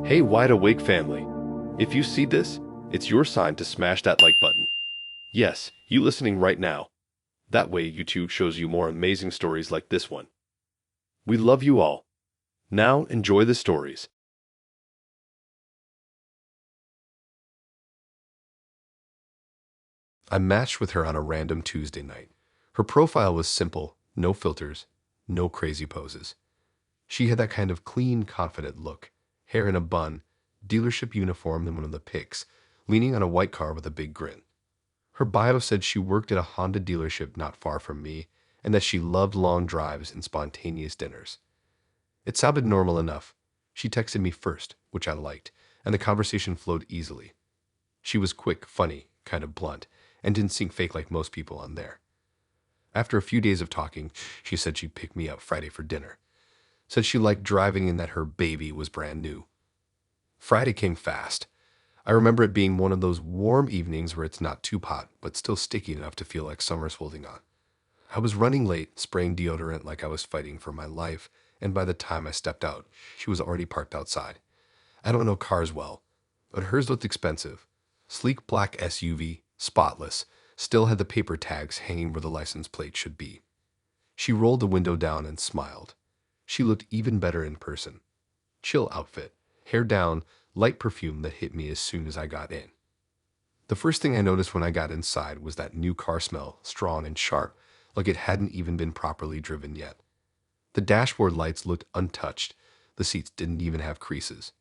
Hey, wide awake family. If you see this, it's your sign to smash that like button. Yes, you listening right now. That way YouTube shows you more amazing stories like this one. We love you all. Now enjoy the stories. I matched with her on a random Tuesday night. Her profile was simple, no filters, no crazy poses. She had that kind of clean, confident look, hair in a bun, dealership uniform in one of the pics, leaning on a white car with a big grin. Her bio said she worked at a Honda dealership not far from me and that she loved long drives and spontaneous dinners. It sounded normal enough. She texted me first, which I liked, and the conversation flowed easily. She was quick, funny, kind of blunt, and didn't seem fake like most people on there. After a few days of talking, she said she'd pick me up Friday for dinner. Said she liked driving and that her baby was brand new. Friday came fast. I remember it being one of those warm evenings where it's not too hot, but still sticky enough to feel like summer's holding on. I was running late, spraying deodorant like I was fighting for my life, and by the time I stepped out, she was already parked outside. I don't know cars well, but hers looked expensive. Sleek black SUV, spotless, still had the paper tags hanging where the license plate should be. She rolled the window down and smiled. She looked even better in person. Chill outfit, hair down, light perfume that hit me as soon as I got in. The first thing I noticed when I got inside was that new car smell, strong and sharp, like it hadn't even been properly driven yet. The dashboard lights looked untouched. The seats didn't even have creases.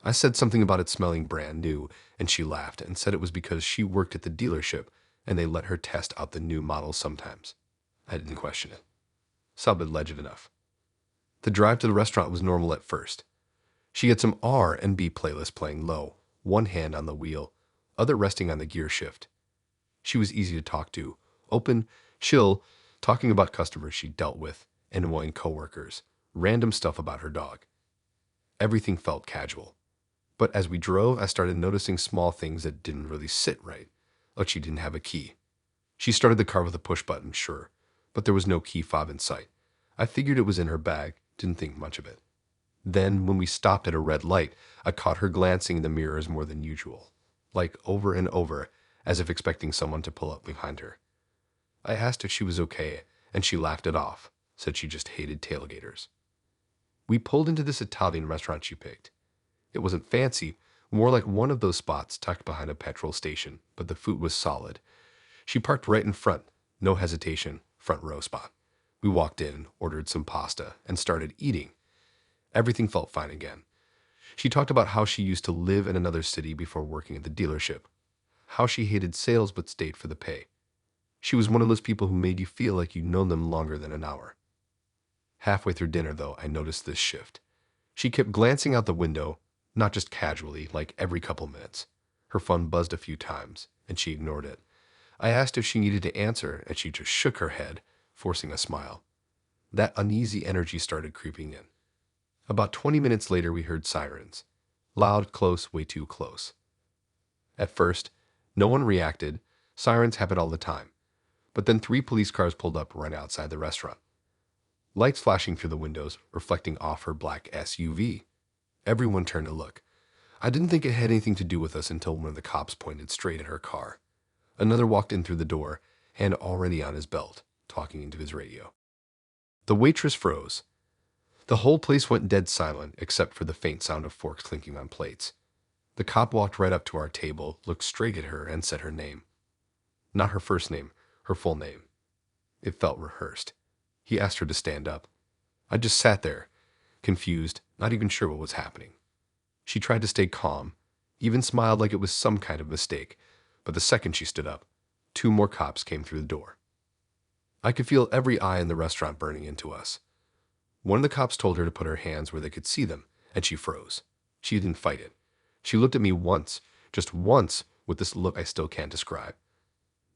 I said something about it smelling brand new, and she laughed and said it was because she worked at the dealership and they let her test out the new models sometimes. I didn't question it. Sounded legit enough. The drive to the restaurant was normal at first. She had some R&B playlist playing low, one hand on the wheel, other resting on the gear shift. She was easy to talk to, open, chill, talking about customers she dealt with, annoying coworkers, random stuff about her dog. Everything felt casual. But as we drove, I started noticing small things that didn't really sit right, like she didn't have a key. She started the car with a push button, sure, but there was no key fob in sight. I figured it was in her bag, didn't think much of it. Then, when we stopped at a red light, I caught her glancing in the mirrors more than usual, like over and over, as if expecting someone to pull up behind her. I asked if she was okay, and she laughed it off, said she just hated tailgaters. We pulled into this Italian restaurant she picked. It wasn't fancy, more like one of those spots tucked behind a petrol station, but the food was solid. She parked right in front, no hesitation, front row spot. We walked in, ordered some pasta, and started eating. Everything felt fine again. She talked about how she used to live in another city before working at the dealership, how she hated sales but stayed for the pay. She was one of those people who made you feel like you'd known them longer than an hour. Halfway through dinner, though, I noticed this shift. She kept glancing out the window, not just casually, like every couple minutes. Her phone buzzed a few times, and she ignored it. I asked if she needed to answer, and she just shook her head, forcing a smile. That uneasy energy started creeping in. About 20 minutes later, we heard sirens. Loud, close, way too close. At first, no one reacted. Sirens happen all the time. But then 3 police cars pulled up right outside the restaurant. Lights flashing through the windows, reflecting off her black SUV. Everyone turned to look. I didn't think it had anything to do with us until one of the cops pointed straight at her car. Another walked in through the door, hand already on his belt, talking into his radio. The waitress froze. The whole place went dead silent, except for the faint sound of forks clinking on plates. The cop walked right up to our table, looked straight at her, and said her name. Not her first name, her full name. It felt rehearsed. He asked her to stand up. I just sat there, confused, not even sure what was happening. She tried to stay calm, even smiled like it was some kind of mistake, but the second she stood up, 2 more cops came through the door. I could feel every eye in the restaurant burning into us. One of the cops told her to put her hands where they could see them, and she froze. She didn't fight it. She looked at me once, just once, with this look I still can't describe.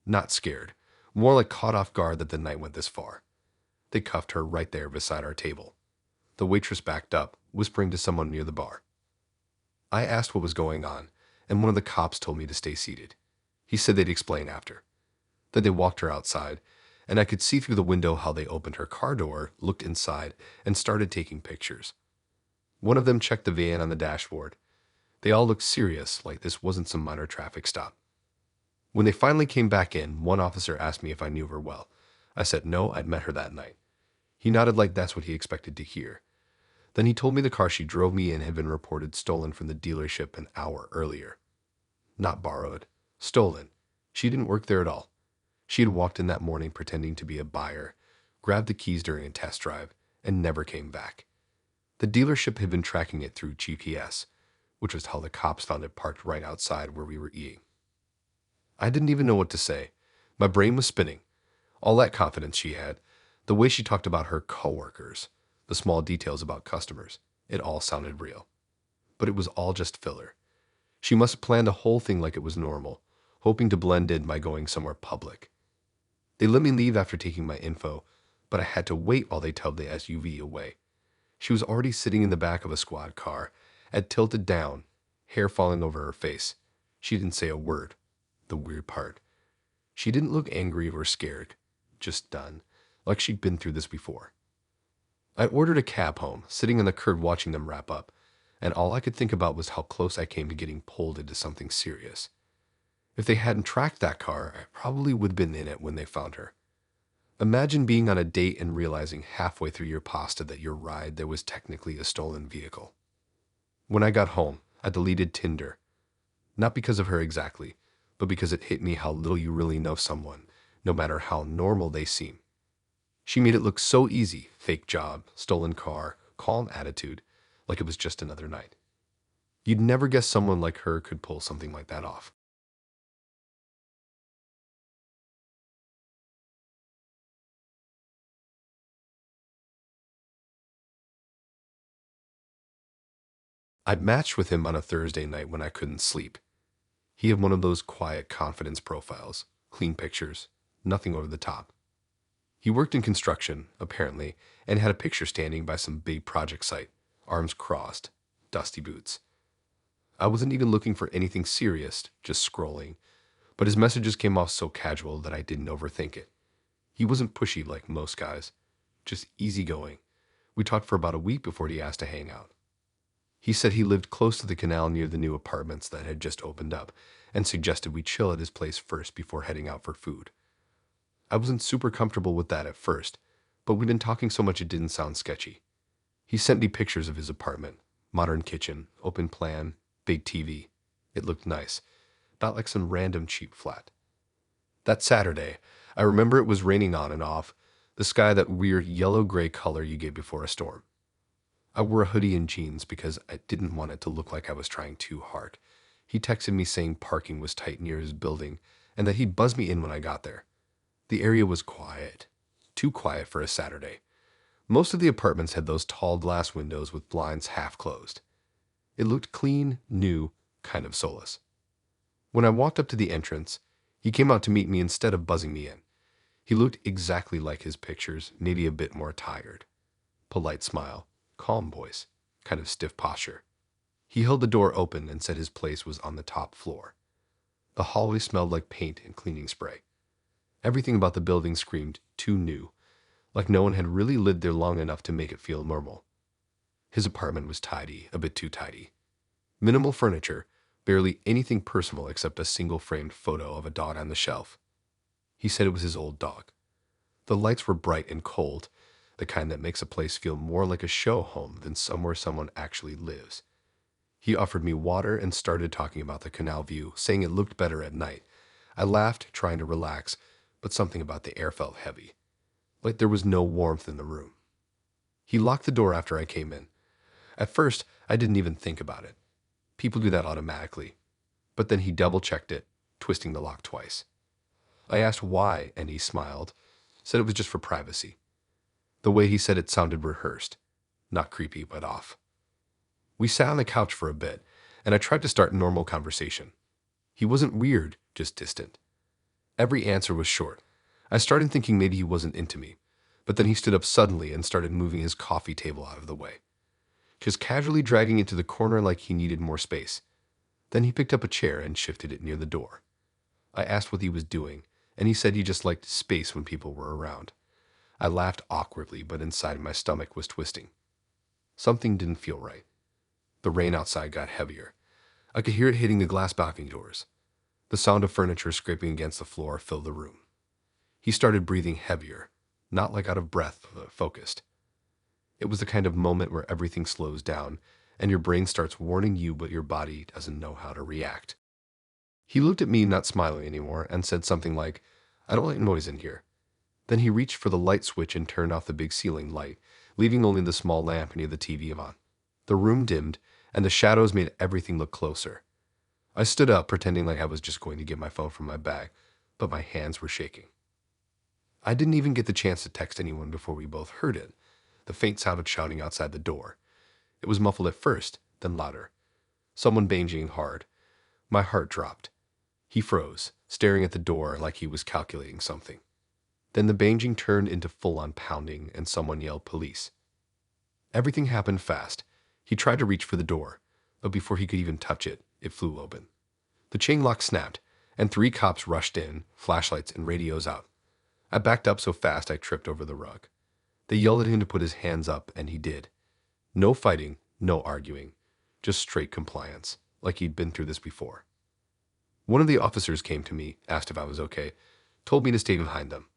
Not scared, more like caught off guard that the night went this far. They cuffed her right there beside our table. The waitress backed up, whispering to someone near the bar. I asked what was going on, and one of the cops told me to stay seated. He said they'd explain after. Then they walked her outside, and I could see through the window how they opened her car door, looked inside, and started taking pictures. One of them checked the van on the dashboard. They all looked serious, like this wasn't some minor traffic stop. When they finally came back in, one officer asked me if I knew her well. I said no, I'd met her that night. He nodded like that's what he expected to hear. Then he told me the car she drove me in had been reported stolen from the dealership an hour earlier. Not borrowed. Stolen. She didn't work there at all. She had walked in that morning pretending to be a buyer, grabbed the keys during a test drive, and never came back. The dealership had been tracking it through GPS, which was how the cops found it parked right outside where we were eating. I didn't even know what to say. My brain was spinning. All that confidence she had, the way she talked about her coworkers, the small details about customers, it all sounded real. But it was all just filler. She must have planned the whole thing like it was normal, hoping to blend in by going somewhere public. They let me leave after taking my info, but I had to wait while they towed the SUV away. She was already sitting in the back of a squad car, head tilted down, hair falling over her face. She didn't say a word. The weird part. She didn't look angry or scared, just done, like she'd been through this before. I ordered a cab home, sitting on the curb watching them wrap up, and all I could think about was how close I came to getting pulled into something serious. If they hadn't tracked that car, I probably would have been in it when they found her. Imagine being on a date and realizing halfway through your pasta that your ride there was technically a stolen vehicle. When I got home, I deleted Tinder. Not because of her exactly, but because it hit me how little you really know someone, no matter how normal they seem. She made it look so easy, fake job, stolen car, calm attitude, like it was just another night. You'd never guess someone like her could pull something like that off. I'd matched with him on a Thursday night when I couldn't sleep. He had one of those quiet confidence profiles, clean pictures, nothing over the top. He worked in construction, apparently, and had a picture standing by some big project site, arms crossed, dusty boots. I wasn't even looking for anything serious, just scrolling, but his messages came off so casual that I didn't overthink it. He wasn't pushy like most guys, just easygoing. We talked for about a week before he asked to hang out. He said he lived close to the canal near the new apartments that had just opened up and suggested we chill at his place first before heading out for food. I wasn't super comfortable with that at first, but we'd been talking so much it didn't sound sketchy. He sent me pictures of his apartment, modern kitchen, open plan, big TV. It looked nice, not like some random cheap flat. That Saturday, I remember it was raining on and off, the sky that weird yellow-gray color you get before a storm. I wore a hoodie and jeans because I didn't want it to look like I was trying too hard. He texted me saying parking was tight near his building and that he'd buzz me in when I got there. The area was quiet. Too quiet for a Saturday. Most of the apartments had those tall glass windows with blinds half closed. It looked clean, new, kind of soulless. When I walked up to the entrance, he came out to meet me instead of buzzing me in. He looked exactly like his pictures, maybe a bit more tired. Polite smile, calm voice, kind of stiff posture. He held the door open and said his place was on the top floor. The hallway smelled like paint and cleaning spray. Everything about the building screamed too new, like no one had really lived there long enough to make it feel normal. His apartment was tidy, a bit too tidy. Minimal furniture, barely anything personal except a single framed photo of a dog on the shelf. He said it was his old dog. The lights were bright and cold, the kind that makes a place feel more like a show home than somewhere someone actually lives. He offered me water and started talking about the canal view, saying it looked better at night. I laughed, trying to relax, but something about the air felt heavy, like there was no warmth in the room. He locked the door after I came in. At first, I didn't even think about it. People do that automatically. But then he double-checked it, twisting the lock twice. I asked why, and he smiled, said it was just for privacy. The way he said it sounded rehearsed, not creepy, but off. We sat on the couch for a bit, and I tried to start normal conversation. He wasn't weird, just distant. Every answer was short. I started thinking maybe he wasn't into me, but then he stood up suddenly and started moving his coffee table out of the way, just casually dragging it to the corner like he needed more space. Then he picked up a chair and shifted it near the door. I asked what he was doing, and he said he just liked space when people were around. I laughed awkwardly, but inside my stomach was twisting. Something didn't feel right. The rain outside got heavier. I could hear it hitting the glass balcony doors. The sound of furniture scraping against the floor filled the room. He started breathing heavier, not like out of breath, but focused. It was the kind of moment where everything slows down and your brain starts warning you, but your body doesn't know how to react. He looked at me, not smiling anymore, and said something like, "I don't like noise in here." Then he reached for the light switch and turned off the big ceiling light, leaving only the small lamp near the TV on. The room dimmed, and the shadows made everything look closer. I stood up, pretending like I was just going to get my phone from my bag, but my hands were shaking. I didn't even get the chance to text anyone before we both heard it, the faint sound of shouting outside the door. It was muffled at first, then louder. Someone banging hard. My heart dropped. He froze, staring at the door like he was calculating something. Then the banging turned into full-on pounding, and someone yelled, "Police." Everything happened fast. He tried to reach for the door, but before he could even touch it, it flew open. The chain lock snapped, and 3 cops rushed in, flashlights and radios out. I backed up so fast I tripped over the rug. They yelled at him to put his hands up, and he did. No fighting, no arguing, just straight compliance, like he'd been through this before. One of the officers came to me, asked if I was okay, told me to stay behind them.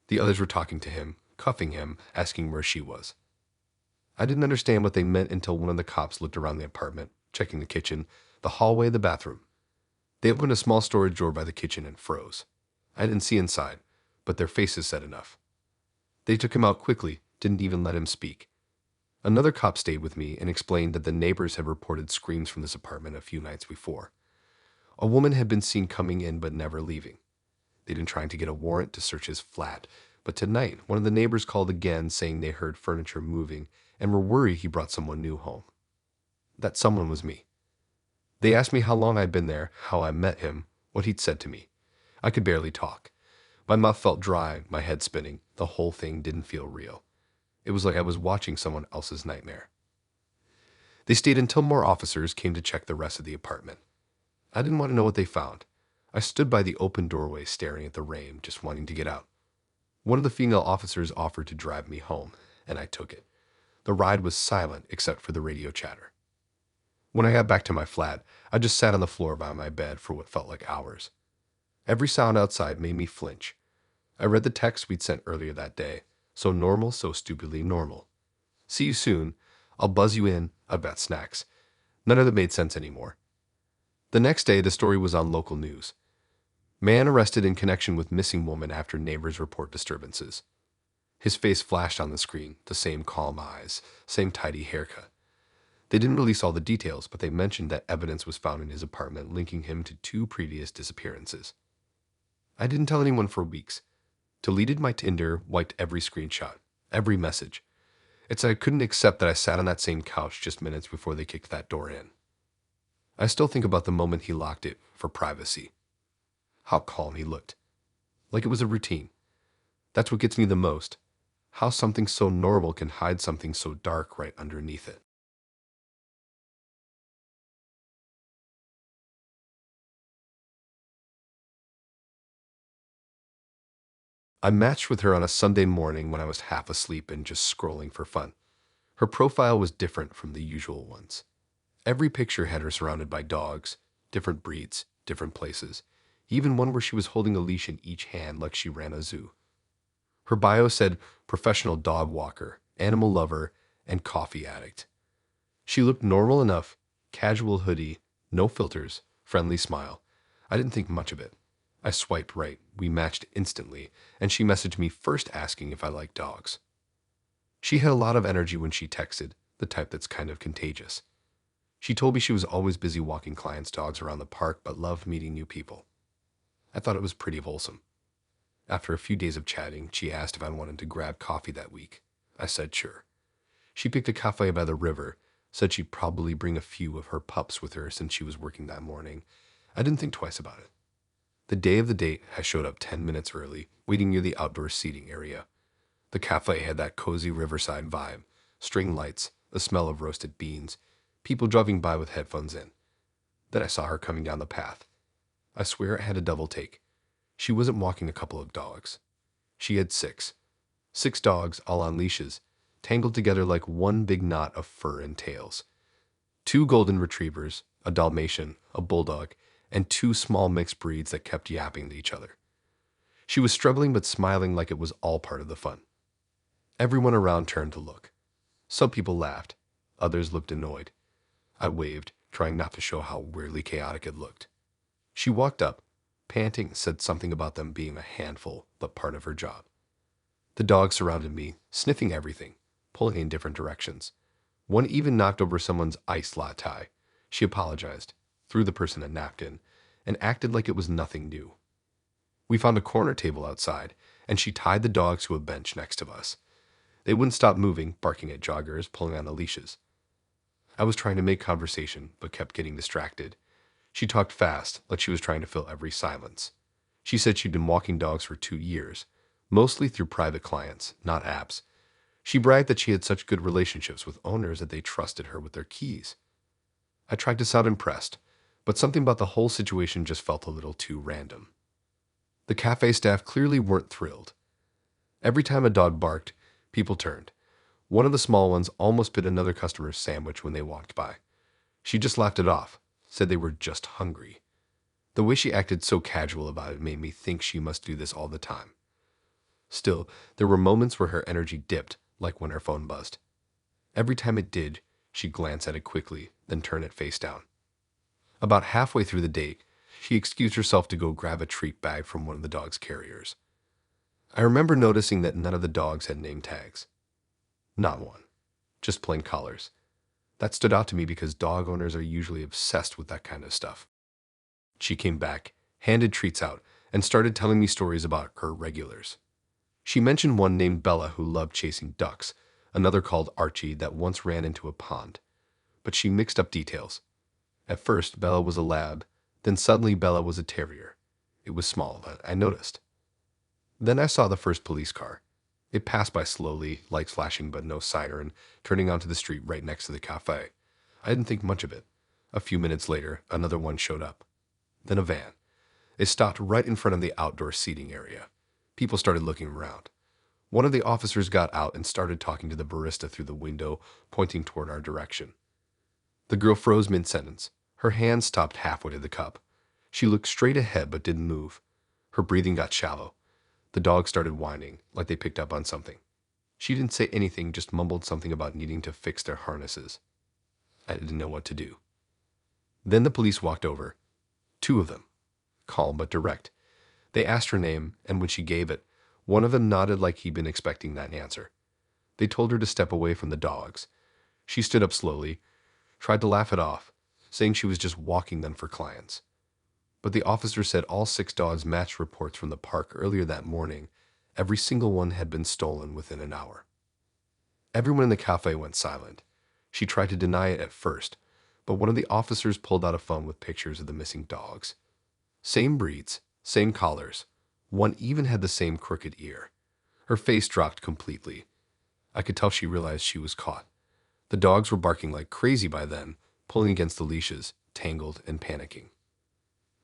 The others were talking to him, cuffing him, asking where she was. I didn't understand what they meant until one of the cops looked around the apartment, checking the kitchen, the hallway, the bathroom. They opened a small storage drawer by the kitchen and froze. I didn't see inside, but their faces said enough. They took him out quickly, didn't even let him speak. Another cop stayed with me and explained that the neighbors had reported screams from this apartment a few nights before. A woman had been seen coming in but never leaving. They'd been trying to get a warrant to search his flat, but tonight one of the neighbors called again saying they heard furniture moving and were worried he brought someone new home. That someone was me. They asked me how long I'd been there, how I met him, what he'd said to me. I could barely talk. My mouth felt dry, my head spinning. The whole thing didn't feel real. It was like I was watching someone else's nightmare. They stayed until more officers came to check the rest of the apartment. I didn't want to know what they found. I stood by the open doorway staring at the rain, just wanting to get out. One of the female officers offered to drive me home, and I took it. The ride was silent except for the radio chatter. When I got back to my flat, I just sat on the floor by my bed for what felt like hours. Every sound outside made me flinch. I read the text we'd sent earlier that day. So normal, so stupidly normal. See you soon. I'll buzz you in. I've got snacks. None of it made sense anymore. The next day, the story was on local news. Man arrested in connection with missing woman after neighbors report disturbances. His face flashed on the screen, the same calm eyes, same tidy haircut. They didn't release all the details, but they mentioned that evidence was found in his apartment linking him to 2 previous disappearances. I didn't tell anyone for weeks. Deleted my Tinder, wiped every screenshot, every message. It's I couldn't accept that I sat on that same couch just minutes before they kicked that door in. I still think about the moment he locked it for privacy. How calm he looked. Like it was a routine. That's what gets me the most. How something so normal can hide something so dark right underneath it. I matched with her on a Sunday morning when I was half asleep and just scrolling for fun. Her profile was different from the usual ones. Every picture had her surrounded by dogs, different breeds, different places, even one where she was holding a leash in each hand like she ran a zoo. Her bio said professional dog walker, animal lover, and coffee addict. She looked normal enough, casual hoodie, no filters, friendly smile. I didn't think much of it. I swiped right, we matched instantly, and she messaged me first asking if I liked dogs. She had a lot of energy when she texted, the type that's kind of contagious. She told me she was always busy walking clients' dogs around the park but loved meeting new people. I thought it was pretty wholesome. After a few days of chatting, she asked if I wanted to grab coffee that week. I said sure. She picked a cafe by the river, said she'd probably bring a few of her pups with her since she was working that morning. I didn't think twice about it. The day of the date, I showed up 10 minutes early, waiting near the outdoor seating area. The cafe had that cozy riverside vibe, string lights, the smell of roasted beans, people driving by with headphones in. Then I saw her coming down the path. I swear I had a double take. She wasn't walking a couple of dogs. She had 6. 6 dogs, all on leashes, tangled together like one big knot of fur and tails. 2 golden retrievers, a Dalmatian, a bulldog, and 2 small mixed breeds that kept yapping to each other. She was struggling but smiling like it was all part of the fun. Everyone around turned to look. Some people laughed. Others looked annoyed. I waved, trying not to show how weirdly chaotic it looked. She walked up, panting, said something about them being a handful, but part of her job. The dogs surrounded me, sniffing everything, pulling in different directions. One even knocked over someone's iced latte. She apologized, threw the person a napkin, and acted like it was nothing new. We found a corner table outside, and she tied the dogs to a bench next to us. They wouldn't stop moving, barking at joggers, pulling on the leashes. I was trying to make conversation, but kept getting distracted. She talked fast, like she was trying to fill every silence. She said she'd been walking dogs for 2 years, mostly through private clients, not apps. She bragged that she had such good relationships with owners that they trusted her with their keys. I tried to sound impressed, but something about the whole situation just felt a little too random. The cafe staff clearly weren't thrilled. Every time a dog barked, people turned. One of the small ones almost bit another customer's sandwich when they walked by. She just laughed it off, said they were just hungry. The way she acted so casual about it made me think she must do this all the time. Still, there were moments where her energy dipped, like when her phone buzzed. Every time it did, she'd glance at it quickly, then turn it face down. About halfway through the date, she excused herself to go grab a treat bag from one of the dog's carriers. I remember noticing that none of the dogs had name tags. Not one. Just plain collars. That stood out to me because dog owners are usually obsessed with that kind of stuff. She came back, handed treats out, and started telling me stories about her regulars. She mentioned one named Bella who loved chasing ducks, another called Archie that once ran into a pond. But she mixed up details. At first, Bella was a lab, then suddenly Bella was a terrier. It was small, but I noticed. Then I saw the first police car. It passed by slowly, lights flashing but no siren, turning onto the street right next to the cafe. I didn't think much of it. A few minutes later, another one showed up. Then a van. It stopped right in front of the outdoor seating area. People started looking around. One of the officers got out and started talking to the barista through the window, pointing toward our direction. The girl froze mid-sentence. Her hand stopped halfway to the cup. She looked straight ahead but didn't move. Her breathing got shallow. The dogs started whining, like they picked up on something. She didn't say anything, just mumbled something about needing to fix their harnesses. I didn't know what to do. Then the police walked over. 2 of them. Calm but direct. They asked her name, and when she gave it, one of them nodded like he'd been expecting that answer. They told her to step away from the dogs. She stood up slowly, tried to laugh it off, saying she was just walking them for clients. But the officer said all 6 dogs matched reports from the park earlier that morning. Every single one had been stolen within an hour. Everyone in the cafe went silent. She tried to deny it at first, but one of the officers pulled out a phone with pictures of the missing dogs. Same breeds, same collars. One even had the same crooked ear. Her face dropped completely. I could tell she realized she was caught. The dogs were barking like crazy by then, pulling against the leashes, tangled and panicking.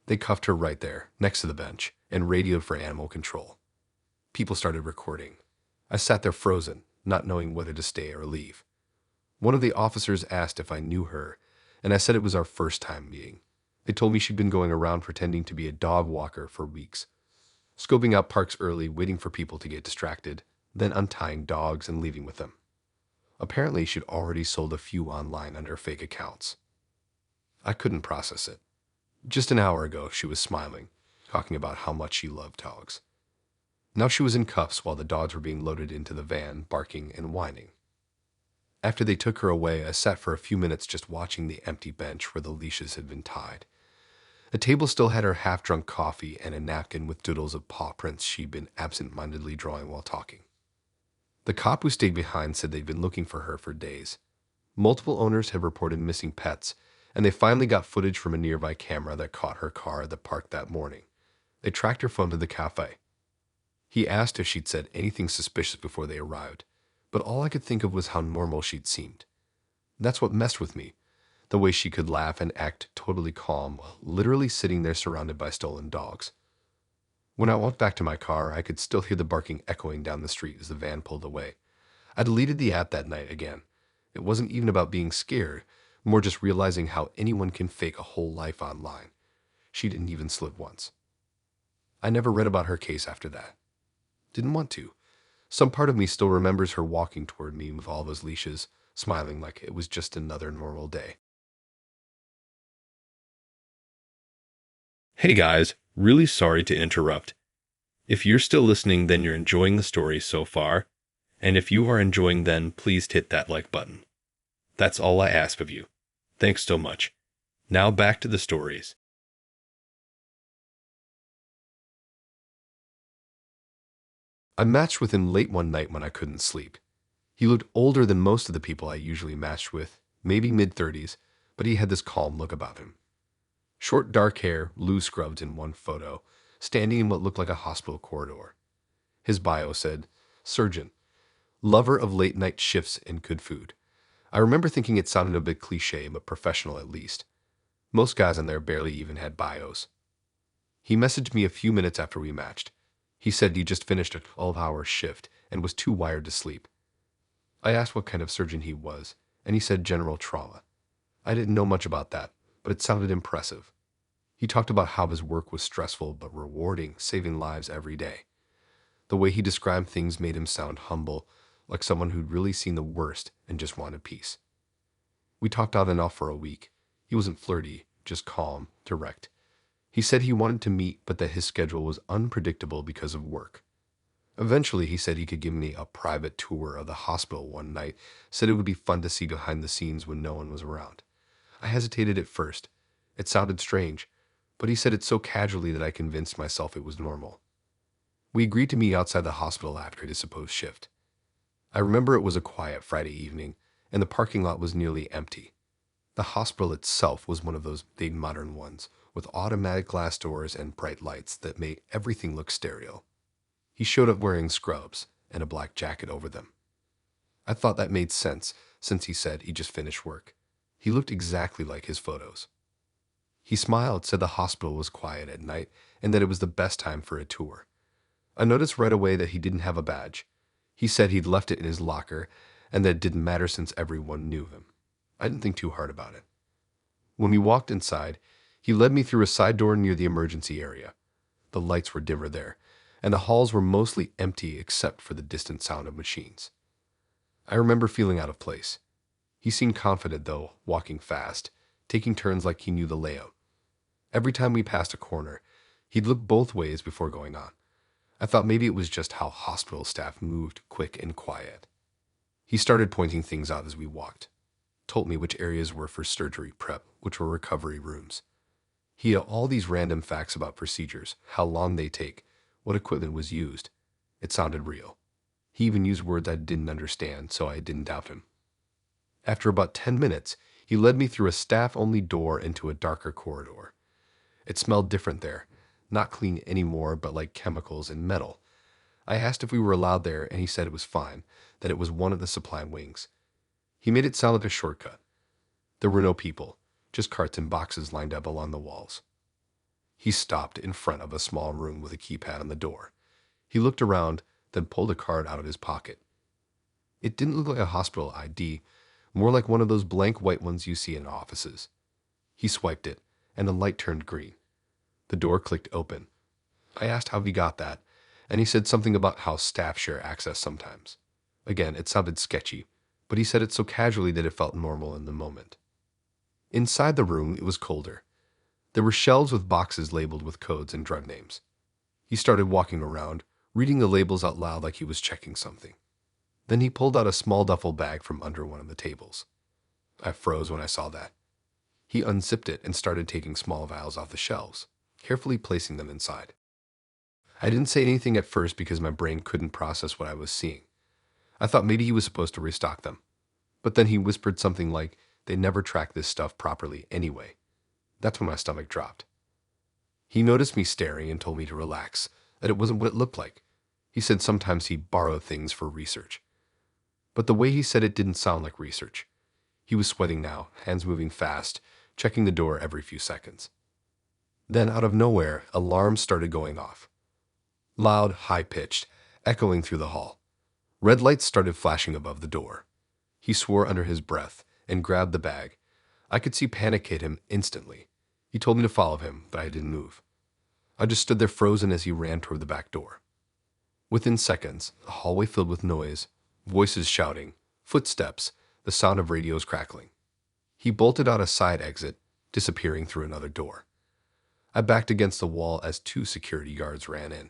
They cuffed her right there, next to the bench, and radioed for animal control. People started recording. I sat there frozen, not knowing whether to stay or leave. One of the officers asked if I knew her, and I said it was our first time meeting. They told me she'd been going around pretending to be a dog walker for weeks, scoping out parks early, waiting for people to get distracted, then untying dogs and leaving with them. Apparently, she'd already sold a few online under fake accounts. I couldn't process it. Just an hour ago, she was smiling, talking about how much she loved dogs. Now she was in cuffs while the dogs were being loaded into the van, barking and whining. After they took her away, I sat for a few minutes just watching the empty bench where the leashes had been tied. A table still had her half-drunk coffee and a napkin with doodles of paw prints she'd been absent-mindedly drawing while talking. The cop who stayed behind said they'd been looking for her for days. Multiple owners had reported missing pets, and they finally got footage from a nearby camera that caught her car at the park that morning. They tracked her phone to the cafe. He asked if she'd said anything suspicious before they arrived, but all I could think of was how normal she'd seemed. That's what messed with me, the way she could laugh and act totally calm while literally sitting there surrounded by stolen dogs. When I walked back to my car, I could still hear the barking echoing down the street as the van pulled away. I deleted the app that night again. It wasn't even about being scared, more just realizing how anyone can fake a whole life online. She didn't even slip once. I never read about her case after that. Didn't want to. Some part of me still remembers her walking toward me with all those leashes, smiling like it was just another normal day. Hey guys, really sorry to interrupt. If you're still listening, then you're enjoying the story so far. And if you are enjoying, then please hit that like button. That's all I ask of you. Thanks so much. Now back to the stories. I matched with him late one night when I couldn't sleep. He looked older than most of the people I usually matched with, maybe mid-30s, but he had this calm look about him. Short dark hair, loose scrubbed in one photo, standing in what looked like a hospital corridor. His bio said, surgeon, lover of late night shifts and good food. I remember thinking it sounded a bit cliche, but professional at least. Most guys on there barely even had bios. He messaged me a few minutes after we matched. He said he just finished a 12-hour shift and was too wired to sleep. I asked what kind of surgeon he was, and he said general trauma. I didn't know much about that, but it sounded impressive. He talked about how his work was stressful but rewarding, saving lives every day. The way he described things made him sound humble, like someone who'd really seen the worst and just wanted peace. We talked on and off for a week. He wasn't flirty, just calm, direct. He said he wanted to meet, but that his schedule was unpredictable because of work. Eventually, he said he could give me a private tour of the hospital one night, said it would be fun to see behind the scenes when no one was around. I hesitated at first. It sounded strange, but he said it so casually that I convinced myself it was normal. We agreed to meet outside the hospital after his supposed shift. I remember it was a quiet Friday evening, and the parking lot was nearly empty. The hospital itself was one of those big modern ones, with automatic glass doors and bright lights that made everything look stereo. He showed up wearing scrubs and a black jacket over them. I thought that made sense, since he said he just finished work. He looked exactly like his photos. He smiled, said the hospital was quiet at night, and that it was the best time for a tour. I noticed right away that he didn't have a badge. He said he'd left it in his locker, and that it didn't matter since everyone knew him. I didn't think too hard about it. When we walked inside, he led me through a side door near the emergency area. The lights were dimmer there, and the halls were mostly empty except for the distant sound of machines. I remember feeling out of place. He seemed confident, though, walking fast, taking turns like he knew the layout. Every time we passed a corner, he'd look both ways before going on. I thought maybe it was just how hospital staff moved, quick and quiet. He started pointing things out as we walked. Told me which areas were for surgery prep, which were recovery rooms. He had all these random facts about procedures, how long they take, what equipment was used. It sounded real. He even used words I didn't understand, so I didn't doubt him. After about 10 minutes, he led me through a staff-only door into a darker corridor. It smelled different there, not clean anymore, but like chemicals and metal. I asked if we were allowed there, and he said it was fine, that it was one of the supply wings. He made it sound like a shortcut. There were no people, just carts and boxes lined up along the walls. He stopped in front of a small room with a keypad on the door. He looked around, then pulled a card out of his pocket. It didn't look like a hospital ID, more like one of those blank white ones you see in offices. He swiped it, and the light turned green. The door clicked open. I asked how he got that, and he said something about how staff share access sometimes. Again, it sounded sketchy, but he said it so casually that it felt normal in the moment. Inside the room, it was colder. There were shelves with boxes labeled with codes and drug names. He started walking around, reading the labels out loud like he was checking something. Then he pulled out a small duffel bag from under one of the tables. I froze when I saw that. He unzipped it and started taking small vials off the shelves, carefully placing them inside. I didn't say anything at first because my brain couldn't process what I was seeing. I thought maybe he was supposed to restock them. But then he whispered something like, they never track this stuff properly anyway. That's when my stomach dropped. He noticed me staring and told me to relax, that it wasn't what it looked like. He said sometimes he'd borrow things for research. But the way he said it didn't sound like research. He was sweating now, hands moving fast, checking the door every few seconds. Then, out of nowhere, alarms started going off. Loud, high-pitched, echoing through the hall. Red lights started flashing above the door. He swore under his breath and grabbed the bag. I could see panic hit him instantly. He told me to follow him, but I didn't move. I just stood there frozen as he ran toward the back door. Within seconds, a hallway filled with noise, voices shouting, footsteps, the sound of radios crackling. He bolted out a side exit, disappearing through another door. I backed against the wall as 2 security guards ran in.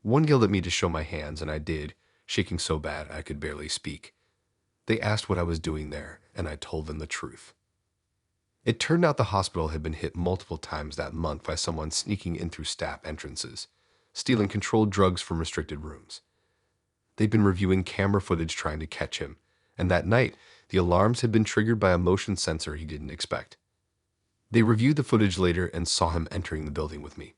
One yelled at me to show my hands, and I did, shaking so bad I could barely speak. They asked what I was doing there, and I told them the truth. It turned out the hospital had been hit multiple times that month by someone sneaking in through staff entrances, stealing controlled drugs from restricted rooms. They'd been reviewing camera footage trying to catch him, and that night, the alarms had been triggered by a motion sensor he didn't expect. They reviewed the footage later and saw him entering the building with me.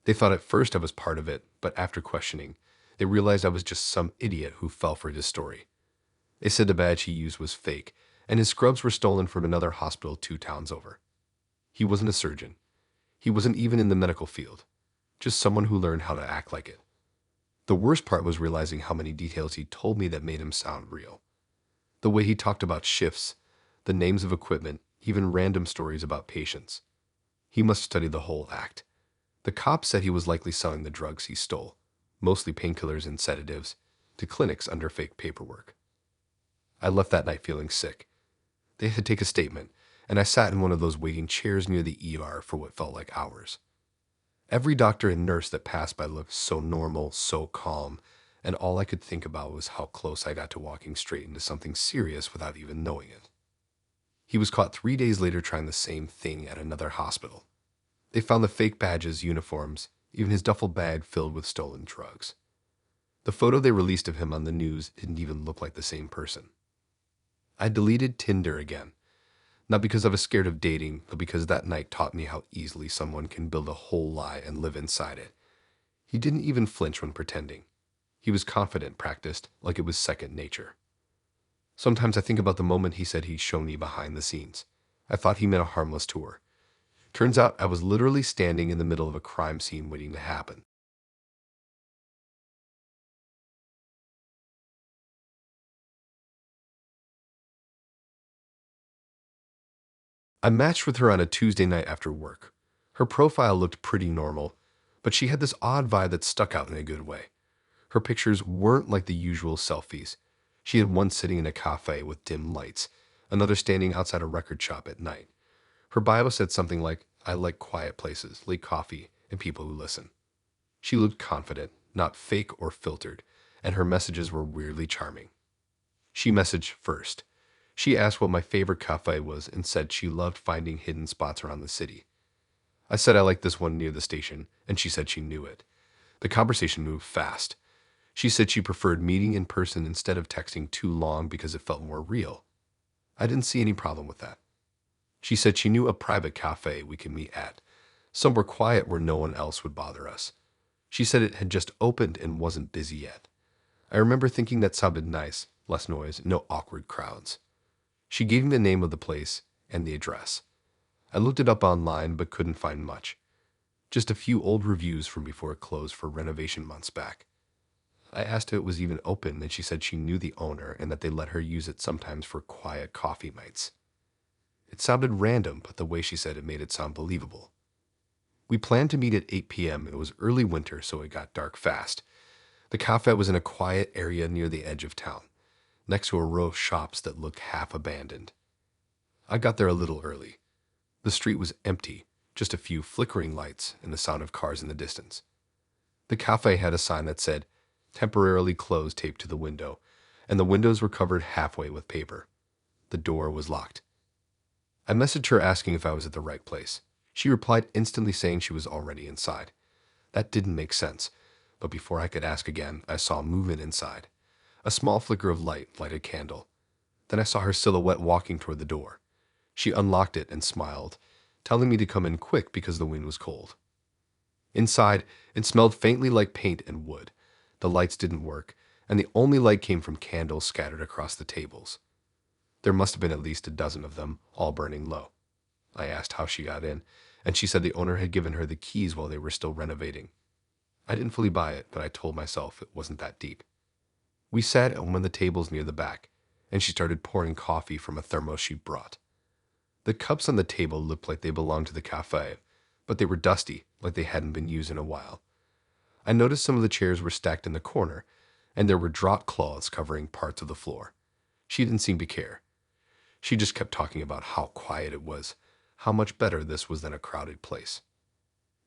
They thought at first I was part of it, but after questioning, they realized I was just some idiot who fell for his story. They said the badge he used was fake, and his scrubs were stolen from another hospital 2 towns over. He wasn't a surgeon. He wasn't even in the medical field. Just someone who learned how to act like it. The worst part was realizing how many details he told me that made him sound real. The way he talked about shifts, the names of equipment, even random stories about patients. He must study the whole act. The cops said he was likely selling the drugs he stole, mostly painkillers and sedatives, to clinics under fake paperwork. I left that night feeling sick. They had to take a statement, and I sat in one of those waiting chairs near the ER for what felt like hours. Every doctor and nurse that passed by looked so normal, so calm, and all I could think about was how close I got to walking straight into something serious without even knowing it. He was caught 3 days later trying the same thing at another hospital. They found the fake badges, uniforms, even his duffel bag filled with stolen drugs. The photo they released of him on the news didn't even look like the same person. I deleted Tinder again, not because I was scared of dating, but because that night taught me how easily someone can build a whole lie and live inside it. He didn't even flinch when pretending. He was confident, practiced, like it was second nature. Sometimes I think about the moment he said he'd show me behind the scenes. I thought he meant a harmless tour. Turns out I was literally standing in the middle of a crime scene waiting to happen. I matched with her on a Tuesday night after work. Her profile looked pretty normal, but she had this odd vibe that stuck out in a good way. Her pictures weren't like the usual selfies. She had one sitting in a cafe with dim lights, another standing outside a record shop at night. Her bio said something like, "I like quiet places, late coffee, and people who listen." She looked confident, not fake or filtered, and her messages were weirdly charming. She messaged first. She asked what my favorite cafe was and said she loved finding hidden spots around the city. I said I liked this one near the station, and she said she knew it. The conversation moved fast. She said she preferred meeting in person instead of texting too long because it felt more real. I didn't see any problem with that. She said she knew a private cafe we could meet at, somewhere quiet where no one else would bother us. She said it had just opened and wasn't busy yet. I remember thinking that sounded nice, less noise, no awkward crowds. She gave me the name of the place and the address. I looked it up online but couldn't find much. Just a few old reviews from before it closed for renovation months back. I asked if it was even open, and she said she knew the owner and that they let her use it sometimes for quiet coffee nights. It sounded random, but the way she said it made it sound believable. We planned to meet at 8 p.m. It was early winter, so it got dark fast. The cafe was in a quiet area near the edge of town, next to a row of shops that looked half abandoned. I got there a little early. The street was empty, just a few flickering lights and the sound of cars in the distance. The cafe had a sign that said, "Temporarily closed," taped to the window, and the windows were covered halfway with paper. The door was locked. I messaged her asking if I was at the right place. She replied instantly saying she was already inside. That didn't make sense, but before I could ask again, I saw movement inside. A small flicker of light lighted a candle. Then I saw her silhouette walking toward the door. She unlocked it and smiled, telling me to come in quick because the wind was cold. Inside, it smelled faintly like paint and wood. The lights didn't work, and the only light came from candles scattered across the tables. There must have been at least a dozen of them, all burning low. I asked how she got in, and she said the owner had given her the keys while they were still renovating. I didn't fully buy it, but I told myself it wasn't that deep. We sat at one of the tables near the back, and she started pouring coffee from a thermos she brought. The cups on the table looked like they belonged to the cafe, but they were dusty, like they hadn't been used in a while. I noticed some of the chairs were stacked in the corner, and there were drop cloths covering parts of the floor. She didn't seem to care. She just kept talking about how quiet it was, how much better this was than a crowded place.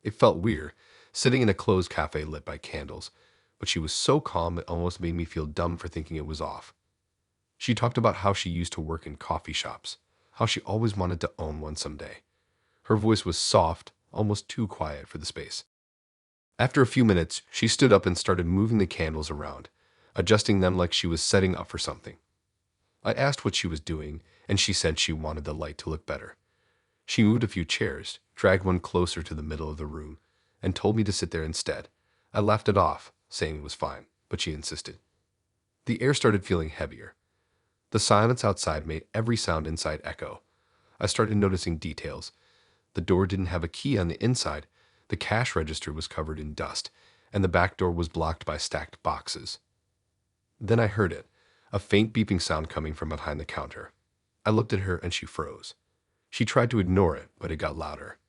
It felt weird, sitting in a closed cafe lit by candles, but she was so calm it almost made me feel dumb for thinking it was off. She talked about how she used to work in coffee shops, how she always wanted to own one someday. Her voice was soft, almost too quiet for the space. After a few minutes, she stood up and started moving the candles around, adjusting them like she was setting up for something. I asked what she was doing, and she said she wanted the light to look better. She moved a few chairs, dragged one closer to the middle of the room, and told me to sit there instead. I laughed it off, saying it was fine, but she insisted. The air started feeling heavier. The silence outside made every sound inside echo. I started noticing details. The door didn't have a key on the inside, the cash register was covered in dust, and the back door was blocked by stacked boxes. Then I heard it, a faint beeping sound coming from behind the counter. I looked at her and she froze. She tried to ignore it, but it got louder.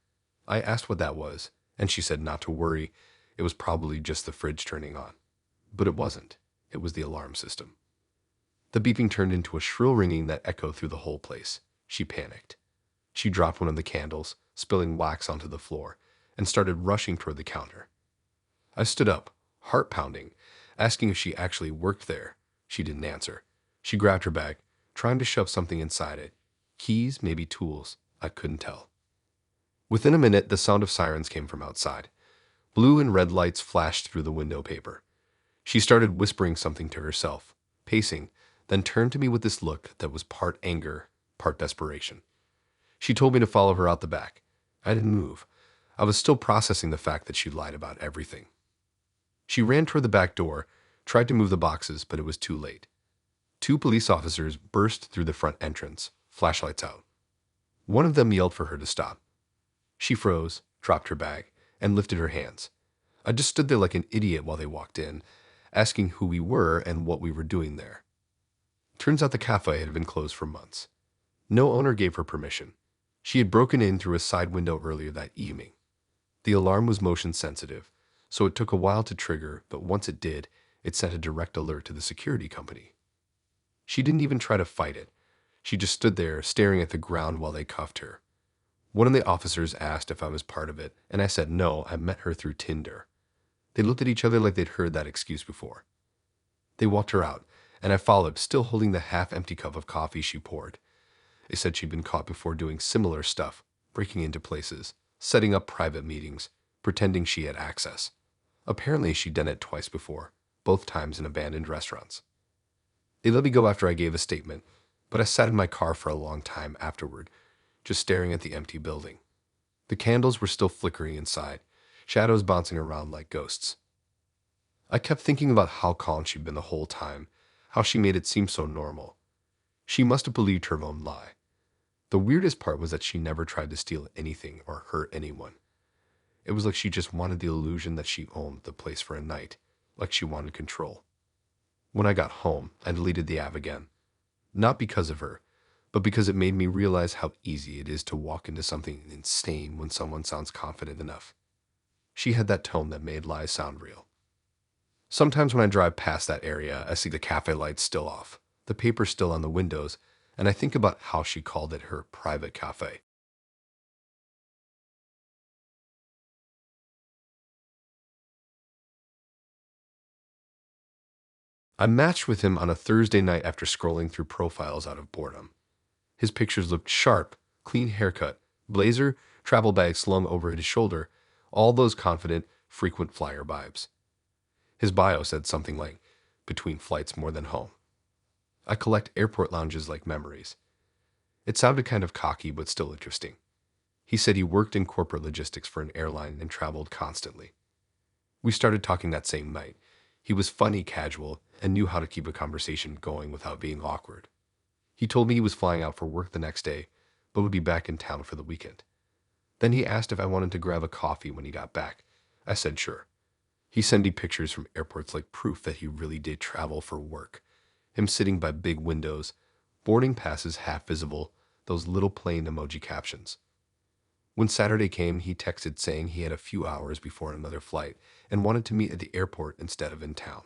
I asked what that was, and she said not to worry, it was probably just the fridge turning on. But it wasn't. It was the alarm system. The beeping turned into a shrill ringing that echoed through the whole place. She panicked. She dropped one of the candles, spilling wax onto the floor, and started rushing toward the counter. I stood up, heart pounding, asking if she actually worked there. She didn't answer. She grabbed her bag, trying to shove something inside it. Keys, maybe tools. I couldn't tell. Within a minute, the sound of sirens came from outside. Blue and red lights flashed through the window paper. She started whispering something to herself, pacing, then turned to me with this look that was part anger, part desperation. She told me to follow her out the back. I didn't move. I was still processing the fact that she lied about everything. She ran toward the back door, tried to move the boxes, but it was too late. 2 police officers burst through the front entrance, flashlights out. One of them yelled for her to stop. She froze, dropped her bag, and lifted her hands. I just stood there like an idiot while they walked in, asking who we were and what we were doing there. Turns out the cafe had been closed for months. No owner gave her permission. She had broken in through a side window earlier that evening. The alarm was motion sensitive, so it took a while to trigger, but once it did, it sent a direct alert to the security company. She didn't even try to fight it. She just stood there, staring at the ground while they cuffed her. One of the officers asked if I was part of it, and I said no, I met her through Tinder. They looked at each other like they'd heard that excuse before. They walked her out, and I followed, still holding the half-empty cup of coffee she poured. They said she'd been caught before doing similar stuff, breaking into places, setting up private meetings, pretending she had access. Apparently she'd done it twice before, both times in abandoned restaurants. They let me go after I gave a statement, but I sat in my car for a long time afterward, just staring at the empty building. The candles were still flickering inside, shadows bouncing around like ghosts. I kept thinking about how calm she'd been the whole time, how she made it seem so normal. She must have believed her own lie. The weirdest part was that she never tried to steal anything or hurt anyone. It was like she just wanted the illusion that she owned the place for a night, like she wanted control. When I got home, I deleted the app again. Not because of her, but because it made me realize how easy it is to walk into something insane when someone sounds confident enough. She had that tone that made lies sound real. Sometimes when I drive past that area, I see the cafe lights still off, the paper still on the windows, and I think about how she called it her private cafe. I matched with him on a Thursday night after scrolling through profiles out of boredom. His pictures looked sharp, clean haircut, blazer, travel bag slung over his shoulder, all those confident, frequent flyer vibes. His bio said something like, between flights more than home. I collect airport lounges like memories. It sounded kind of cocky, but still interesting. He said he worked in corporate logistics for an airline and traveled constantly. We started talking that same night. He was funny, casual, and knew how to keep a conversation going without being awkward. He told me he was flying out for work the next day, but would be back in town for the weekend. Then he asked if I wanted to grab a coffee when he got back. I said sure. He sent me pictures from airports like proof that he really did travel for work. Him sitting by big windows, boarding passes half visible, those little plain emoji captions. When Saturday came, he texted saying he had a few hours before another flight and wanted to meet at the airport instead of in town.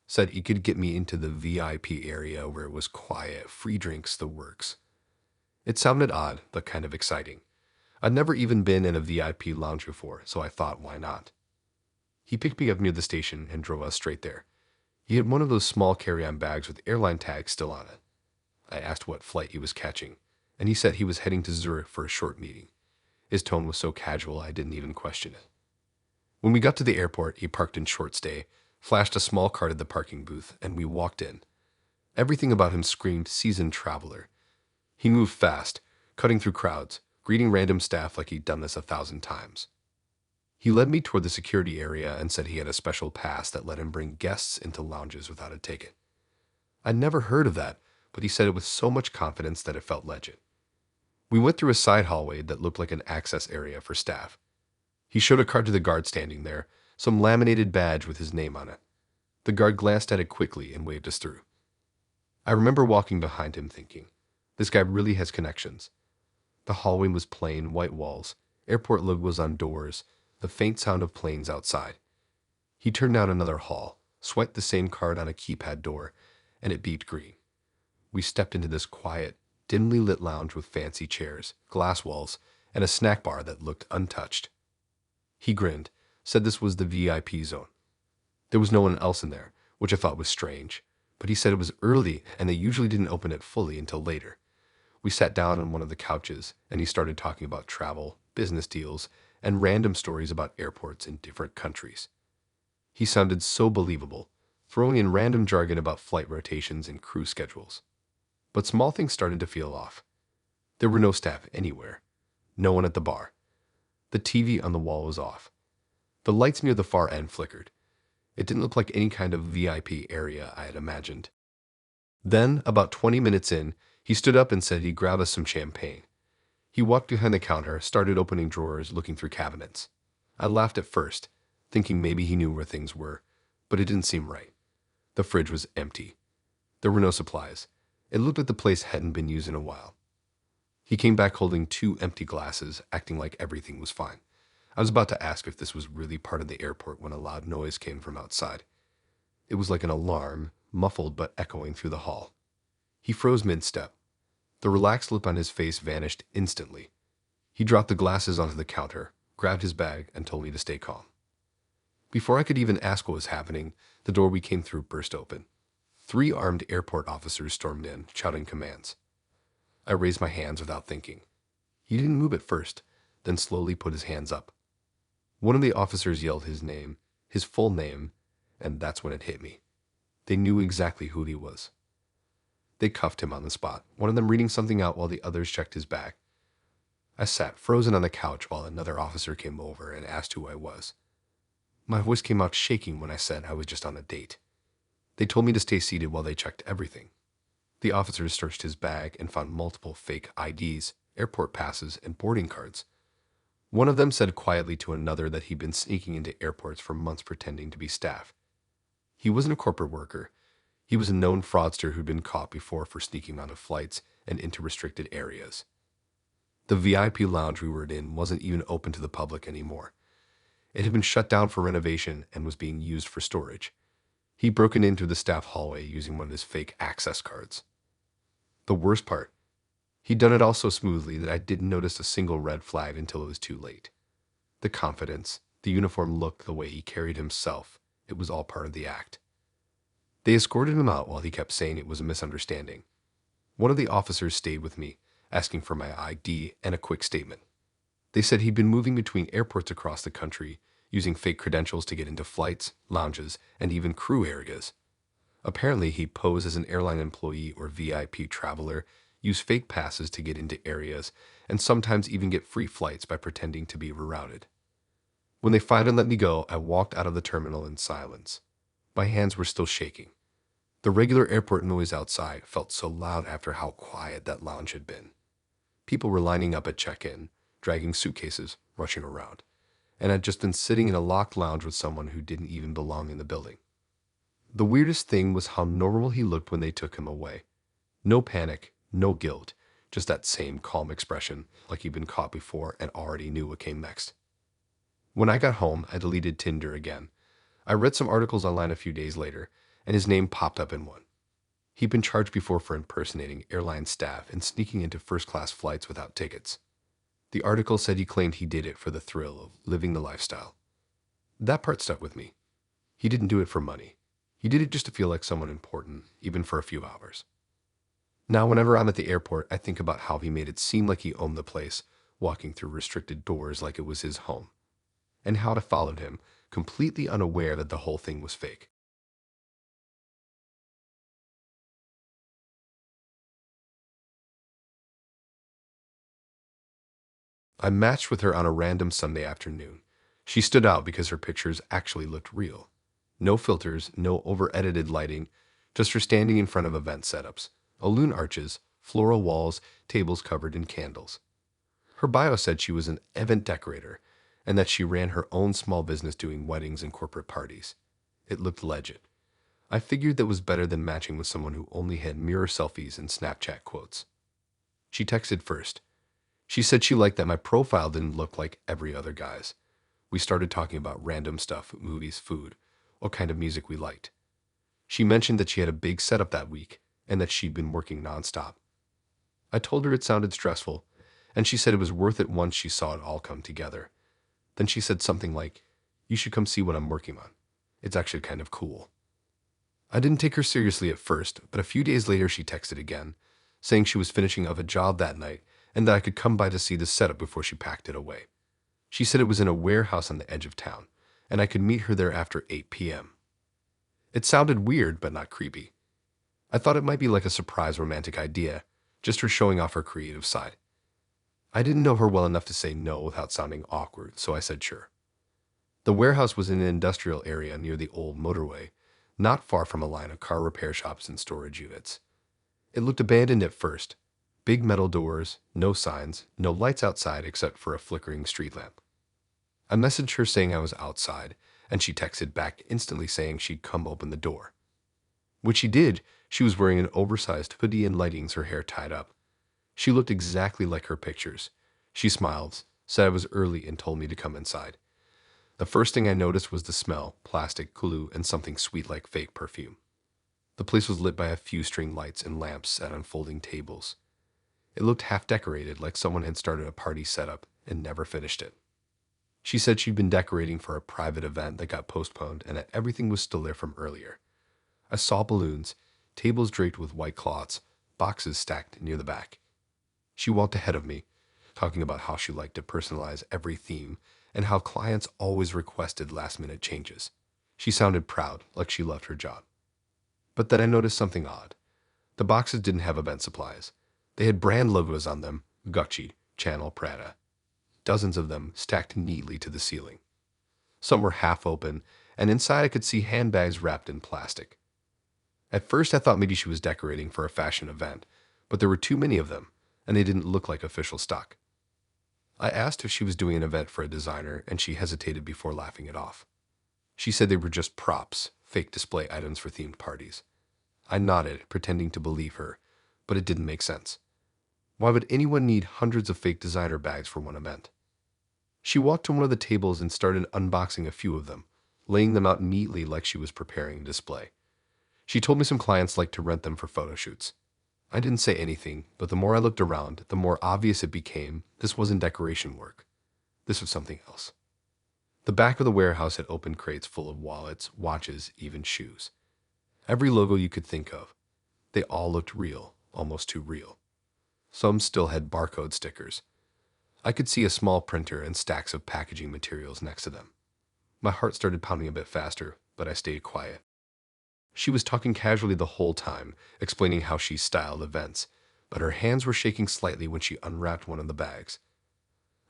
Said he could get me into the VIP area where it was quiet, free drinks, the works. It sounded odd, but kind of exciting. I'd never even been in a VIP lounge before, so I thought, why not? He picked me up near the station and drove us straight there. He had one of those small carry-on bags with airline tags still on it. I asked what flight he was catching, and he said he was heading to Zurich for a short meeting. His tone was so casual I didn't even question it. When we got to the airport, he parked in short stay, flashed a small card at the parking booth, and we walked in. Everything about him screamed seasoned traveler. He moved fast, cutting through crowds, greeting random staff like he'd done this 1,000 times. He led me toward the security area and said he had a special pass that let him bring guests into lounges without a ticket. I'd never heard of that, but he said it with so much confidence that it felt legit. We went through a side hallway that looked like an access area for staff. He showed a card to the guard standing there, some laminated badge with his name on it. The guard glanced at it quickly and waved us through. I remember walking behind him thinking, this guy really has connections. The hallway was plain, white walls, airport logos on doors, the faint sound of planes outside. He turned down another hall, swiped the same card on a keypad door, and it beeped green. We stepped into this quiet, dimly lit lounge with fancy chairs, glass walls, and a snack bar that looked untouched. He grinned, said this was the VIP zone. There was no one else in there, which I thought was strange, but he said it was early and they usually didn't open it fully until later. We sat down on one of the couches, and he started talking about travel, business deals, and random stories about airports in different countries. He sounded so believable, throwing in random jargon about flight rotations and crew schedules. But small things started to feel off. There were no staff anywhere. No one at the bar. The TV on the wall was off. The lights near the far end flickered. It didn't look like any kind of VIP area I had imagined. Then, about 20 minutes in, he stood up and said he'd grab us some champagne. He walked behind the counter, started opening drawers, looking through cabinets. I laughed at first, thinking maybe he knew where things were, but it didn't seem right. The fridge was empty. There were no supplies. It looked like the place hadn't been used in a while. He came back holding 2 empty glasses, acting like everything was fine. I was about to ask if this was really part of the airport when a loud noise came from outside. It was like an alarm, muffled but echoing through the hall. He froze mid-step. The relaxed look on his face vanished instantly. He dropped the glasses onto the counter, grabbed his bag, and told me to stay calm. Before I could even ask what was happening, the door we came through burst open. 3 armed airport officers stormed in, shouting commands. I raised my hands without thinking. He didn't move at first, then slowly put his hands up. One of the officers yelled his name, his full name, and that's when it hit me. They knew exactly who he was. They cuffed him on the spot, one of them reading something out while the others checked his bag. I sat frozen on the couch while another officer came over and asked who I was. My voice came out shaking when I said I was just on a date. They told me to stay seated while they checked everything. The officers searched his bag and found multiple fake IDs, airport passes, and boarding cards. One of them said quietly to another that he'd been sneaking into airports for months pretending to be staff. He wasn't a corporate worker. He was a known fraudster who'd been caught before for sneaking onto flights and into restricted areas. The VIP lounge we were in wasn't even open to the public anymore. It had been shut down for renovation and was being used for storage. He'd broken into the staff hallway using one of his fake access cards. The worst part, he'd done it all so smoothly that I didn't notice a single red flag until it was too late. The confidence, the uniform look, the way he carried himself, it was all part of the act. They escorted him out while he kept saying it was a misunderstanding. One of the officers stayed with me, asking for my ID and a quick statement. They said he'd been moving between airports across the country, using fake credentials to get into flights, lounges, and even crew areas. Apparently, he posed as an airline employee or VIP traveler, used fake passes to get into areas, and sometimes even get free flights by pretending to be rerouted. When they finally let me go, I walked out of the terminal in silence. My hands were still shaking. The regular airport noise outside felt so loud after how quiet that lounge had been. People were lining up at check-in, dragging suitcases, rushing around, and I'd just been sitting in a locked lounge with someone who didn't even belong in the building. The weirdest thing was how normal he looked when they took him away. No panic, no guilt, just that same calm expression, like he'd been caught before and already knew what came next. When I got home, I deleted Tinder again. I read some articles online a few days later, and his name popped up in one. He'd been charged before for impersonating airline staff and sneaking into first-class flights without tickets. The article said he claimed he did it for the thrill of living the lifestyle. That part stuck with me. He didn't do it for money. He did it just to feel like someone important, even for a few hours. Now, whenever I'm at the airport, I think about how he made it seem like he owned the place, walking through restricted doors like it was his home, and how I followed him, completely unaware that the whole thing was fake. I matched with her on a random Sunday afternoon. She stood out because her pictures actually looked real. No filters, no over-edited lighting, just her standing in front of event setups, balloon arches, floral walls, tables covered in candles. Her bio said she was an event decorator and that she ran her own small business doing weddings and corporate parties. It looked legit. I figured that was better than matching with someone who only had mirror selfies and Snapchat quotes. She texted first. She said she liked that my profile didn't look like every other guy's. We started talking about random stuff, movies, food, what kind of music we liked. She mentioned that she had a big setup that week and that she'd been working nonstop. I told her it sounded stressful, and she said it was worth it once she saw it all come together. Then she said something like, "You should come see what I'm working on. It's actually kind of cool." I didn't take her seriously at first, but a few days later she texted again, saying she was finishing up a job that night and that I could come by to see the setup before she packed it away. She said it was in a warehouse on the edge of town, and I could meet her there after 8 p.m. It sounded weird, but not creepy. I thought it might be like a surprise romantic idea, just her showing off her creative side. I didn't know her well enough to say no without sounding awkward, so I said sure. The warehouse was in an industrial area near the old motorway, not far from a line of car repair shops and storage units. It looked abandoned at first. Big metal doors, no signs, no lights outside except for a flickering street lamp. I messaged her saying I was outside, and she texted back instantly saying she'd come open the door. When she did, she was wearing an oversized hoodie and leggings, her hair tied up. She looked exactly like her pictures. She smiled, said I was early, and told me to come inside. The first thing I noticed was the smell, plastic, glue, and something sweet like fake perfume. The place was lit by a few string lights and lamps at unfolding tables. It looked half decorated, like someone had started a party setup and never finished it. She said she'd been decorating for a private event that got postponed and that everything was still there from earlier. I saw balloons, tables draped with white cloths, boxes stacked near the back. She walked ahead of me, talking about how she liked to personalize every theme and how clients always requested last-minute changes. She sounded proud, like she loved her job. But then I noticed something odd. The boxes didn't have event supplies. They had brand logos on them, Gucci, Chanel, Prada. Dozens of them stacked neatly to the ceiling. Some were half open, and inside I could see handbags wrapped in plastic. At first I thought maybe she was decorating for a fashion event, but there were too many of them, and they didn't look like official stock. I asked if she was doing an event for a designer, and she hesitated before laughing it off. She said they were just props, fake display items for themed parties. I nodded, pretending to believe her, but it didn't make sense. Why would anyone need hundreds of fake designer bags for one event? She walked to one of the tables and started unboxing a few of them, laying them out neatly like she was preparing a display. She told me some clients liked to rent them for photo shoots. I didn't say anything, but the more I looked around, the more obvious it became this wasn't decoration work. This was something else. The back of the warehouse had open crates full of wallets, watches, even shoes. Every logo you could think of. They all looked real, almost too real. Some still had barcode stickers. I could see a small printer and stacks of packaging materials next to them. My heart started pounding a bit faster, but I stayed quiet. She was talking casually the whole time, explaining how she styled events, but her hands were shaking slightly when she unwrapped one of the bags.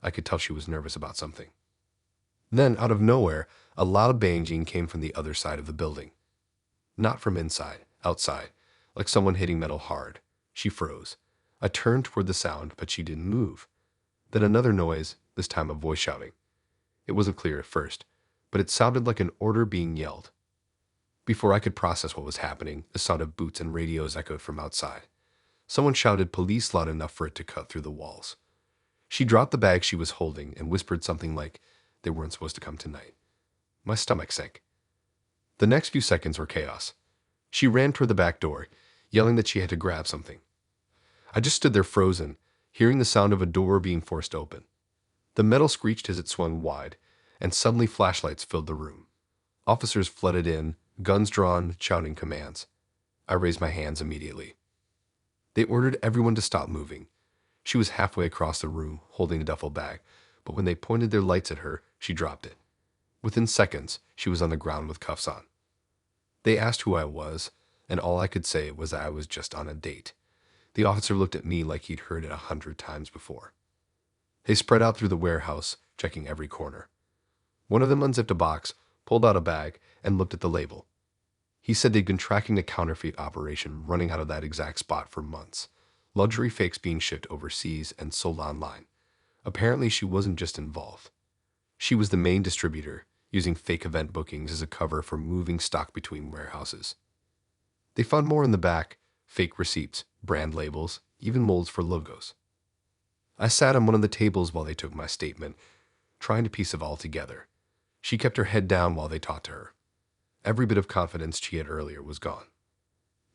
I could tell she was nervous about something. Then, out of nowhere, a loud banging came from the other side of the building. Not from inside, outside, like someone hitting metal hard. She froze. I turned toward the sound, but she didn't move. Then another noise, this time a voice shouting. It wasn't clear at first, but it sounded like an order being yelled. Before I could process what was happening, the sound of boots and radios echoed from outside. Someone shouted police loud enough for it to cut through the walls. She dropped the bag she was holding and whispered something like, "They weren't supposed to come tonight." My stomach sank. The next few seconds were chaos. She ran toward the back door, yelling that she had to grab something. I just stood there frozen, hearing the sound of a door being forced open. The metal screeched as it swung wide, and suddenly flashlights filled the room. Officers flooded in, guns drawn, shouting commands. I raised my hands immediately. They ordered everyone to stop moving. She was halfway across the room, holding a duffel bag, but when they pointed their lights at her, she dropped it. Within seconds, she was on the ground with cuffs on. They asked who I was, and all I could say was that I was just on a date. The officer looked at me like he'd heard it 100 times before. They spread out through the warehouse, checking every corner. One of them unzipped a box, pulled out a bag, and looked at the label. He said they'd been tracking the counterfeit operation running out of that exact spot for months. Luxury fakes being shipped overseas and sold online. Apparently, she wasn't just involved. She was the main distributor, using fake event bookings as a cover for moving stock between warehouses. They found more in the back: fake receipts, brand labels, even molds for logos. I sat on one of the tables while they took my statement, trying to piece it all together. She kept her head down while they talked to her. Every bit of confidence she had earlier was gone.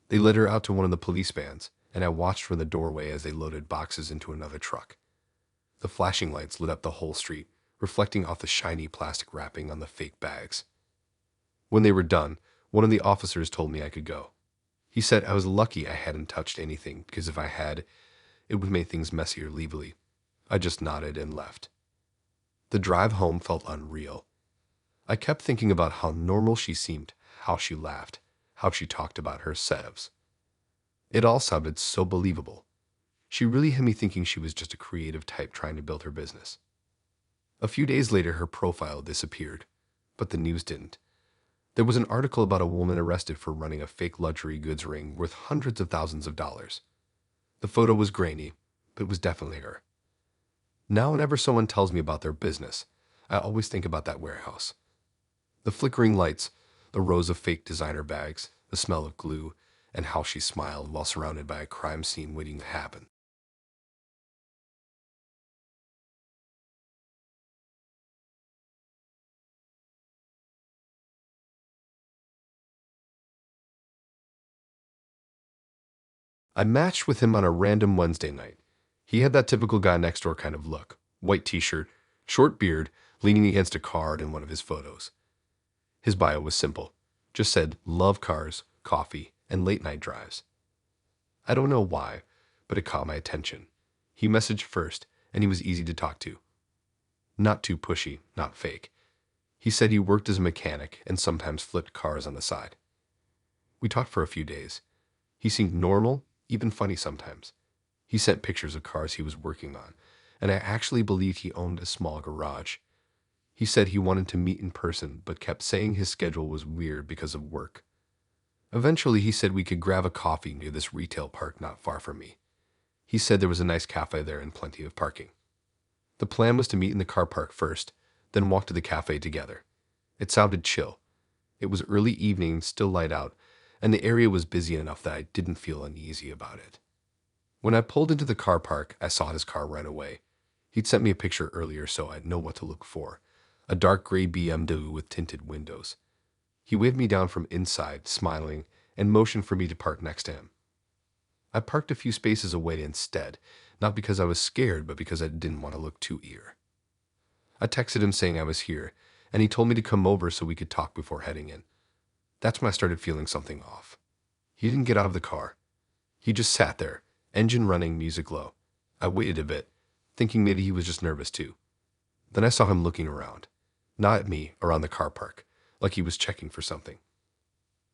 They led her out to one of the police vans, and I watched from the doorway as they loaded boxes into another truck. The flashing lights lit up the whole street, reflecting off the shiny plastic wrapping on the fake bags. When they were done, one of the officers told me I could go. He said I was lucky I hadn't touched anything, because if I had, it would make things messier legally. I just nodded and left. The drive home felt unreal. I kept thinking about how normal she seemed, how she laughed, how she talked about her setups. It all sounded so believable. She really had me thinking she was just a creative type trying to build her business. A few days later, her profile disappeared, but the news didn't. There was an article about a woman arrested for running a fake luxury goods ring worth hundreds of thousands of dollars. The photo was grainy, but it was definitely her. Now, whenever someone tells me about their business, I always think about that warehouse. The flickering lights, the rows of fake designer bags, the smell of glue, and how she smiled while surrounded by a crime scene waiting to happen. I matched with him on a random Wednesday night. He had that typical guy next door kind of look: white t-shirt, short beard, leaning against a card in one of his photos. His bio was simple. Just said, "Love cars, coffee, and late night drives." I don't know why, but it caught my attention. He messaged first, and he was easy to talk to. Not too pushy, not fake. He said he worked as a mechanic and sometimes flipped cars on the side. We talked for a few days. He seemed normal, even funny sometimes. He sent pictures of cars he was working on, and I actually believed he owned a small garage. He said he wanted to meet in person, but kept saying his schedule was weird because of work. Eventually, he said we could grab a coffee near this retail park not far from me. He said there was a nice cafe there and plenty of parking. The plan was to meet in the car park first, then walk to the cafe together. It sounded chill. It was early evening, still light out, and the area was busy enough that I didn't feel uneasy about it. When I pulled into the car park, I saw his car right away. He'd sent me a picture earlier, so I'd know what to look for: a dark gray BMW with tinted windows. He waved me down from inside, smiling, and motioned for me to park next to him. I parked a few spaces away instead, not because I was scared, but because I didn't want to look too eager. I texted him saying I was here, and he told me to come over so we could talk before heading in. That's when I started feeling something off. He didn't get out of the car. He just sat there, engine running, music low. I waited a bit, thinking maybe he was just nervous too. Then I saw him looking around, not at me, around the car park, like he was checking for something.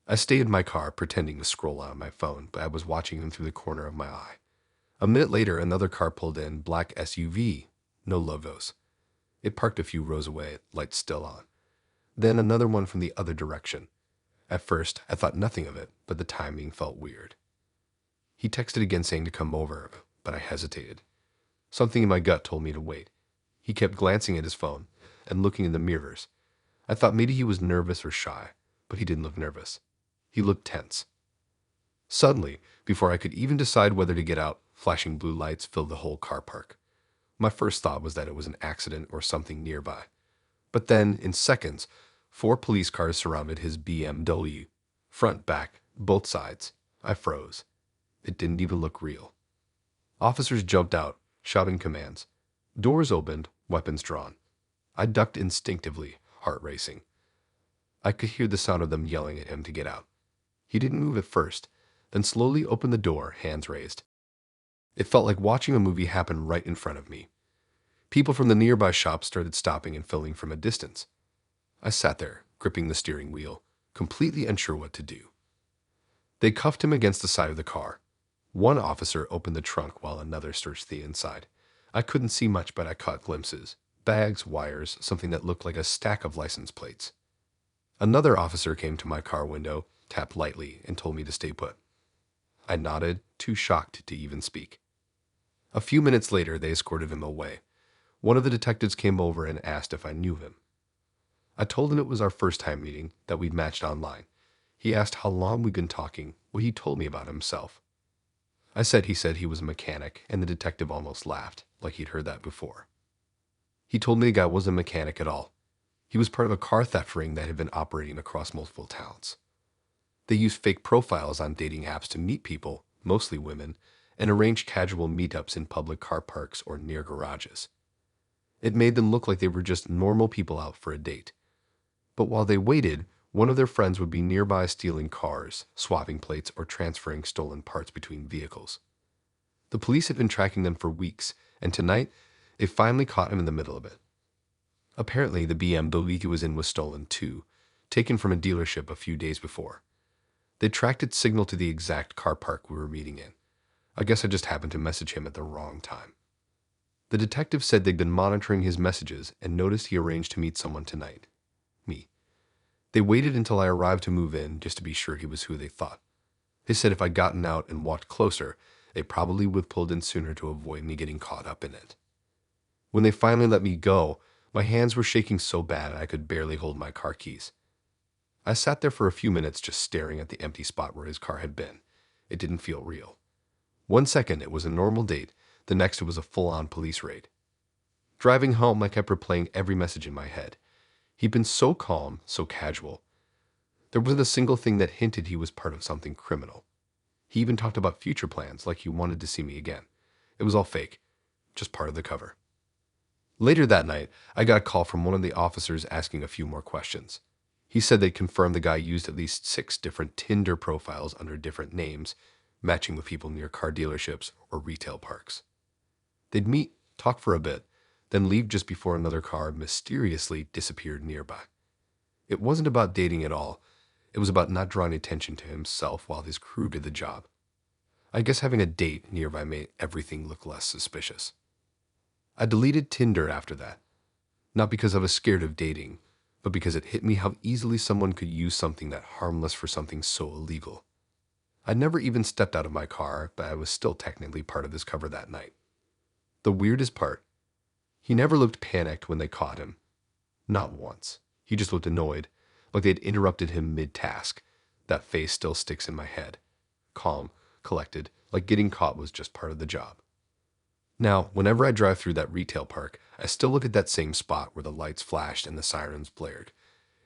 I stayed in my car, pretending to scroll on my phone, but I was watching him through the corner of my eye. A minute later, another car pulled in, black SUV, no logos. It parked a few rows away, lights still on. Then another one from the other direction. At first, I thought nothing of it, but the timing felt weird. He texted again saying to come over, but I hesitated. Something in my gut told me to wait. He kept glancing at his phone and looking in the mirrors. I thought maybe he was nervous or shy, but he didn't look nervous. He looked tense. Suddenly, Before I could even decide whether to get out, flashing blue lights filled the whole car park. My first thought was that it was an accident or something nearby. But then, in seconds, 4 police cars surrounded his BMW. Front, back, both sides. I froze. It didn't even look real. Officers jumped out, shouting commands. Doors opened, weapons drawn. I ducked instinctively, heart racing. I could hear the sound of them yelling at him to get out. He didn't move at first, then slowly opened the door, hands raised. It felt like watching a movie happen right in front of me. People from the nearby shops started stopping and filming from a distance. I sat there, gripping the steering wheel, completely unsure what to do. They cuffed him against the side of the car. One officer opened the trunk while another searched the inside. I couldn't see much, but I caught glimpses. Bags, wires, something that looked like a stack of license plates. Another officer came to my car window, tapped lightly, and told me to stay put. I nodded, too shocked to even speak. A few minutes later, they escorted him away. One of the detectives came over and asked if I knew him. I told him it was our first time meeting, that we'd matched online. He asked how long we'd been talking, what he told me about himself. I said he was a mechanic, and the detective almost laughed, like he'd heard that before. He told me the guy wasn't a mechanic at all. He was part of a car theft ring that had been operating across multiple towns. They used fake profiles on dating apps to meet people, mostly women, and arranged casual meetups in public car parks or near garages. It made them look like they were just normal people out for a date. But while they waited, one of their friends would be nearby stealing cars, swapping plates, or transferring stolen parts between vehicles. The police had been tracking them for weeks, and tonight, they finally caught him in the middle of it. Apparently, the BMW he was in was stolen too, taken from a dealership a few days before. They tracked its signal to the exact car park we were meeting in. I guess I just happened to message him at the wrong time. The detective said they'd been monitoring his messages and noticed he arranged to meet someone tonight. Me. They waited until I arrived to move in just to be sure he was who they thought. They said if I'd gotten out and walked closer, they probably would have pulled in sooner to avoid me getting caught up in it. When they finally let me go, my hands were shaking so bad I could barely hold my car keys. I sat there for a few minutes just staring at the empty spot where his car had been. It didn't feel real. 1 second it was a normal date, the next it was a full-on police raid. Driving home, I kept replaying every message in my head. He'd been so calm, so casual. There wasn't a single thing that hinted he was part of something criminal. He even talked about future plans, like he wanted to see me again. It was all fake, just part of the cover. Later that night, I got a call from one of the officers asking a few more questions. He said they'd confirmed the guy used at least 6 different Tinder profiles under different names, matching with people near car dealerships or retail parks. They'd meet, talk for a bit, then leave just before another car mysteriously disappeared nearby. It wasn't about dating at all. It was about not drawing attention to himself while his crew did the job. I guess having a date nearby made everything look less suspicious. I deleted Tinder after that. Not because I was scared of dating, but because it hit me how easily someone could use something that harmless for something so illegal. I'd never even stepped out of my car, but I was still technically part of this cover that night. The weirdest part, he never looked panicked when they caught him. Not once. He just looked annoyed, like they'd interrupted him mid-task. That face still sticks in my head. Calm, collected, like getting caught was just part of the job. Now, whenever I drive through that retail park, I still look at that same spot where the lights flashed and the sirens blared.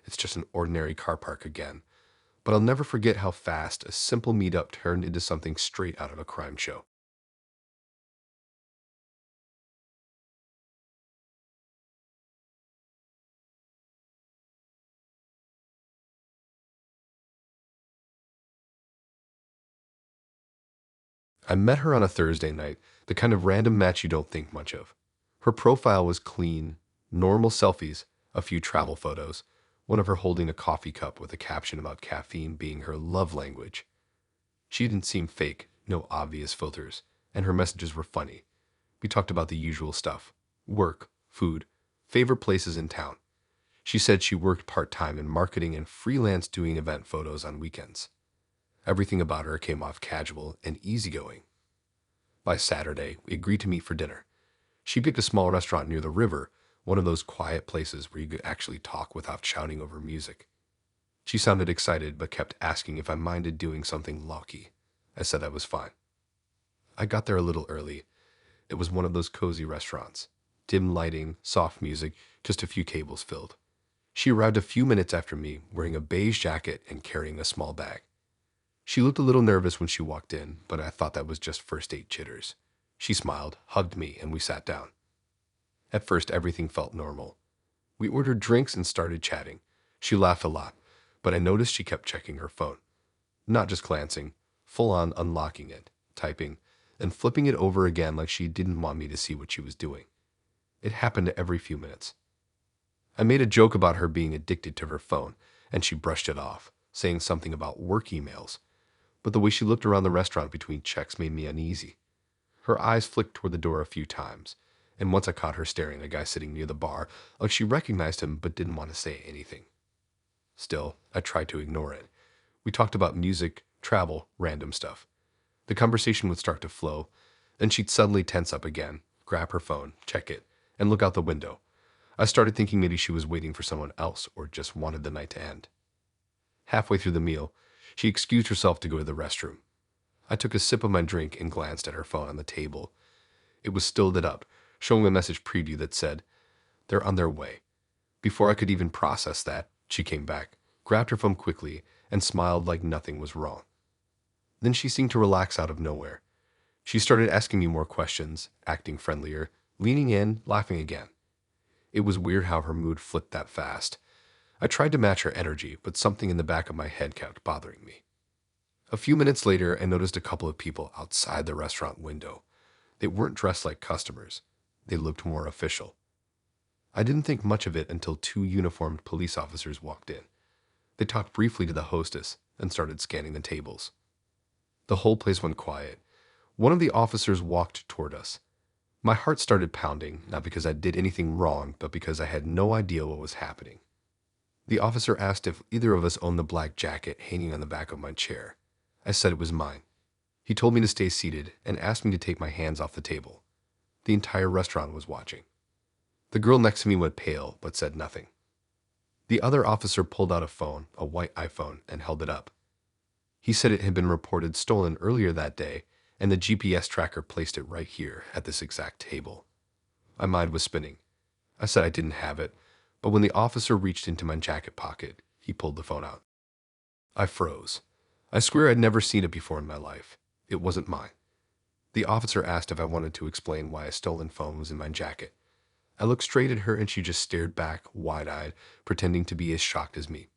It's just an ordinary car park again. But I'll never forget how fast a simple meetup turned into something straight out of a crime show. I met her on a Thursday night, the kind of random match you don't think much of. Her profile was clean, normal selfies, a few travel photos, one of her holding a coffee cup with a caption about caffeine being her love language. She didn't seem fake, no obvious filters, and her messages were funny. We talked about the usual stuff: work, food, favorite places in town. She said she worked part-time in marketing and freelance doing event photos on weekends. Everything about her came off casual and easygoing. By Saturday, we agreed to meet for dinner. She picked a small restaurant near the river, one of those quiet places where you could actually talk without shouting over music. She sounded excited but kept asking if I minded doing something low-key. I said I was fine. I got there a little early. It was one of those cozy restaurants. Dim lighting, soft music, just a few tables filled. She arrived a few minutes after me, wearing a beige jacket and carrying a small bag. She looked a little nervous when she walked in, but I thought that was just first date jitters. She smiled, hugged me, and we sat down. At first, everything felt normal. We ordered drinks and started chatting. She laughed a lot, but I noticed she kept checking her phone. Not just glancing, full on unlocking it, typing, and flipping it over again like she didn't want me to see what she was doing. It happened every few minutes. I made a joke about her being addicted to her phone, and she brushed it off, saying something about work emails. But the way she looked around the restaurant between checks made me uneasy. Her eyes flicked toward the door a few times, and once I caught her staring at a guy sitting near the bar, like she recognized him but didn't want to say anything. Still, I tried to ignore it. We talked about music, travel, random stuff. The conversation would start to flow, then she'd suddenly tense up again, grab her phone, check it, and look out the window. I started thinking maybe she was waiting for someone else or just wanted the night to end. Halfway through the meal, she excused herself to go to the restroom. I took a sip of my drink and glanced at her phone on the table. It was still lit up, showing a message preview that said, "They're on their way." Before I could even process that, she came back, grabbed her phone quickly, and smiled like nothing was wrong. Then she seemed to relax out of nowhere. She started asking me more questions, acting friendlier, leaning in, laughing again. It was weird how her mood flipped that fast. I tried to match her energy, but something in the back of my head kept bothering me. A few minutes later, I noticed a couple of people outside the restaurant window. They weren't dressed like customers. They looked more official. I didn't think much of it until two uniformed police officers walked in. They talked briefly to the hostess and started scanning the tables. The whole place went quiet. One of the officers walked toward us. My heart started pounding, not because I did anything wrong, but because I had no idea what was happening. The officer asked if either of us owned the black jacket hanging on the back of my chair. I said it was mine. He told me to stay seated and asked me to take my hands off the table. The entire restaurant was watching. The girl next to me went pale, but said nothing. The other officer pulled out a phone, a white iPhone, and held it up. He said it had been reported stolen earlier that day, and the GPS tracker placed it right here at this exact table. My mind was spinning. I said I didn't have it, but when the officer reached into my jacket pocket, he pulled the phone out. I froze. I swear I'd never seen it before in my life. It wasn't mine. The officer asked if I wanted to explain why a stolen phone was in my jacket. I looked straight at her and she just stared back, wide-eyed, pretending to be as shocked as me.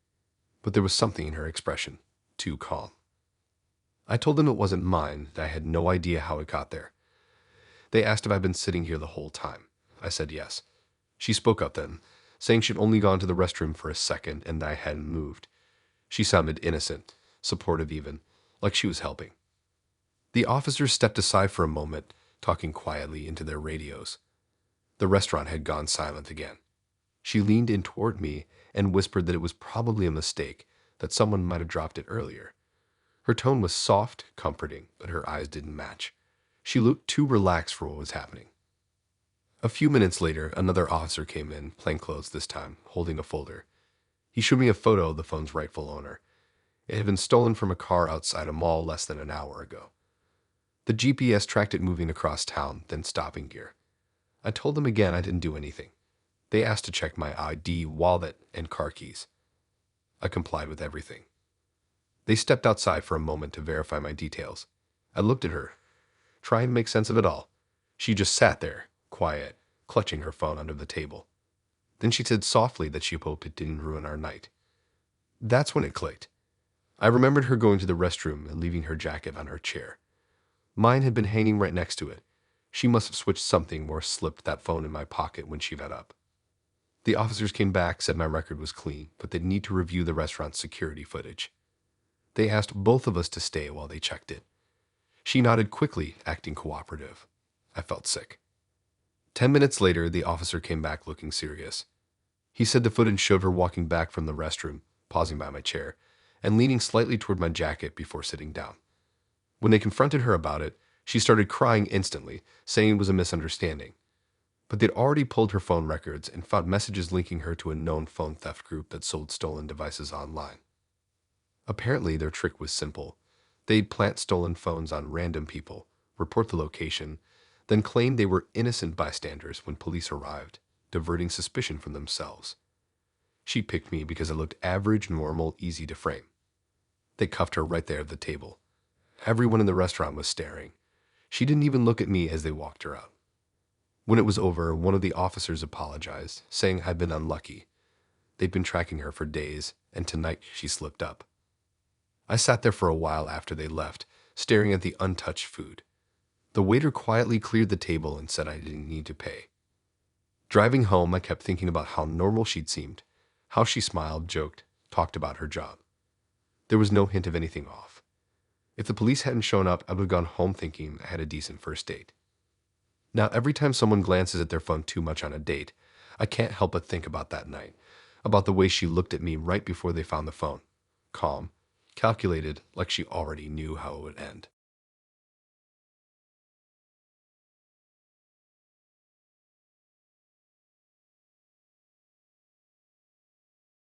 But there was something in her expression, too calm. I told them it wasn't mine, that I had no idea how it got there. They asked if I'd been sitting here the whole time. I said yes. She spoke up then, saying she'd only gone to the restroom for a second and that I hadn't moved. She sounded innocent, supportive even, like she was helping. The officers stepped aside for a moment, talking quietly into their radios. The restaurant had gone silent again. She leaned in toward me and whispered that it was probably a mistake, that someone might have dropped it earlier. Her tone was soft, comforting, but her eyes didn't match. She looked too relaxed for what was happening. A few minutes later, another officer came in, plainclothes this time, holding a folder. He showed me a photo of the phone's rightful owner. It had been stolen from a car outside a mall less than an hour ago. The GPS tracked it moving across town, then stopping gear. I told them again I didn't do anything. They asked to check my ID, wallet, and car keys. I complied with everything. They stepped outside for a moment to verify my details. I looked at her, trying to make sense of it all. She just sat there, quiet, clutching her phone under the table. Then she said softly that she hoped it didn't ruin our night. That's when it clicked. I remembered her going to the restroom and leaving her jacket on her chair. Mine had been hanging right next to it. She must have switched something or slipped that phone in my pocket when she got up. The officers came back, said my record was clean, but they'd need to review the restaurant's security footage. They asked both of us to stay while they checked it. She nodded quickly, acting cooperative. I felt sick. 10 minutes later, the officer came back looking serious. He said the footage showed her walking back from the restroom, pausing by my chair, and leaning slightly toward my jacket before sitting down. When they confronted her about it, she started crying instantly, saying it was a misunderstanding. But they'd already pulled her phone records and found messages linking her to a known phone theft group that sold stolen devices online. Apparently, their trick was simple. They'd plant stolen phones on random people, report the location, then claim they were innocent bystanders when police arrived, diverting suspicion from themselves. She picked me because I looked average, normal, easy to frame. They cuffed her right there at the table. Everyone in the restaurant was staring. She didn't even look at me as they walked her out. When it was over, one of the officers apologized, saying I'd been unlucky. They'd been tracking her for days, and tonight she slipped up. I sat there for a while after they left, staring at the untouched food. The waiter quietly cleared the table and said I didn't need to pay. Driving home, I kept thinking about how normal she'd seemed, how she smiled, joked, talked about her job. There was no hint of anything off. If the police hadn't shown up, I would have gone home thinking I had a decent first date. Now, every time someone glances at their phone too much on a date, I can't help but think about that night, about the way she looked at me right before they found the phone. Calm, calculated, like she already knew how it would end.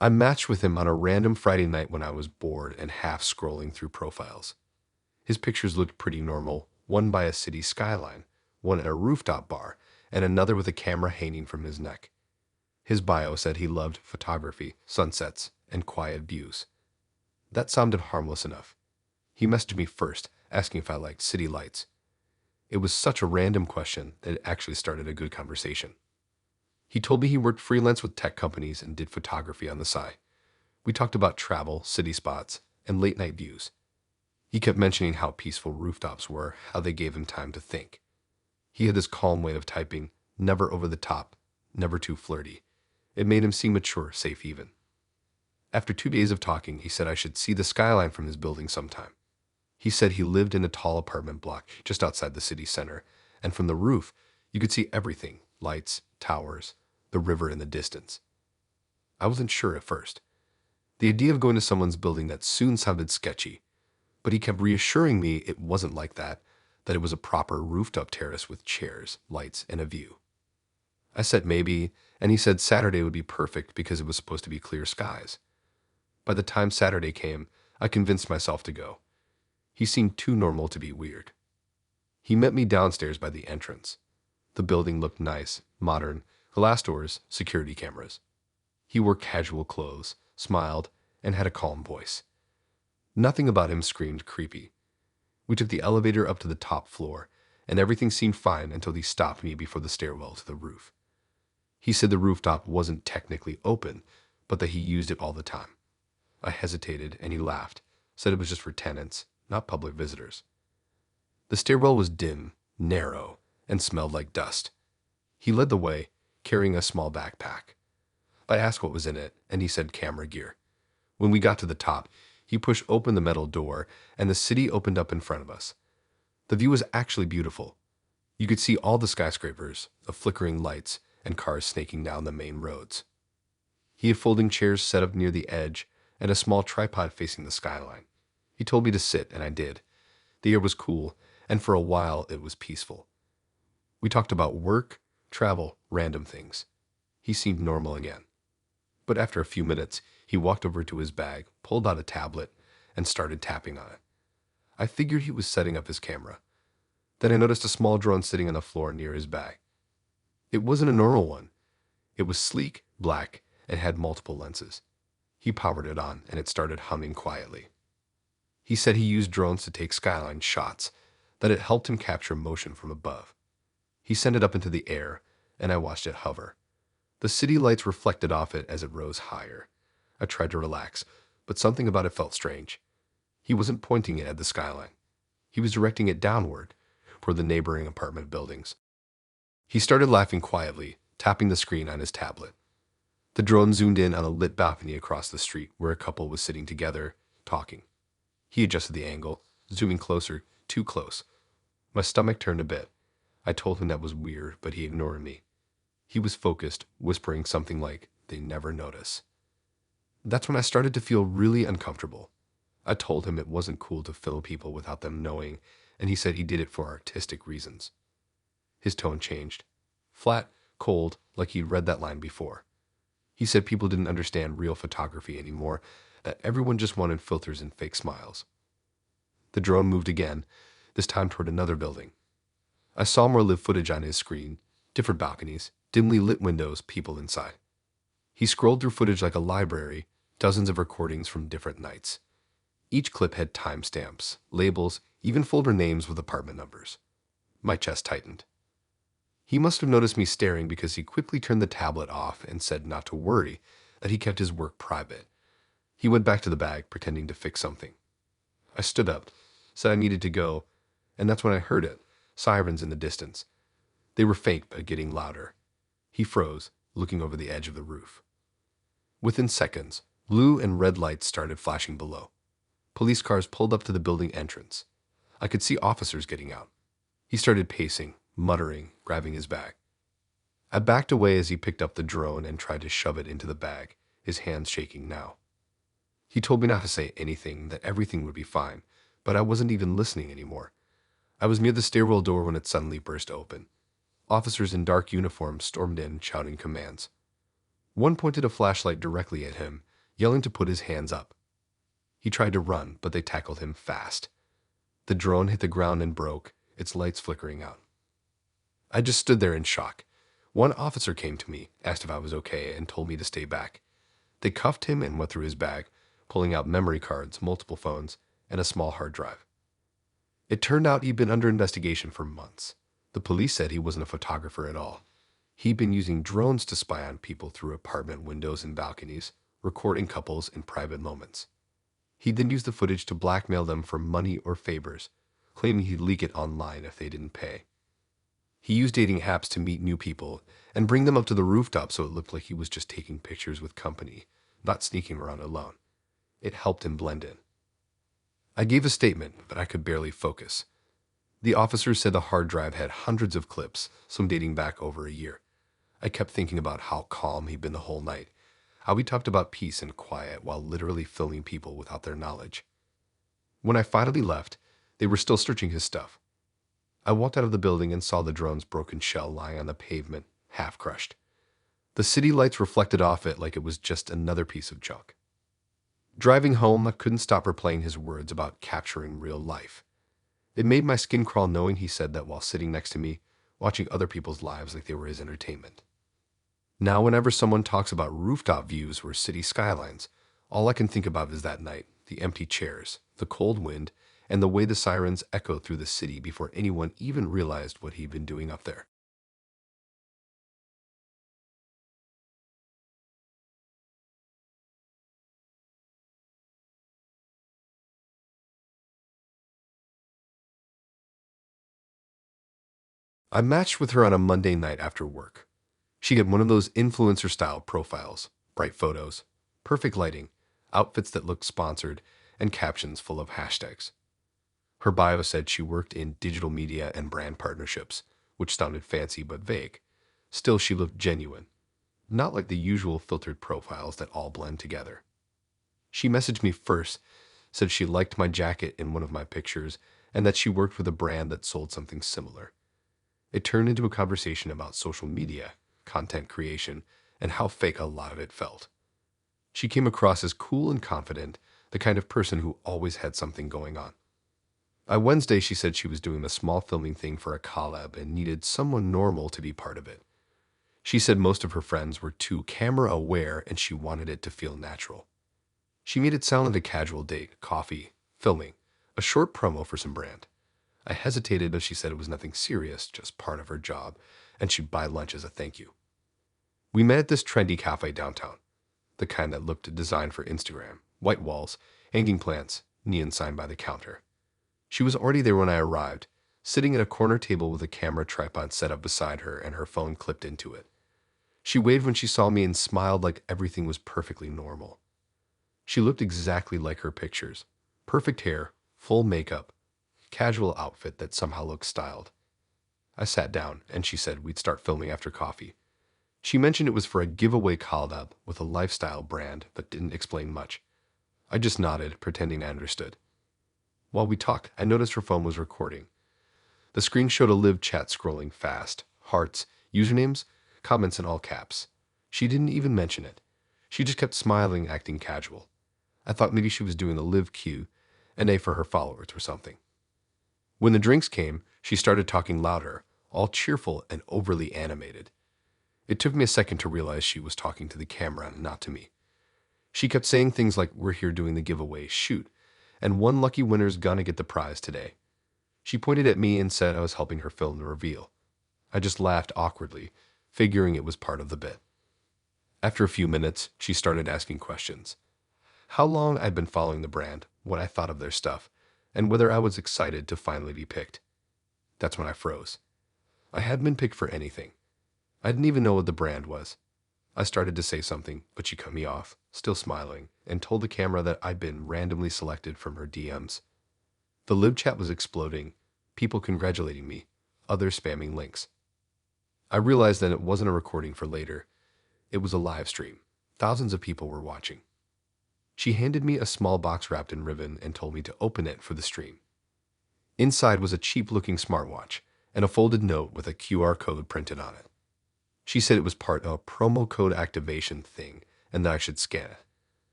I matched with him on a random Friday night when I was bored and half scrolling through profiles. His pictures looked pretty normal, one by a city skyline, one at a rooftop bar, and another with a camera hanging from his neck. His bio said he loved photography, sunsets, and quiet views. That sounded harmless enough. He messaged me first, asking if I liked city lights. It was such a random question that it actually started a good conversation. He told me he worked freelance with tech companies and did photography on the side. We talked about travel, city spots, and late night views. He kept mentioning how peaceful rooftops were, how they gave him time to think. He had this calm way of typing, never over the top, never too flirty. It made him seem mature, safe even. After 2 days of talking, he said I should see the skyline from his building sometime. He said he lived in a tall apartment block just outside the city center, and from the roof, you could see everything, lights, towers, the river in the distance. I wasn't sure at first. The idea of going to someone's building that soon sounded sketchy, but he kept reassuring me it wasn't like that it was a proper rooftop terrace with chairs, lights, and a view. I said maybe, and he said Saturday would be perfect because it was supposed to be clear skies. By the time Saturday came, I convinced myself to go. He seemed too normal to be weird. He met me downstairs by the entrance. The building looked nice, modern, glass doors, security cameras. He wore casual clothes, smiled, and had a calm voice. Nothing about him screamed creepy. We took the elevator up to the top floor, and everything seemed fine until he stopped me before the stairwell to the roof. He said the rooftop wasn't technically open, but that he used it all the time. I hesitated, and he laughed, said it was just for tenants, not public visitors. The stairwell was dim, narrow, and smelled like dust. He led the way, carrying a small backpack. I asked what was in it, and he said camera gear. When we got to the top, he pushed open the metal door, and the city opened up in front of us. The view was actually beautiful. You could see all the skyscrapers, the flickering lights, and cars snaking down the main roads. He had folding chairs set up near the edge, and a small tripod facing the skyline. He told me to sit, and I did. The air was cool, and for a while it was peaceful. We talked about work, travel, random things. He seemed normal again. But after a few minutes, he walked over to his bag, pulled out a tablet, and started tapping on it. I figured he was setting up his camera. Then I noticed a small drone sitting on the floor near his bag. It wasn't a normal one. It was sleek, black, and had multiple lenses. He powered it on, and it started humming quietly. He said he used drones to take skyline shots, that it helped him capture motion from above. He sent it up into the air, and I watched it hover. The city lights reflected off it as it rose higher. I tried to relax, but something about it felt strange. He wasn't pointing it at the skyline. He was directing it downward, toward the neighboring apartment buildings. He started laughing quietly, tapping the screen on his tablet. The drone zoomed in on a lit balcony across the street where a couple was sitting together, talking. He adjusted the angle, zooming closer, too close. My stomach turned a bit. I told him that was weird, but he ignored me. He was focused, whispering something like, "They never notice." That's when I started to feel really uncomfortable. I told him it wasn't cool to film people without them knowing, and he said he did it for artistic reasons. His tone changed. Flat, cold, like he'd read that line before. He said people didn't understand real photography anymore, that everyone just wanted filters and fake smiles. The drone moved again, this time toward another building. I saw more live footage on his screen, different balconies, dimly lit windows, people inside. He scrolled through footage like a library, dozens of recordings from different nights. Each clip had timestamps, labels, even folder names with apartment numbers. My chest tightened. He must have noticed me staring because he quickly turned the tablet off and said not to worry, that he kept his work private. He went back to the bag, pretending to fix something. I stood up, said I needed to go, and that's when I heard it, sirens in the distance. They were faint but getting louder. He froze, looking over the edge of the roof. Within seconds, blue and red lights started flashing below. Police cars pulled up to the building entrance. I could see officers getting out. He started pacing, muttering, grabbing his bag. I backed away as he picked up the drone and tried to shove it into the bag, his hands shaking now. He told me not to say anything, that everything would be fine, but I wasn't even listening anymore. I was near the stairwell door when it suddenly burst open. Officers in dark uniforms stormed in, shouting commands. One pointed a flashlight directly at him, yelling to put his hands up. He tried to run, but they tackled him fast. The drone hit the ground and broke, its lights flickering out. I just stood there in shock. One officer came to me, asked if I was okay, and told me to stay back. They cuffed him and went through his bag, pulling out memory cards, multiple phones, and a small hard drive. It turned out he'd been under investigation for months. The police said he wasn't a photographer at all. He'd been using drones to spy on people through apartment windows and balconies, recording couples in private moments. He'd then use the footage to blackmail them for money or favors, claiming he'd leak it online if they didn't pay. He used dating apps to meet new people and bring them up to the rooftop so it looked like he was just taking pictures with company, not sneaking around alone. It helped him blend in. I gave a statement, but I could barely focus. The officers said the hard drive had hundreds of clips, some dating back over a year. I kept thinking about how calm he'd been the whole night, how he talked about peace and quiet while literally filming people without their knowledge. When I finally left, they were still searching his stuff. I walked out of the building and saw the drone's broken shell lying on the pavement, half crushed. The city lights reflected off it like it was just another piece of junk. Driving home, I couldn't stop replaying his words about capturing real life. It made my skin crawl knowing he said that while sitting next to me, watching other people's lives like they were his entertainment. Now, whenever someone talks about rooftop views or city skylines, all I can think about is that night, the empty chairs, the cold wind, and the way the sirens echoed through the city before anyone even realized what he'd been doing up there. I matched with her on a Monday night after work. She had one of those influencer-style profiles, bright photos, perfect lighting, outfits that looked sponsored, and captions full of hashtags. Her bio said she worked in digital media and brand partnerships, which sounded fancy but vague. Still, she looked genuine, not like the usual filtered profiles that all blend together. She messaged me first, said she liked my jacket in one of my pictures, and that she worked with a brand that sold something similar. It turned into a conversation about social media, content creation, and how fake a lot of it felt. She came across as cool and confident, the kind of person who always had something going on. On Wednesday, she said she was doing a small filming thing for a collab and needed someone normal to be part of it. She said most of her friends were too camera aware and she wanted it to feel natural. She made it sound like a casual date, coffee, filming, a short promo for some brand. I hesitated, but she said it was nothing serious, just part of her job, and she'd buy lunch as a thank you. We met at this trendy cafe downtown, the kind that looked designed for Instagram, white walls, hanging plants, neon sign by the counter. She was already there when I arrived, sitting at a corner table with a camera tripod set up beside her and her phone clipped into it. She waved when she saw me and smiled like everything was perfectly normal. She looked exactly like her pictures. Perfect hair, full makeup, casual outfit that somehow looked styled. I sat down, and she said we'd start filming after coffee. She mentioned it was for a giveaway collab with a lifestyle brand, but didn't explain much. I just nodded, pretending I understood. While we talked, I noticed her phone was recording. The screen showed a live chat scrolling fast, hearts, usernames, comments in all caps. She didn't even mention it. She just kept smiling, acting casual. I thought maybe she was doing the live cue, an A for her followers or something. When the drinks came, she started talking louder, all cheerful and overly animated. It took me a second to realize she was talking to the camera, not to me. She kept saying things like, "We're here doing the giveaway, shoot, and one lucky winner's gonna get the prize today." She pointed at me and said I was helping her film the reveal. I just laughed awkwardly, figuring it was part of the bit. After a few minutes, she started asking questions. How long I'd been following the brand, what I thought of their stuff, and whether I was excited to finally be picked. That's when I froze. I hadn't been picked for anything. I didn't even know what the brand was. I started to say something, but she cut me off, still smiling, and told the camera that I'd been randomly selected from her DMs. The live chat was exploding, people congratulating me, others spamming links. I realized that it wasn't a recording for later. It was a live stream. Thousands of people were watching. She handed me a small box wrapped in ribbon and told me to open it for the stream. Inside was a cheap-looking smartwatch and a folded note with a QR code printed on it. She said it was part of a promo code activation thing and that I should scan it.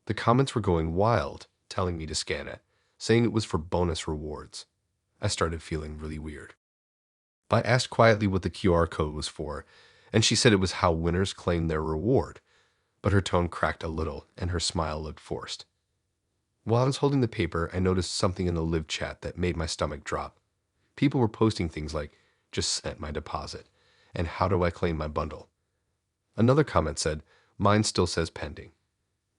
The comments were going wild, telling me to scan it, saying it was for bonus rewards. I started feeling really weird. I asked quietly what the QR code was for, and she said it was how winners claim their reward, but her tone cracked a little and her smile looked forced. While I was holding the paper, I noticed something in the live chat that made my stomach drop. People were posting things like, "Just sent my deposit," and "How do I claim my bundle?" Another comment said, "Mine still says pending."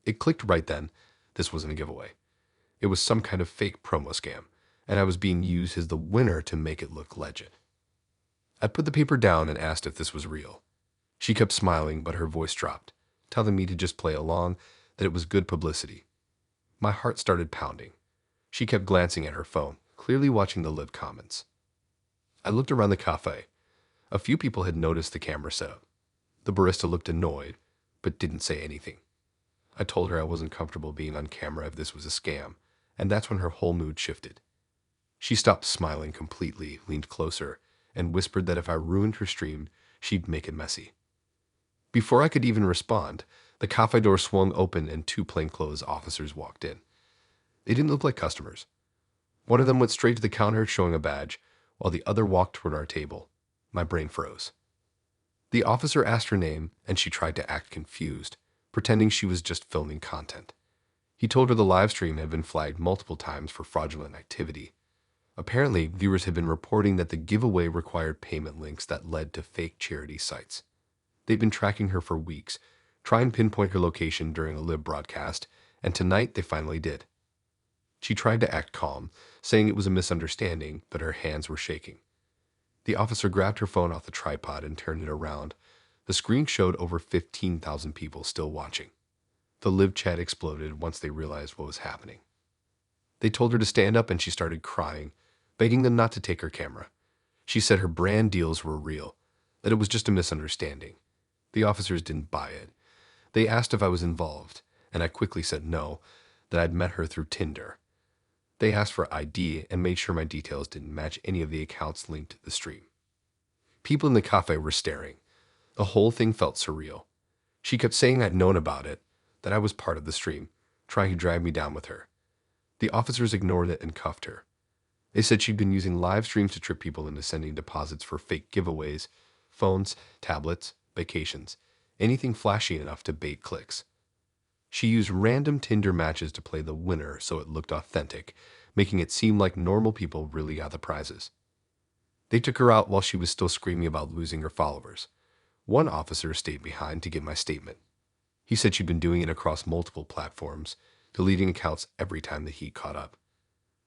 It clicked right then. This wasn't a giveaway. It was some kind of fake promo scam, and I was being used as the winner to make it look legit. I put the paper down and asked if this was real. She kept smiling, but her voice dropped, telling me to just play along, that it was good publicity. My heart started pounding. She kept glancing at her phone, clearly watching the live comments. I looked around the cafe. A few people had noticed the camera setup. The barista looked annoyed, but didn't say anything. I told her I wasn't comfortable being on camera if this was a scam, and that's when her whole mood shifted. She stopped smiling completely, leaned closer, and whispered that if I ruined her stream, she'd make it messy. Before I could even respond, the cafe door swung open and two plainclothes officers walked in. They didn't look like customers. One of them went straight to the counter showing a badge, while the other walked toward our table. My brain froze. The officer asked her name, and she tried to act confused, pretending she was just filming content. He told her the live stream had been flagged multiple times for fraudulent activity. Apparently, viewers had been reporting that the giveaway required payment links that led to fake charity sites. They'd been tracking her for weeks, trying to pinpoint her location during a live broadcast, and tonight they finally did. She tried to act calm, saying it was a misunderstanding, but her hands were shaking. The officer grabbed her phone off the tripod and turned it around. The screen showed over 15,000 people still watching. The live chat exploded once they realized what was happening. They told her to stand up and she started crying, begging them not to take her camera. She said her brand deals were real, that it was just a misunderstanding. The officers didn't buy it. They asked if I was involved, and I quickly said no, that I'd met her through Tinder. They asked for ID and made sure my details didn't match any of the accounts linked to the stream. People in the cafe were staring. The whole thing felt surreal. She kept saying I'd known about it, that I was part of the stream, trying to drag me down with her. The officers ignored it and cuffed her. They said she'd been using live streams to trick people into sending deposits for fake giveaways, phones, tablets, vacations, anything flashy enough to bait clicks. She used random Tinder matches to play the winner so it looked authentic, making it seem like normal people really got the prizes. They took her out while she was still screaming about losing her followers. One officer stayed behind to get my statement. He said she'd been doing it across multiple platforms, deleting accounts every time the heat caught up.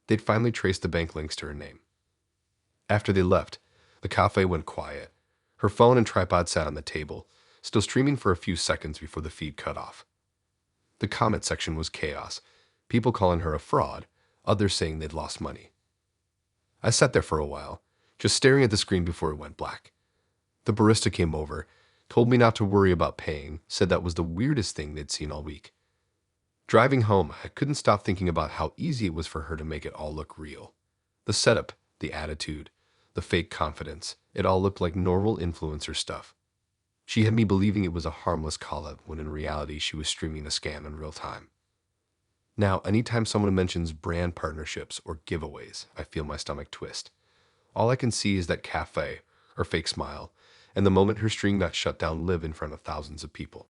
They'd finally traced the bank links to her name. After they left, the cafe went quiet. Her phone and tripod sat on the table, still streaming for a few seconds before the feed cut off. The comment section was chaos, people calling her a fraud, others saying they'd lost money. I sat there for a while, just staring at the screen before it went black. The barista came over, told me not to worry about paying, said that was the weirdest thing they'd seen all week. Driving home, I couldn't stop thinking about how easy it was for her to make it all look real. The setup, the attitude, the fake confidence, it all looked like normal influencer stuff. She had me believing it was a harmless call-up when in reality she was streaming the scam in real time. Now, anytime someone mentions brand partnerships or giveaways, I feel my stomach twist. All I can see is that cafe, or fake smile, and the moment her stream got shut down live in front of thousands of people.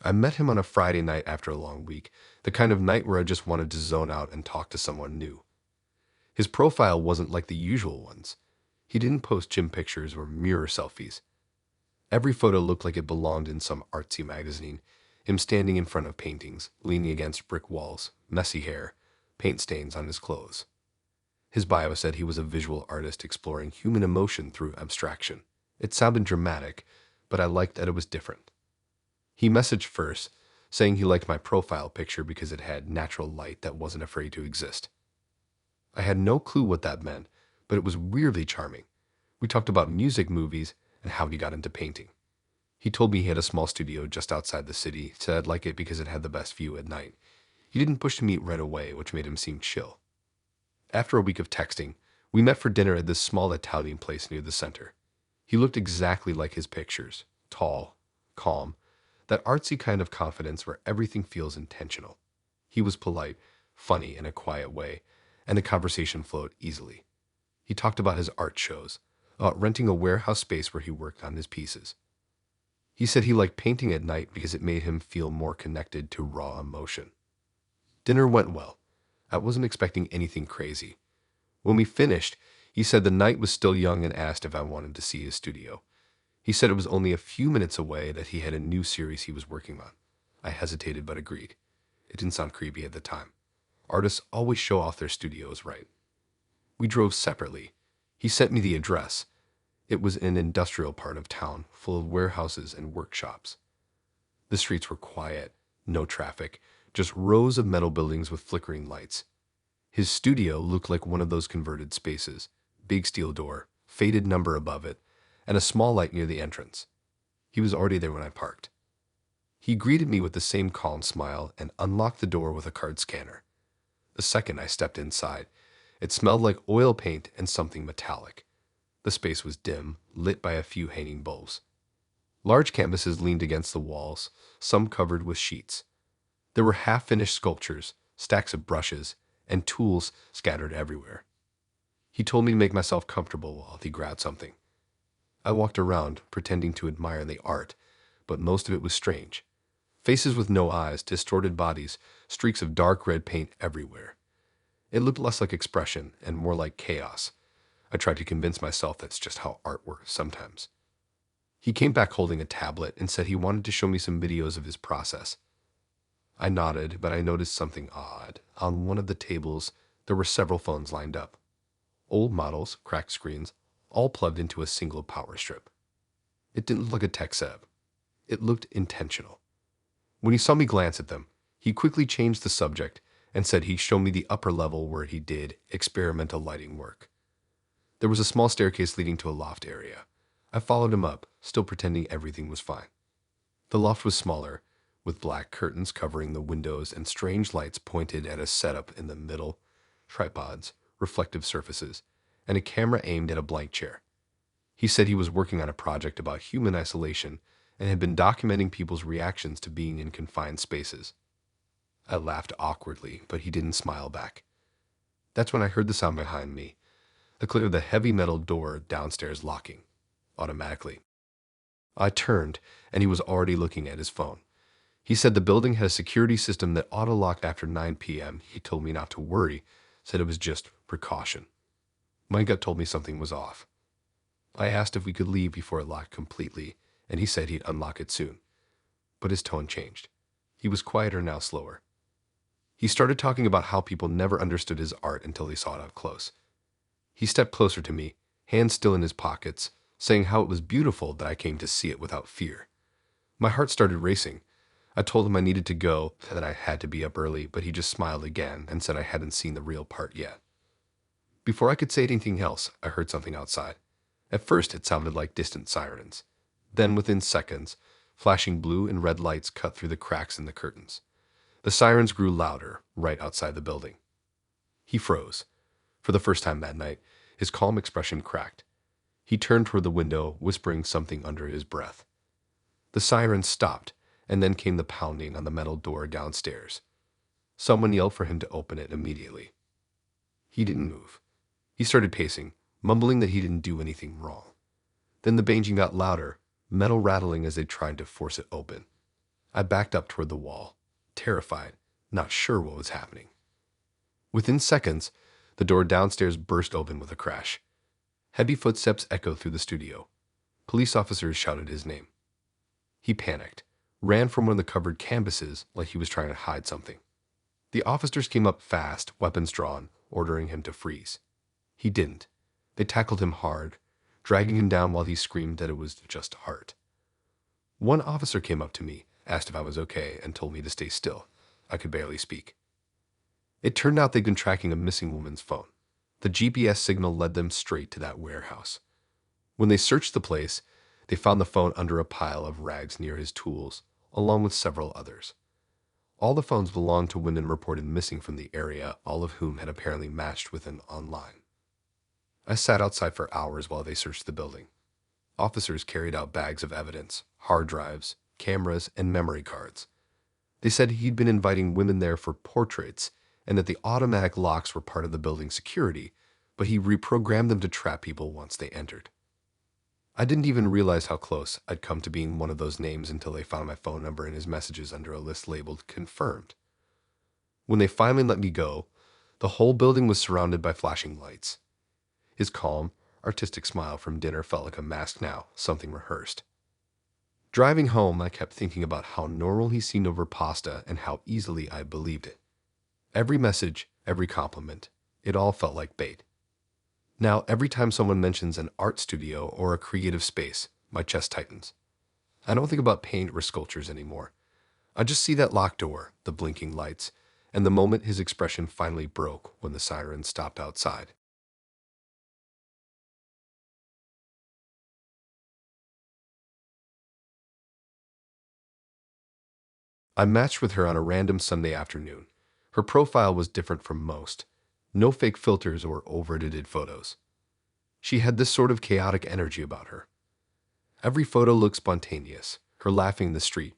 I met him on a Friday night after a long week, the kind of night where I just wanted to zone out and talk to someone new. His profile wasn't like the usual ones. He didn't post gym pictures or mirror selfies. Every photo looked like it belonged in some artsy magazine. Him standing in front of paintings, leaning against brick walls, messy hair, paint stains on his clothes. His bio said he was a visual artist exploring human emotion through abstraction. It sounded dramatic, but I liked that it was different. He messaged first, saying he liked my profile picture because it had natural light that wasn't afraid to exist. I had no clue what that meant, but it was weirdly charming. We talked about music, movies, and how he got into painting. He told me he had a small studio just outside the city, said I'd like it because it had the best view at night. He didn't push to meet right away, which made him seem chill. After a week of texting, we met for dinner at this small Italian place near the center. He looked exactly like his pictures, tall, calm, that artsy kind of confidence where everything feels intentional. He was polite, funny in a quiet way, and the conversation flowed easily. He talked about his art shows, about renting a warehouse space where he worked on his pieces. He said he liked painting at night because it made him feel more connected to raw emotion. Dinner went well. I wasn't expecting anything crazy. When we finished, he said the night was still young and asked if I wanted to see his studio. He said it was only a few minutes away, that he had a new series he was working on. I hesitated but agreed. It didn't sound creepy at the time. Artists always show off their studios, right? We drove separately. He sent me the address. It was an industrial part of town, full of warehouses and workshops. The streets were quiet, no traffic, just rows of metal buildings with flickering lights. His studio looked like one of those converted spaces, big steel door, faded number above it, and a small light near the entrance. He was already there when I parked. He greeted me with the same calm smile and unlocked the door with a card scanner. The second I stepped inside, it smelled like oil paint and something metallic. The space was dim, lit by a few hanging bulbs. Large canvases leaned against the walls, some covered with sheets. There were half-finished sculptures, stacks of brushes, and tools scattered everywhere. He told me to make myself comfortable while he grabbed something. I walked around, pretending to admire the art, but most of it was strange. Faces with no eyes, distorted bodies, streaks of dark red paint everywhere. It looked less like expression and more like chaos. I tried to convince myself that's just how art works sometimes. He came back holding a tablet and said he wanted to show me some videos of his process. I nodded, but I noticed something odd. On one of the tables, there were several phones lined up. Old models, cracked screens, all plugged into a single power strip. It didn't look like a tech setup. It looked intentional. When he saw me glance at them, he quickly changed the subject and said he'd show me the upper level where he did experimental lighting work. There was a small staircase leading to a loft area. I followed him up, still pretending everything was fine. The loft was smaller, with black curtains covering the windows and strange lights pointed at a setup in the middle, tripods, reflective surfaces, and a camera aimed at a blank chair. He said he was working on a project about human isolation and had been documenting people's reactions to being in confined spaces. I laughed awkwardly, but he didn't smile back. That's when I heard the sound behind me, the click of the heavy metal door downstairs locking, automatically. I turned, and he was already looking at his phone. He said the building had a security system that auto-locked after 9 p.m. He told me not to worry, said it was just precaution. My gut told me something was off. I asked if we could leave before it locked completely, and he said he'd unlock it soon. But his tone changed. He was quieter now, slower. He started talking about how people never understood his art until they saw it up close. He stepped closer to me, hands still in his pockets, saying how it was beautiful that I came to see it without fear. My heart started racing. I told him I needed to go, that I had to be up early, but he just smiled again and said I hadn't seen the real part yet. Before I could say anything else, I heard something outside. At first, it sounded like distant sirens. Then, within seconds, flashing blue and red lights cut through the cracks in the curtains. The sirens grew louder right outside the building. He froze. For the first time that night, his calm expression cracked. He turned toward the window, whispering something under his breath. The sirens stopped, and then came the pounding on the metal door downstairs. Someone yelled for him to open it immediately. He didn't move. He started pacing, mumbling that he didn't do anything wrong. Then the banging got louder, metal rattling as they tried to force it open. I backed up toward the wall, terrified, not sure what was happening. Within seconds, the door downstairs burst open with a crash. Heavy footsteps echoed through the studio. Police officers shouted his name. He panicked, ran from one of the covered canvases like he was trying to hide something. The officers came up fast, weapons drawn, ordering him to freeze. He didn't. They tackled him hard, dragging him down while he screamed that it was just heart. One officer came up to me, asked if I was okay, and told me to stay still. I could barely speak. It turned out they'd been tracking a missing woman's phone. The GPS signal led them straight to that warehouse. When they searched the place, they found the phone under a pile of rags near his tools, along with several others. All the phones belonged to women reported missing from the area, all of whom had apparently matched with him online. I sat outside for hours while they searched the building. Officers carried out bags of evidence, hard drives, cameras, and memory cards. They said he'd been inviting women there for portraits and that the automatic locks were part of the building's security, but he reprogrammed them to trap people once they entered. I didn't even realize how close I'd come to being one of those names until they found my phone number in his messages under a list labeled confirmed. When they finally let me go, the whole building was surrounded by flashing lights. His calm, artistic smile from dinner felt like a mask now, something rehearsed. Driving home, I kept thinking about how normal he seemed over pasta and how easily I believed it. Every message, every compliment, it all felt like bait. Now, every time someone mentions an art studio or a creative space, my chest tightens. I don't think about paint or sculptures anymore. I just see that locked door, the blinking lights, and the moment his expression finally broke when the siren stopped outside. I matched with her on a random Sunday afternoon. Her profile was different from most. No fake filters or over-edited photos. She had this sort of chaotic energy about her. Every photo looked spontaneous, her laughing in the street,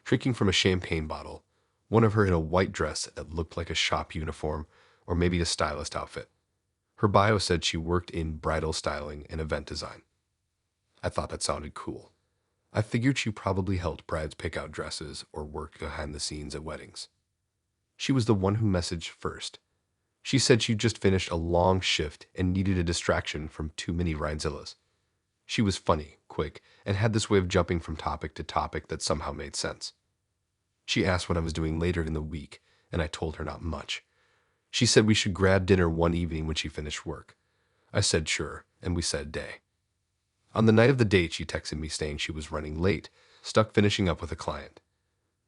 drinking from a champagne bottle, one of her in a white dress that looked like a shop uniform or maybe a stylist outfit. Her bio said she worked in bridal styling and event design. I thought that sounded cool. I figured she probably helped brides pick out dresses or worked behind the scenes at weddings. She was the one who messaged first. She said she'd just finished a long shift and needed a distraction from too many Rhinezillas. She was funny, quick, and had this way of jumping from topic to topic that somehow made sense. She asked what I was doing later in the week, and I told her not much. She said we should grab dinner one evening when she finished work. I said sure, and we set a day. On the night of the date, she texted me saying she was running late, stuck finishing up with a client.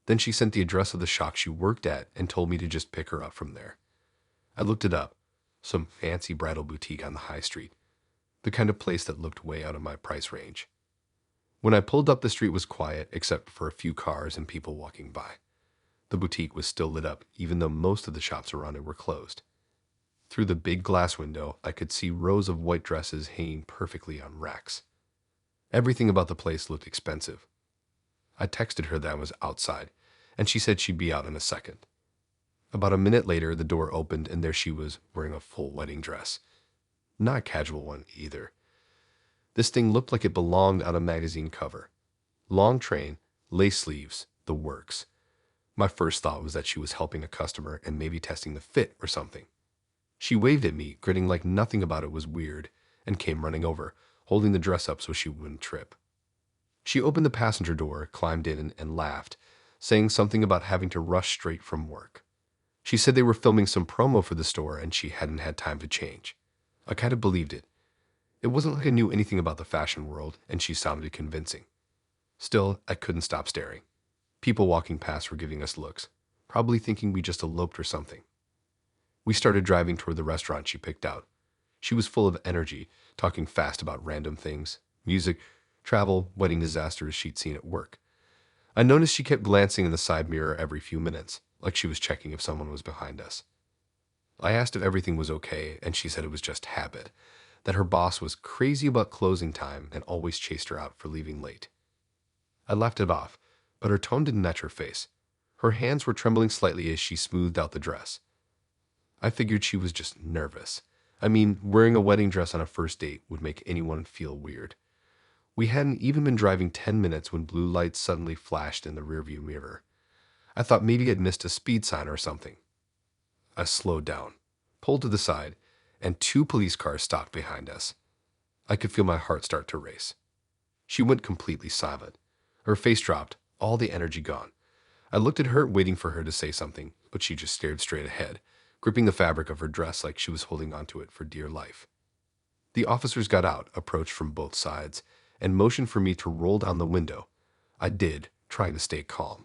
Then she sent the address of the shop she worked at and told me to just pick her up from there. I looked it up, some fancy bridal boutique on the high street, the kind of place that looked way out of my price range. When I pulled up, the street was quiet except for a few cars and people walking by. The boutique was still lit up, even though most of the shops around it were closed. Through the big glass window, I could see rows of white dresses hanging perfectly on racks. Everything about the place looked expensive. I texted her that I was outside, and she said she'd be out in a second. About a minute later, the door opened, and there she was, wearing a full wedding dress. Not a casual one, either. This thing looked like it belonged on a magazine cover. Long train, lace sleeves, the works. My first thought was that she was helping a customer and maybe testing the fit or something. She waved at me, grinning like nothing about it was weird, and came running over, holding the dress up so she wouldn't trip. She opened the passenger door, climbed in, and laughed, saying something about having to rush straight from work. She said they were filming some promo for the store and she hadn't had time to change. I kind of believed it. It wasn't like I knew anything about the fashion world, and she sounded convincing. Still, I couldn't stop staring. People walking past were giving us looks, probably thinking we just eloped or something. We started driving toward the restaurant she picked out. She was full of energy, talking fast about random things, music, travel, wedding disasters she'd seen at work. I noticed she kept glancing in the side mirror every few minutes, like she was checking if someone was behind us. I asked if everything was okay, and she said it was just habit, that her boss was crazy about closing time and always chased her out for leaving late. I laughed it off, but her tone didn't match her face. Her hands were trembling slightly as she smoothed out the dress. I figured she was just nervous. I mean, wearing a wedding dress on a first date would make anyone feel weird. We hadn't even been driving 10 minutes when blue lights suddenly flashed in the rearview mirror. I thought maybe I'd missed a speed sign or something. I slowed down, pulled to the side, and two police cars stopped behind us. I could feel my heart start to race. She went completely silent. Her face dropped, all the energy gone. I looked at her, waiting for her to say something, but she just stared straight ahead, gripping the fabric of her dress like she was holding onto it for dear life. The officers got out, approached from both sides, and motioned for me to roll down the window. I did, trying to stay calm.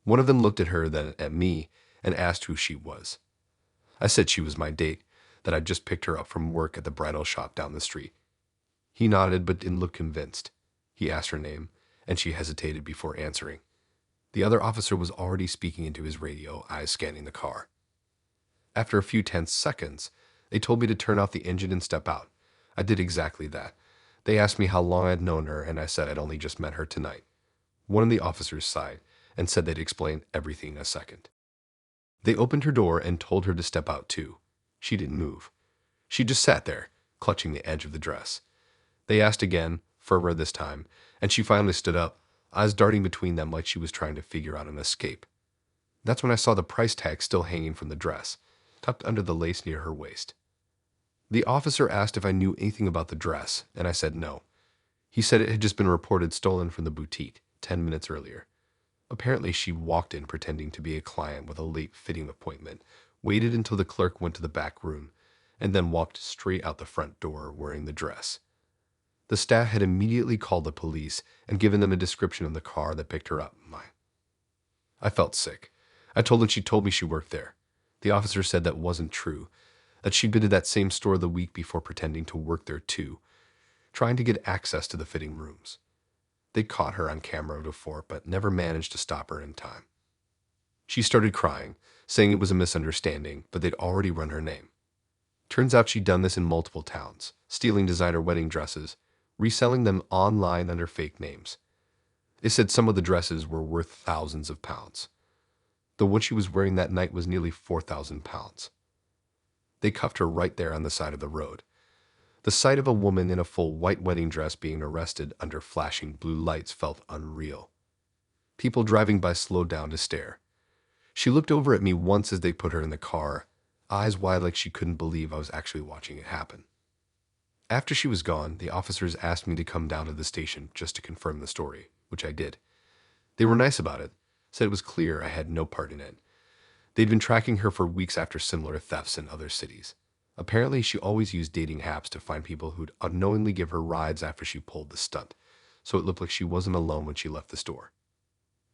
One of them looked at her, then at me, and asked who she was. I said she was my date, that I'd just picked her up from work at the bridal shop down the street. He nodded but didn't look convinced. He asked her name, and she hesitated before answering. The other officer was already speaking into his radio, eyes scanning the car. After a few tense seconds, they told me to turn off the engine and step out. I did exactly that. They asked me how long I'd known her, and I said I'd only just met her tonight. One of the officers sighed and said they'd explain everything in a second. They opened her door and told her to step out too. She didn't move. She just sat there, clutching the edge of the dress. They asked again, firmer this time, and she finally stood up, eyes darting between them like she was trying to figure out an escape. That's when I saw the price tag still hanging from the dress, tucked under the lace near her waist. The officer asked if I knew anything about the dress, and I said no. He said it had just been reported stolen from the boutique 10 minutes earlier. Apparently, she walked in pretending to be a client with a late fitting appointment, waited until the clerk went to the back room, and then walked straight out the front door wearing the dress. The staff had immediately called the police and given them a description of the car that picked her up. I felt sick. I told them she told me she worked there. The officer said that wasn't true, that she'd been to that same store the week before pretending to work there too, trying to get access to the fitting rooms. They'd caught her on camera before, but never managed to stop her in time. She started crying, saying it was a misunderstanding, but they'd already run her name. Turns out she'd done this in multiple towns, stealing designer wedding dresses, reselling them online under fake names. They said some of the dresses were worth thousands of pounds. The one she was wearing that night was nearly 4,000 pounds. They cuffed her right there on the side of the road. The sight of a woman in a full white wedding dress being arrested under flashing blue lights felt unreal. People driving by slowed down to stare. She looked over at me once as they put her in the car, eyes wide like she couldn't believe I was actually watching it happen. After she was gone, the officers asked me to come down to the station just to confirm the story, which I did. They were nice about it, said it was clear I had no part in it. They'd been tracking her for weeks after similar thefts in other cities. Apparently, she always used dating apps to find people who'd unknowingly give her rides after she pulled the stunt, so it looked like she wasn't alone when she left the store.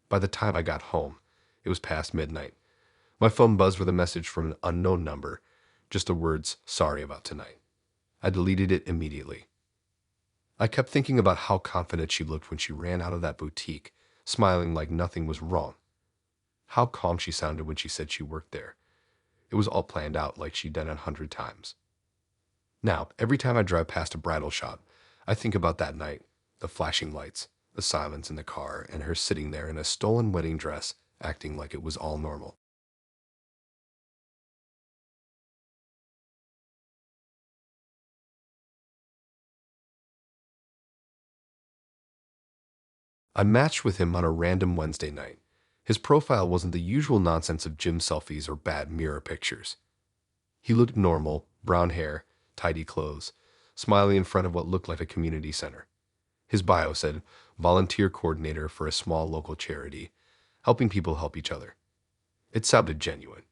By the time I got home, it was past midnight. My phone buzzed with a message from an unknown number, just the words, "Sorry about tonight." I deleted it immediately. I kept thinking about how confident she looked when she ran out of that boutique, smiling like nothing was wrong. How calm she sounded when she said she worked there. It was all planned out like she'd done 100 times. Now, every time I drive past a bridal shop, I think about that night, the flashing lights, the silence in the car, and her sitting there in a stolen wedding dress, acting like it was all normal. I matched with him on a random Wednesday night. His profile wasn't the usual nonsense of gym selfies or bad mirror pictures. He looked normal, brown hair, tidy clothes, smiling in front of what looked like a community center. His bio said, volunteer coordinator for a small local charity, helping people help each other. It sounded genuine.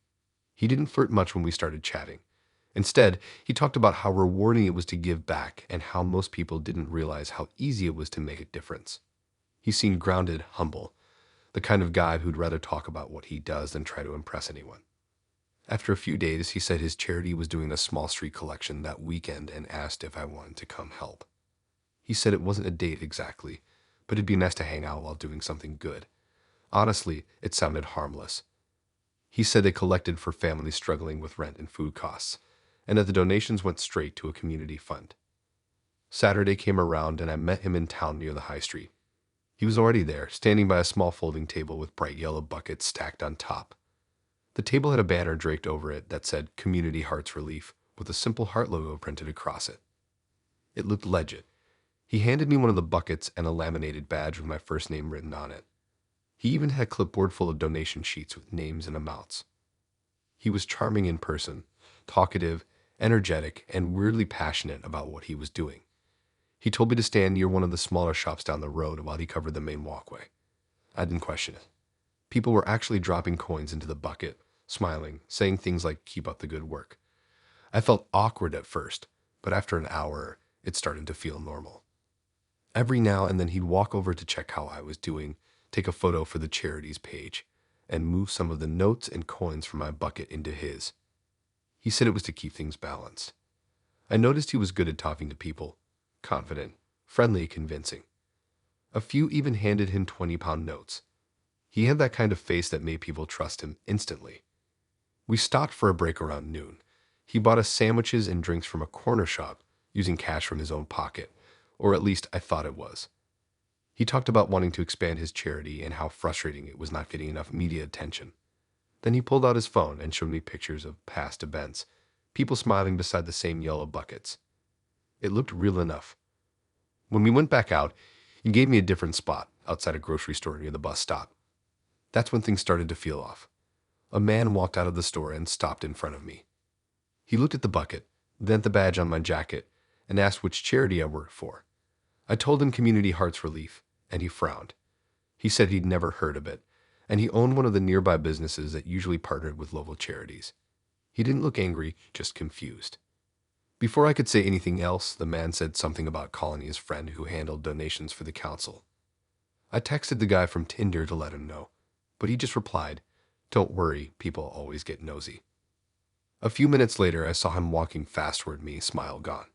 He didn't flirt much when we started chatting. Instead, he talked about how rewarding it was to give back and how most people didn't realize how easy it was to make a difference. He seemed grounded, humble, the kind of guy who'd rather talk about what he does than try to impress anyone. After a few days, he said his charity was doing a small street collection that weekend and asked if I wanted to come help. He said it wasn't a date exactly, but it'd be nice to hang out while doing something good. Honestly, it sounded harmless. He said they collected for families struggling with rent and food costs, and that the donations went straight to a community fund. Saturday came around and I met him in town near the high street. He was already there, standing by a small folding table with bright yellow buckets stacked on top. The table had a banner draped over it that said Community Hearts Relief with a simple heart logo printed across it. It looked legit. He handed me one of the buckets and a laminated badge with my first name written on it. He even had a clipboard full of donation sheets with names and amounts. He was charming in person, talkative, energetic, and weirdly passionate about what he was doing. He told me to stand near one of the smaller shops down the road while he covered the main walkway. I didn't question it. People were actually dropping coins into the bucket, smiling, saying things like, "Keep up the good work." I felt awkward at first, but after an hour, it started to feel normal. Every now and then he'd walk over to check how I was doing, take a photo for the charities page, and move some of the notes and coins from my bucket into his. He said it was to keep things balanced. I noticed he was good at talking to people, confident, friendly, convincing. A few even handed him 20-pound notes. He had that kind of face that made people trust him instantly. We stopped for a break around noon. He bought us sandwiches and drinks from a corner shop, using cash from his own pocket, or at least I thought it was. He talked about wanting to expand his charity and how frustrating it was not getting enough media attention. Then he pulled out his phone and showed me pictures of past events, people smiling beside the same yellow buckets. It looked real enough. When we went back out, he gave me a different spot outside a grocery store near the bus stop. That's when things started to feel off. A man walked out of the store and stopped in front of me. He looked at the bucket, then at the badge on my jacket, and asked which charity I worked for. I told him Community Hearts Relief, and he frowned. He said he'd never heard of it, and he owned one of the nearby businesses that usually partnered with local charities. He didn't look angry, just confused. Before I could say anything else, the man said something about calling his friend who handled donations for the council. I texted the guy from Tinder to let him know, but he just replied, "Don't worry, people always get nosy." A few minutes later, I saw him walking fast toward me, smile gone.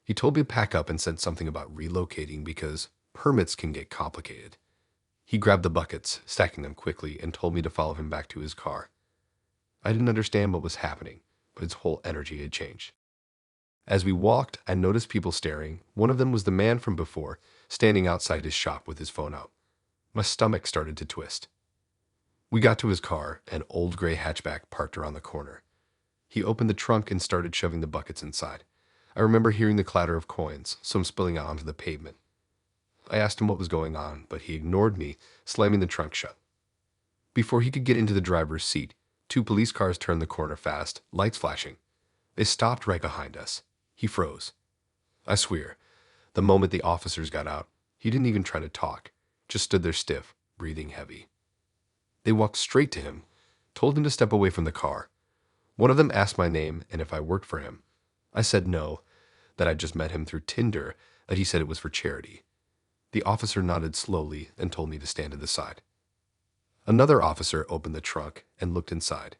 He told me to pack up and said something about relocating because permits can get complicated. He grabbed the buckets, stacking them quickly, and told me to follow him back to his car. I didn't understand what was happening, but his whole energy had changed. As we walked, I noticed people staring. One of them was the man from before, standing outside his shop with his phone out. My stomach started to twist. We got to his car, an old gray hatchback parked around the corner. He opened the trunk and started shoving the buckets inside. I remember hearing the clatter of coins, some spilling out onto the pavement. I asked him what was going on, but he ignored me, slamming the trunk shut. Before he could get into the driver's seat, 2 police cars turned the corner fast, lights flashing. They stopped right behind us. He froze. I swear, the moment the officers got out, he didn't even try to talk, just stood there stiff, breathing heavy. They walked straight to him, told him to step away from the car. One of them asked my name and if I worked for him. I said no, that I'd just met him through Tinder, that he said it was for charity. The officer nodded slowly and told me to stand to the side. Another officer opened the trunk and looked inside.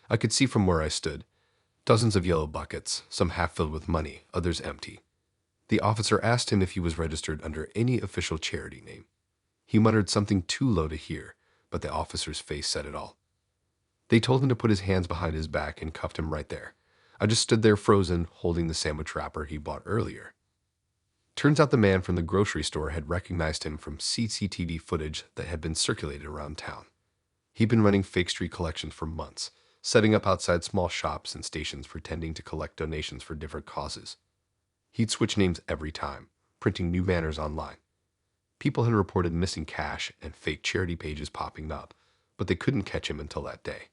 I could see from where I stood. Dozens of yellow buckets, some half filled with money, others empty. The officer asked him if he was registered under any official charity name. He muttered something too low to hear, but the officer's face said it all. They told him to put his hands behind his back and cuffed him right there. I just stood there frozen, holding the sandwich wrapper he bought earlier. Turns out the man from the grocery store had recognized him from CCTV footage that had been circulated around town. He'd been running fake street collections for months, setting up outside small shops and stations pretending to collect donations for different causes. He'd switch names every time, printing new banners online. People had reported missing cash and fake charity pages popping up, but they couldn't catch him until that day.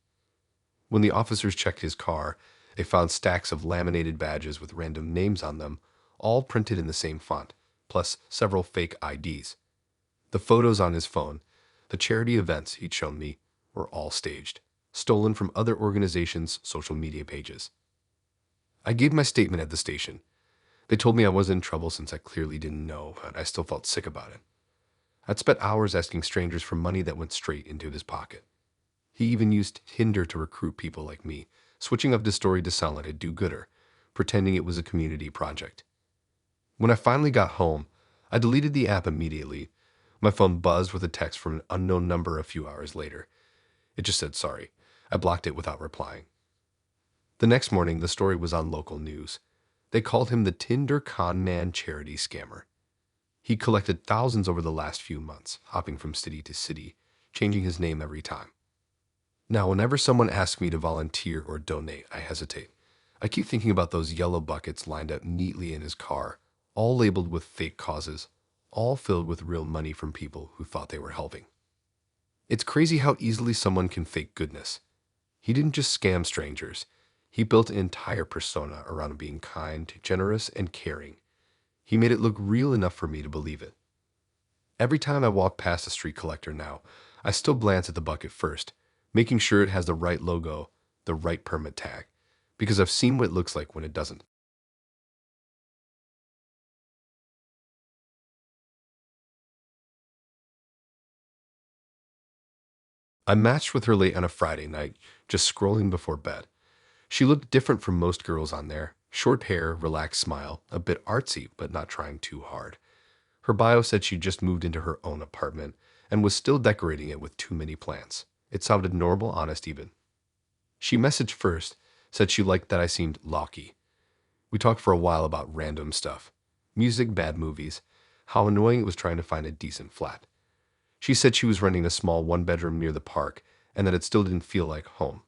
When the officers checked his car, they found stacks of laminated badges with random names on them, all printed in the same font, plus several fake IDs. The photos on his phone, the charity events he'd shown me, were all staged, stolen from other organizations' social media pages. I gave my statement at the station. They told me I was in trouble since I clearly didn't know, but I still felt sick about it. I'd spent hours asking strangers for money that went straight into his pocket. He even used Tinder to recruit people like me, switching up the story to sound like a do-gooder, pretending it was a community project. When I finally got home, I deleted the app immediately. My phone buzzed with a text from an unknown number a few hours later. It just said sorry. I blocked it without replying. The next morning, the story was on local news. They called him the Tinder con man charity scammer. He collected thousands over the last few months, hopping from city to city, changing his name every time. Now, whenever someone asks me to volunteer or donate, I hesitate. I keep thinking about those yellow buckets lined up neatly in his car, all labeled with fake causes, all filled with real money from people who thought they were helping. It's crazy how easily someone can fake goodness. He didn't just scam strangers. He built an entire persona around being kind, generous, and caring. He made it look real enough for me to believe it. Every time I walk past a street collector now, I still glance at the bucket first, making sure it has the right logo, the right permit tag, because I've seen what it looks like when it doesn't. I matched with her late on a Friday night, just scrolling before bed. She looked different from most girls on there. Short hair, relaxed smile, a bit artsy, but not trying too hard. Her bio said she just moved into her own apartment and was still decorating it with too many plants. It sounded normal, honest even. She messaged first, said she liked that I seemed locky. We talked for a while about random stuff. Music, bad movies, how annoying it was trying to find a decent flat. She said she was renting a small one-bedroom near the park and that it still didn't feel like home.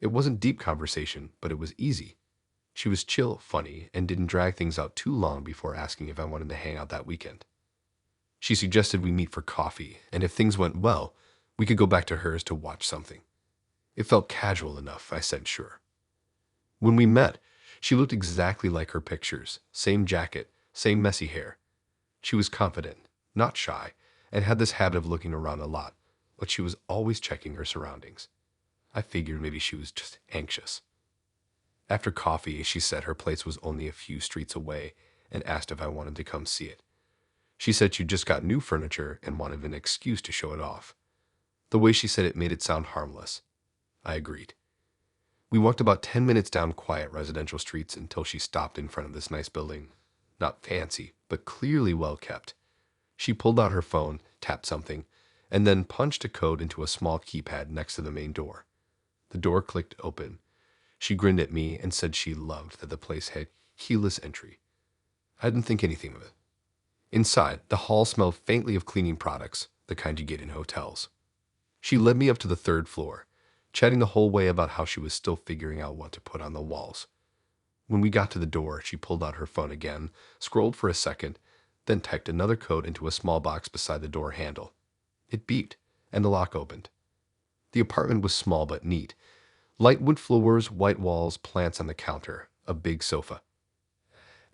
It wasn't deep conversation, but it was easy. She was chill, funny, and didn't drag things out too long before asking if I wanted to hang out that weekend. She suggested we meet for coffee, and if things went well, we could go back to hers to watch something. It felt casual enough, I said sure. When we met, she looked exactly like her pictures. Same jacket, same messy hair. She was confident, not shy, and had this habit of looking around a lot, but she was always checking her surroundings. I figured maybe she was just anxious. After coffee, she said her place was only a few streets away and asked if I wanted to come see it. She said she just got new furniture and wanted an excuse to show it off. The way she said it made it sound harmless. I agreed. We walked about 10 minutes down quiet residential streets until she stopped in front of this nice building. Not fancy, but clearly well kept. She pulled out her phone, tapped something, and then punched a code into a small keypad next to the main door. The door clicked open. She grinned at me and said she loved that the place had keyless entry. I didn't think anything of it. Inside, the hall smelled faintly of cleaning products, the kind you get in hotels. She led me up to the third floor, chatting the whole way about how she was still figuring out what to put on the walls. When we got to the door, she pulled out her phone again, scrolled for a second, then typed another code into a small box beside the door handle. It beeped, and the lock opened. The apartment was small but neat. Light wood floors, white walls, plants on the counter, a big sofa.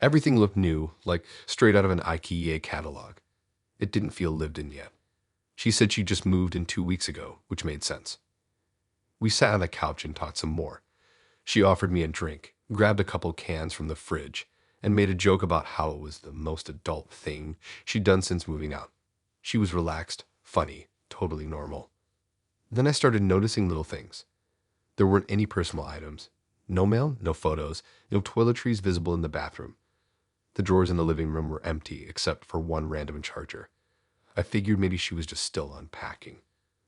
Everything looked new, like straight out of an IKEA catalog. It didn't feel lived in yet. She said she just moved in 2 weeks ago, which made sense. We sat on the couch and talked some more. She offered me a drink, grabbed a couple cans from the fridge, and made a joke about how it was the most adult thing she'd done since moving out. She was relaxed, funny, totally normal. Then I started noticing little things. There weren't any personal items. No mail, no photos, no toiletries visible in the bathroom. The drawers in the living room were empty except for one random charger. I figured maybe she was just still unpacking.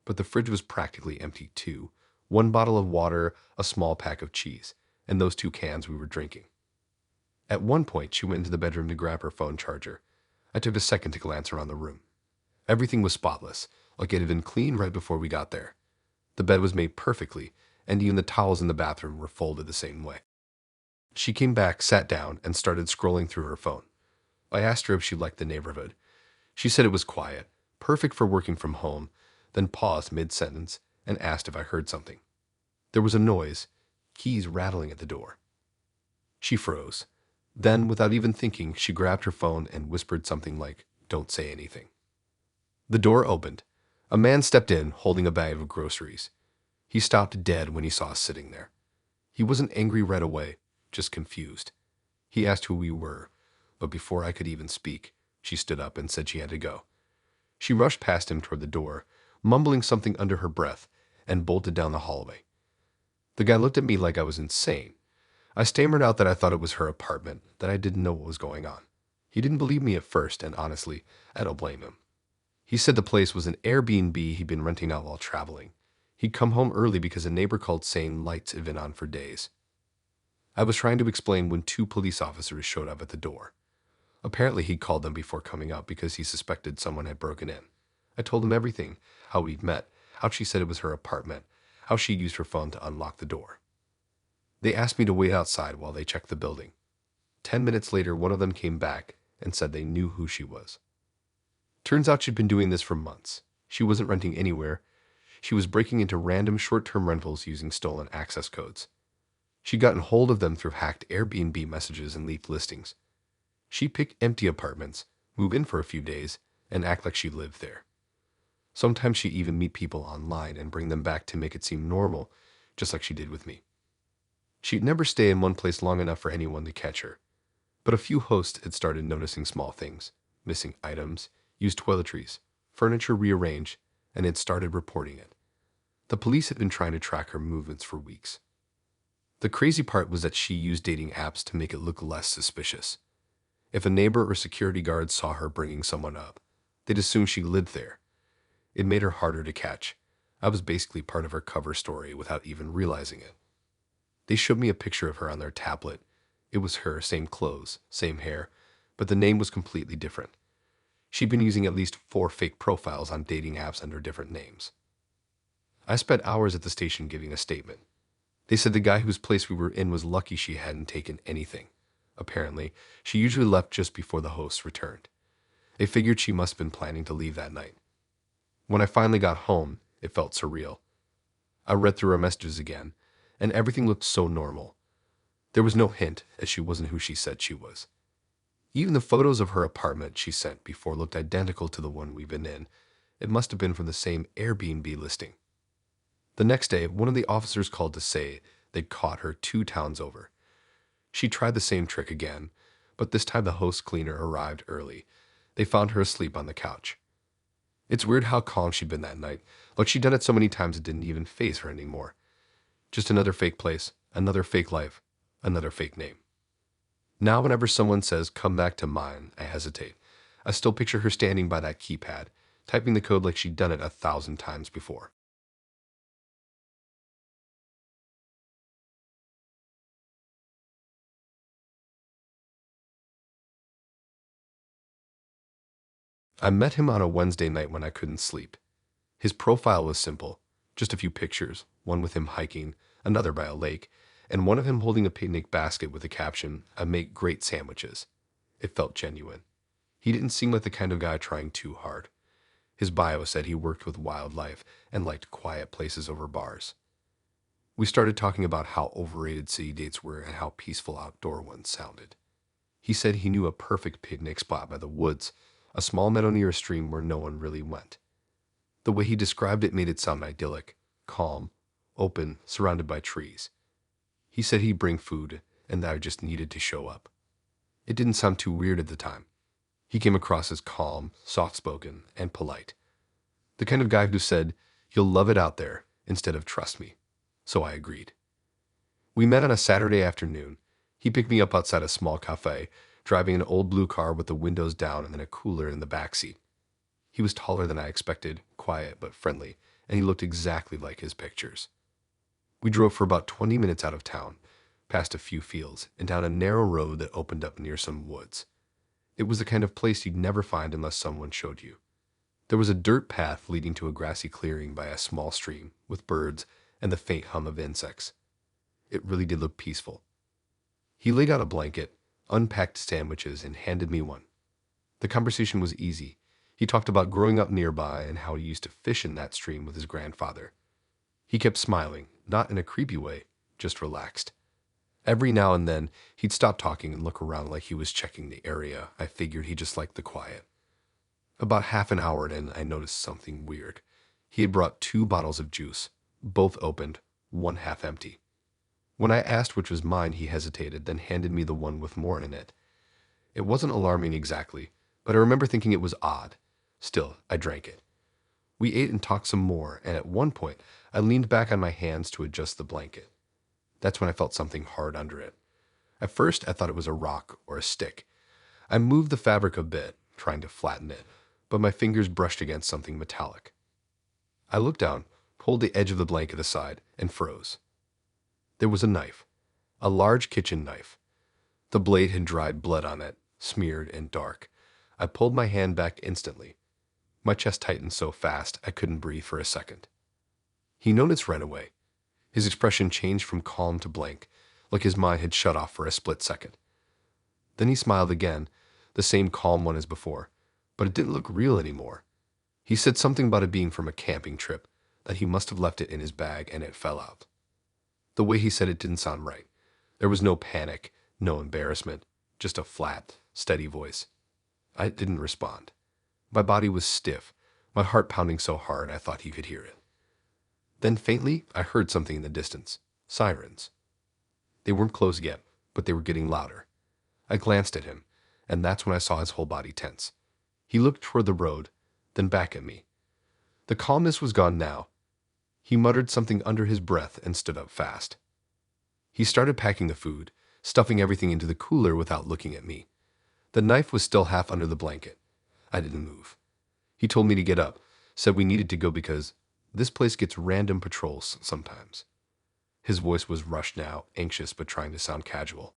But the fridge was practically empty too. One bottle of water, a small pack of cheese, and those 2 cans we were drinking. At one point, she went into the bedroom to grab her phone charger. I took a second to glance around the room. Everything was spotless, like it had been cleaned right before we got there. The bed was made perfectly, and even the towels in the bathroom were folded the same way. She came back, sat down, and started scrolling through her phone. I asked her if she liked the neighborhood. She said it was quiet, perfect for working from home, then paused mid-sentence and asked if I heard something. There was a noise, keys rattling at the door. She froze. Then, without even thinking, she grabbed her phone and whispered something like, "Don't say anything." The door opened. A man stepped in, holding a bag of groceries. He stopped dead when he saw us sitting there. He wasn't angry right away, just confused. He asked who we were, but before I could even speak, she stood up and said she had to go. She rushed past him toward the door, mumbling something under her breath, and bolted down the hallway. The guy looked at me like I was insane. I stammered out that I thought it was her apartment, that I didn't know what was going on. He didn't believe me at first, and honestly, I don't blame him. He said the place was an Airbnb he'd been renting out while traveling. He'd come home early because a neighbor called saying lights had been on for days. I was trying to explain when two police officers showed up at the door. Apparently, he'd called them before coming up because he suspected someone had broken in. I told him everything, how we'd met, how she said it was her apartment, how she'd used her phone to unlock the door. They asked me to wait outside while they checked the building. 10 minutes later, one of them came back and said they knew who she was. Turns out she'd been doing this for months. She wasn't renting anywhere. She was breaking into random short-term rentals using stolen access codes. She'd gotten hold of them through hacked Airbnb messages and leaked listings. She'd pick empty apartments, move in for a few days, and act like she lived there. Sometimes she'd even meet people online and bring them back to make it seem normal, just like she did with me. She'd never stay in one place long enough for anyone to catch her. But a few hosts had started noticing small things, missing items, used toiletries, furniture rearranged, and had started reporting it. The police had been trying to track her movements for weeks. The crazy part was that she used dating apps to make it look less suspicious. If a neighbor or security guard saw her bringing someone up, they'd assume she lived there. It made her harder to catch. I was basically part of her cover story without even realizing it. They showed me a picture of her on their tablet. It was her, same clothes, same hair, but the name was completely different. She'd been using at least 4 fake profiles on dating apps under different names. I spent hours at the station giving a statement. They said the guy whose place we were in was lucky she hadn't taken anything. Apparently, she usually left just before the hosts returned. They figured she must have been planning to leave that night. When I finally got home, it felt surreal. I read through her messages again, and everything looked so normal. There was no hint, as she wasn't who she said she was. Even the photos of her apartment she sent before looked identical to the one we've been in. It must have been from the same Airbnb listing. The next day, one of the officers called to say they'd caught her 2 towns over. She tried the same trick again, but this time the host cleaner arrived early. They found her asleep on the couch. It's weird how calm she'd been that night, like she'd done it so many times it didn't even faze her anymore. Just another fake place, another fake life, another fake name. Now whenever someone says, "Come back to mine," I hesitate. I still picture her standing by that keypad, typing the code like she'd done it 1,000 times before. I met him on a Wednesday night when I couldn't sleep. His profile was simple, just a few pictures, one with him hiking, another by a lake, and one of him holding a picnic basket with the caption, "I make great sandwiches." It felt genuine. He didn't seem like the kind of guy trying too hard. His bio said he worked with wildlife and liked quiet places over bars. We started talking about how overrated city dates were and how peaceful outdoor ones sounded. He said he knew a perfect picnic spot by the woods, a small meadow near a stream where no one really went. The way he described it made it sound idyllic, calm, open, surrounded by trees. He said he'd bring food and that I just needed to show up. It didn't sound too weird at the time. He came across as calm, soft-spoken, and polite. The kind of guy who said, "You'll love it out there," instead of "trust me." So I agreed. We met on a Saturday afternoon. He picked me up outside a small cafe, driving an old blue car with the windows down and then a cooler in the back seat. He was taller than I expected, quiet but friendly, and he looked exactly like his pictures. We drove for about 20 minutes out of town, past a few fields, and down a narrow road that opened up near some woods. It was the kind of place you'd never find unless someone showed you. There was a dirt path leading to a grassy clearing by a small stream, with birds and the faint hum of insects. It really did look peaceful. He laid out a blanket, unpacked sandwiches, and handed me one. The conversation was easy. He talked about growing up nearby and how he used to fish in that stream with his grandfather. He kept smiling, not in a creepy way, just relaxed. Every now and then, he'd stop talking and look around like he was checking the area. I figured he just liked the quiet. About half an hour in, I noticed something weird. He had brought 2 bottles of juice, both opened, one half empty. When I asked which was mine, he hesitated, then handed me the one with more in it. It wasn't alarming exactly, but I remember thinking it was odd. Still, I drank it. We ate and talked some more, and at one point, I leaned back on my hands to adjust the blanket. That's when I felt something hard under it. At first, I thought it was a rock or a stick. I moved the fabric a bit, trying to flatten it, but my fingers brushed against something metallic. I looked down, pulled the edge of the blanket aside, and froze. There was a knife, a large kitchen knife. The blade had dried blood on it, smeared and dark. I pulled my hand back instantly. My chest tightened so fast I couldn't breathe for a second. He noticed right away. His expression changed from calm to blank, like his mind had shut off for a split second. Then he smiled again, the same calm one as before, but it didn't look real anymore. He said something about it being from a camping trip, that he must have left it in his bag and it fell out. The way he said it didn't sound right. There was no panic, no embarrassment, just a flat, steady voice. I didn't respond. My body was stiff, my heart pounding so hard I thought he could hear it. Then faintly, I heard something in the distance. Sirens. They weren't close yet, but they were getting louder. I glanced at him, and that's when I saw his whole body tense. He looked toward the road, then back at me. The calmness was gone now. He muttered something under his breath and stood up fast. He started packing the food, stuffing everything into the cooler without looking at me. The knife was still half under the blanket. I didn't move. He told me to get up, said we needed to go because this place gets random patrols sometimes. His voice was rushed now, anxious but trying to sound casual.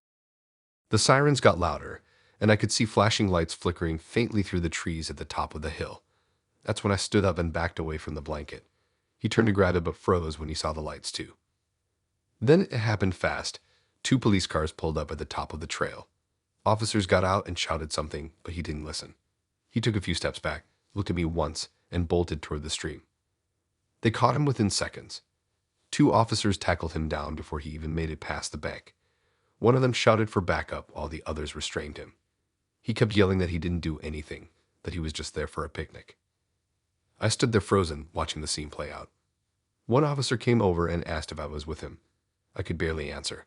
The sirens got louder, and I could see flashing lights flickering faintly through the trees at the top of the hill. That's when I stood up and backed away from the blanket. He turned to grab it but froze when he saw the lights too. Then it happened fast. 2 police cars pulled up at the top of the trail. Officers got out and shouted something, but he didn't listen. He took a few steps back, looked at me once, and bolted toward the stream. They caught him within seconds. 2 officers tackled him down before he even made it past the bank. One of them shouted for backup while the others restrained him. He kept yelling that he didn't do anything, that he was just there for a picnic. I stood there frozen, watching the scene play out. One officer came over and asked if I was with him. I could barely answer.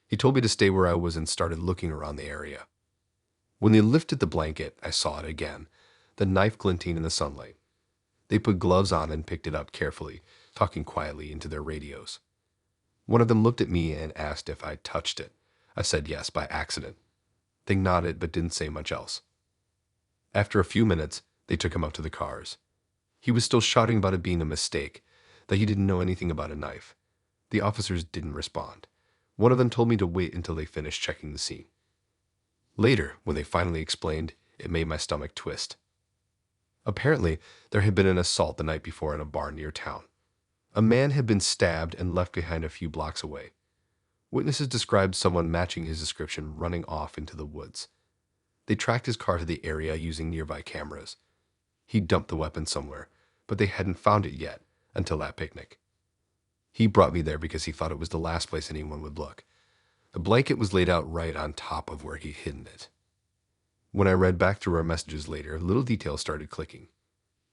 He told me to stay where I was and started looking around the area. When they lifted the blanket, I saw it again, the knife glinting in the sunlight. They put gloves on and picked it up carefully, talking quietly into their radios. One of them looked at me and asked if I'd touched it. I said yes, by accident. They nodded but didn't say much else. After a few minutes, they took him up to the cars. He was still shouting about it being a mistake, that he didn't know anything about a knife. The officers didn't respond. One of them told me to wait until they finished checking the scene. Later, when they finally explained, it made my stomach twist. Apparently, there had been an assault the night before in a bar near town. A man had been stabbed and left behind a few blocks away. Witnesses described someone matching his description running off into the woods. They tracked his car to the area using nearby cameras. He dumped the weapon somewhere, but they hadn't found it yet until that picnic. He brought me there because he thought it was the last place anyone would look. The blanket was laid out right on top of where he'd hidden it. When I read back through our messages later, little details started clicking.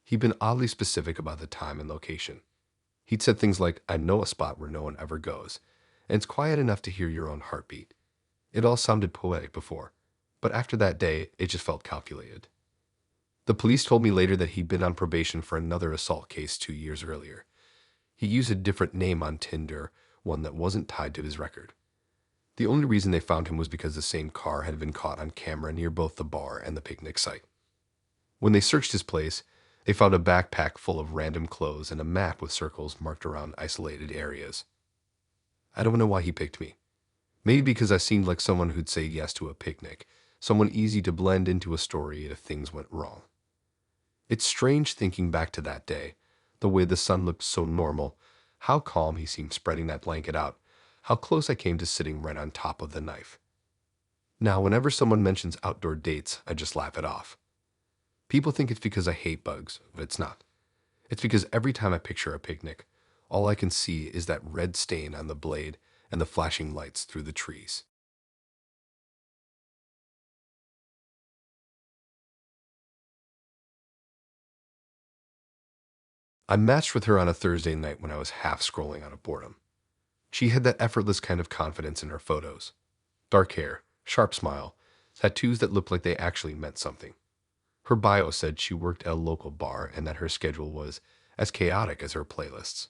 He'd been oddly specific about the time and location. He'd said things like, "I know a spot where no one ever goes, and it's quiet enough to hear your own heartbeat." It all sounded poetic before, but after that day, it just felt calculated. The police told me later that he'd been on probation for another assault case 2 years earlier. He used a different name on Tinder, one that wasn't tied to his record. The only reason they found him was because the same car had been caught on camera near both the bar and the picnic site. When they searched his place, they found a backpack full of random clothes and a map with circles marked around isolated areas. I don't know why he picked me. Maybe because I seemed like someone who'd say yes to a picnic, someone easy to blend into a story if things went wrong. It's strange thinking back to that day, the way the sun looked so normal, how calm he seemed spreading that blanket out, how close I came to sitting right on top of the knife. Now, whenever someone mentions outdoor dates, I just laugh it off. People think it's because I hate bugs, but it's not. It's because every time I picture a picnic, all I can see is that red stain on the blade and the flashing lights through the trees. I matched with her on a Thursday night when I was half scrolling out of boredom. She had that effortless kind of confidence in her photos. Dark hair, sharp smile, tattoos that looked like they actually meant something. Her bio said she worked at a local bar and that her schedule was as chaotic as her playlists.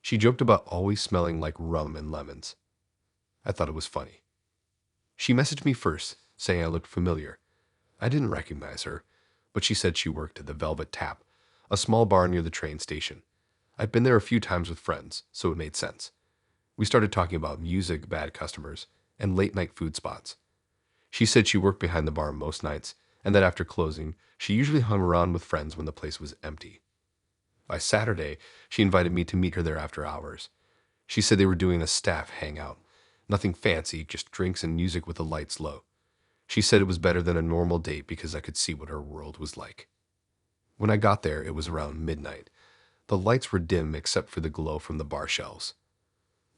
She joked about always smelling like rum and lemons. I thought it was funny. She messaged me first, saying I looked familiar. I didn't recognize her, but she said she worked at the Velvet Tap, a small bar near the train station. I'd been there a few times with friends, so it made sense. We started talking about music, bad customers, and late-night food spots. She said she worked behind the bar most nights, and that after closing, she usually hung around with friends when the place was empty. By Saturday, she invited me to meet her there after hours. She said they were doing a staff hangout. Nothing fancy, just drinks and music with the lights low. She said it was better than a normal date because I could see what her world was like. When I got there, it was around midnight. The lights were dim except for the glow from the bar shelves.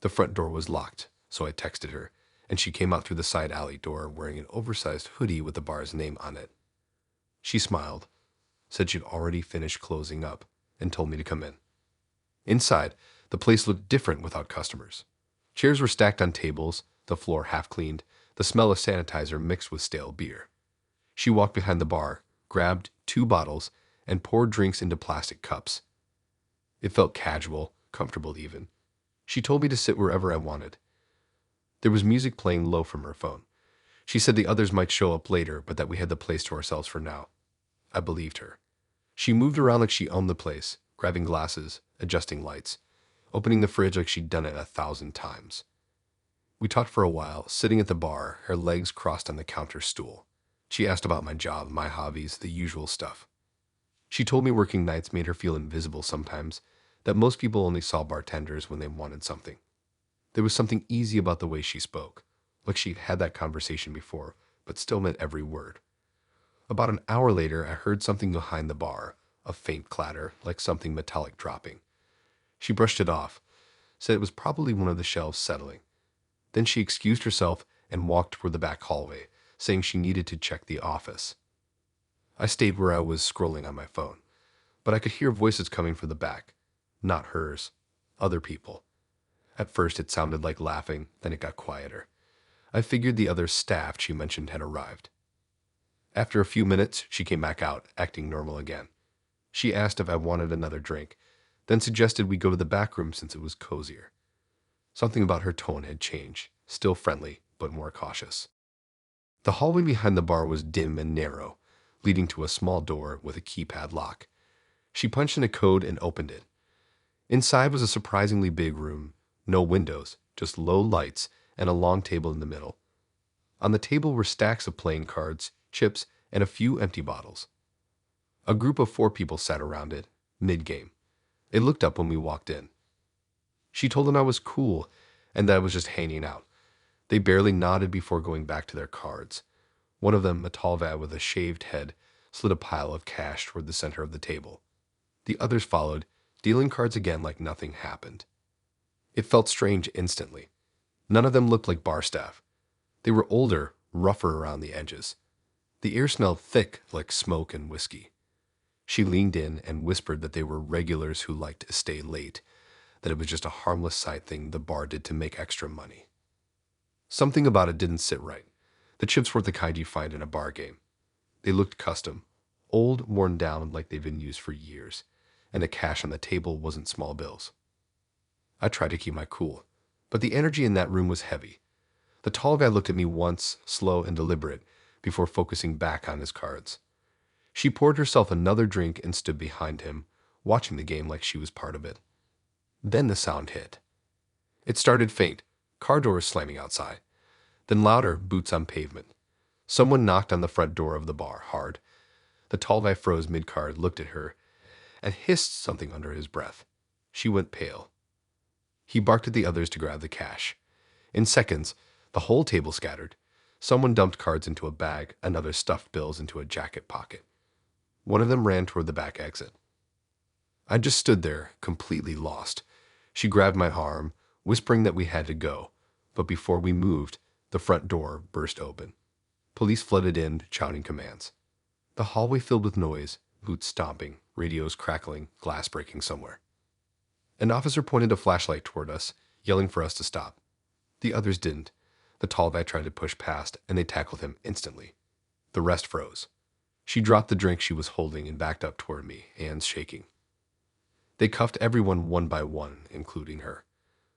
The front door was locked, so I texted her, and she came out through the side alley door wearing an oversized hoodie with the bar's name on it. She smiled, said she'd already finished closing up, and told me to come in. Inside, the place looked different without customers. Chairs were stacked on tables, the floor half cleaned, the smell of sanitizer mixed with stale beer. She walked behind the bar, grabbed 2 bottles, and poured drinks into plastic cups. It felt casual, comfortable even. She told me to sit wherever I wanted. There was music playing low from her phone. She said the others might show up later, but that we had the place to ourselves for now. I believed her. She moved around like she owned the place, grabbing glasses, adjusting lights, opening the fridge like she'd done it 1,000 times. We talked for a while, sitting at the bar, her legs crossed on the counter stool. She asked about my job, my hobbies, the usual stuff. She told me working nights made her feel invisible sometimes, that most people only saw bartenders when they wanted something. There was something easy about the way she spoke, like she'd had that conversation before, but still meant every word. About an hour later, I heard something behind the bar, a faint clatter, like something metallic dropping. She brushed it off, said it was probably one of the shelves settling. Then she excused herself and walked toward the back hallway, saying she needed to check the office. I stayed where I was scrolling on my phone, but I could hear voices coming from the back. Not hers, other people. At first it sounded like laughing, then it got quieter. I figured the other staff she mentioned had arrived. After a few minutes, she came back out, acting normal again. She asked if I wanted another drink, then suggested we go to the back room since it was cozier. Something about her tone had changed, still friendly, but more cautious. The hallway behind the bar was dim and narrow, leading to a small door with a keypad lock. She punched in a code and opened it. Inside was a surprisingly big room. No windows, just low lights and a long table in the middle. On the table were stacks of playing cards, chips, and a few empty bottles. A group of 4 people sat around it, mid-game. They looked up when we walked in. She told them I was cool and that I was just hanging out. They barely nodded before going back to their cards. One of them, a tall guy with a shaved head, slid a pile of cash toward the center of the table. The others followed, dealing cards again like nothing happened. It felt strange instantly. None of them looked like bar staff. They were older, rougher around the edges. The air smelled thick like smoke and whiskey. She leaned in and whispered that they were regulars who liked to stay late, that it was just a harmless side thing the bar did to make extra money. Something about it didn't sit right. The chips weren't the kind you find in a bar game. They looked custom, old, worn down like they'd been used for years, and the cash on the table wasn't small bills. I tried to keep my cool, but the energy in that room was heavy. The tall guy looked at me once, slow and deliberate, before focusing back on his cards. She poured herself another drink and stood behind him, watching the game like she was part of it. Then the sound hit. It started faint, car doors slamming outside. Then louder, boots on pavement. Someone knocked on the front door of the bar, hard. The tall guy froze mid-card, looked at her, and hissed something under his breath. She went pale. He barked at the others to grab the cash. In seconds, the whole table scattered. Someone dumped cards into a bag, another stuffed bills into a jacket pocket. One of them ran toward the back exit. I just stood there, completely lost. She grabbed my arm, whispering that we had to go, but before we moved, the front door burst open. Police flooded in, shouting commands. The hallway filled with noise, boots stomping, radios crackling, glass breaking somewhere. An officer pointed a flashlight toward us, yelling for us to stop. The others didn't. The tall guy tried to push past, and they tackled him instantly. The rest froze. She dropped the drink she was holding and backed up toward me, hands shaking. They cuffed everyone one by one, including her.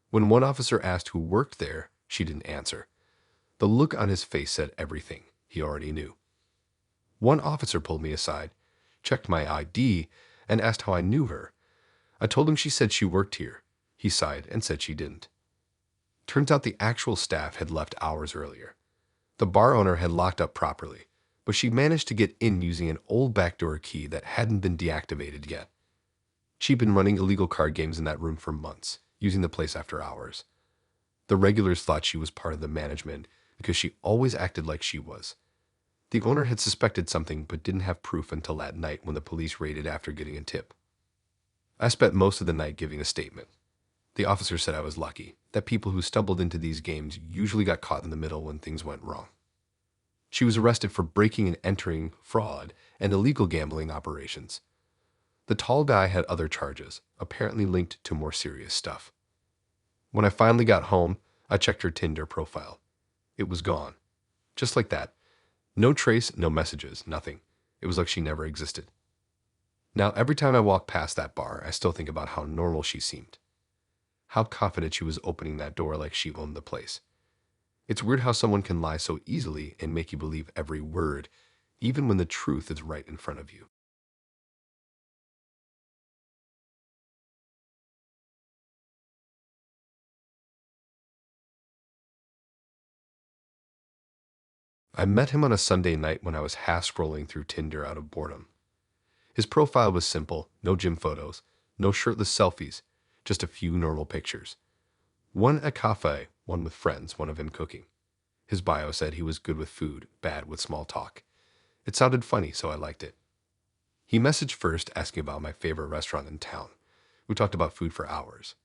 When one officer asked who worked there, she didn't answer. The look on his face said everything he already knew. One officer pulled me aside, checked my ID, and asked how I knew her. I told him she said she worked here. He sighed and said she didn't. Turns out the actual staff had left hours earlier. The bar owner had locked up properly, but she managed to get in using an old backdoor key that hadn't been deactivated yet. She'd been running illegal card games in that room for months, using the place after hours. The regulars thought she was part of the management because she always acted like she was. The owner had suspected something but didn't have proof until that night when the police raided after getting a tip. I spent most of the night giving a statement. The officer said I was lucky, that people who stumbled into these games usually got caught in the middle when things went wrong. She was arrested for breaking and entering, fraud, and illegal gambling operations. The tall guy had other charges, apparently linked to more serious stuff. When I finally got home, I checked her Tinder profile. It was gone. Just like that. No trace, no messages, nothing. It was like she never existed. Now, every time I walk past that bar, I still think about how normal she seemed. How confident she was opening that door like she owned the place. It's weird how someone can lie so easily and make you believe every word, even when the truth is right in front of you. I met him on a Sunday night when I was half scrolling through Tinder out of boredom. His profile was simple, no gym photos, no shirtless selfies, just a few normal pictures. One at cafe, one with friends, one of him cooking. His bio said he was good with food, bad with small talk. It sounded funny, so I liked it. He messaged first asking about my favorite restaurant in town. We talked about food for hours.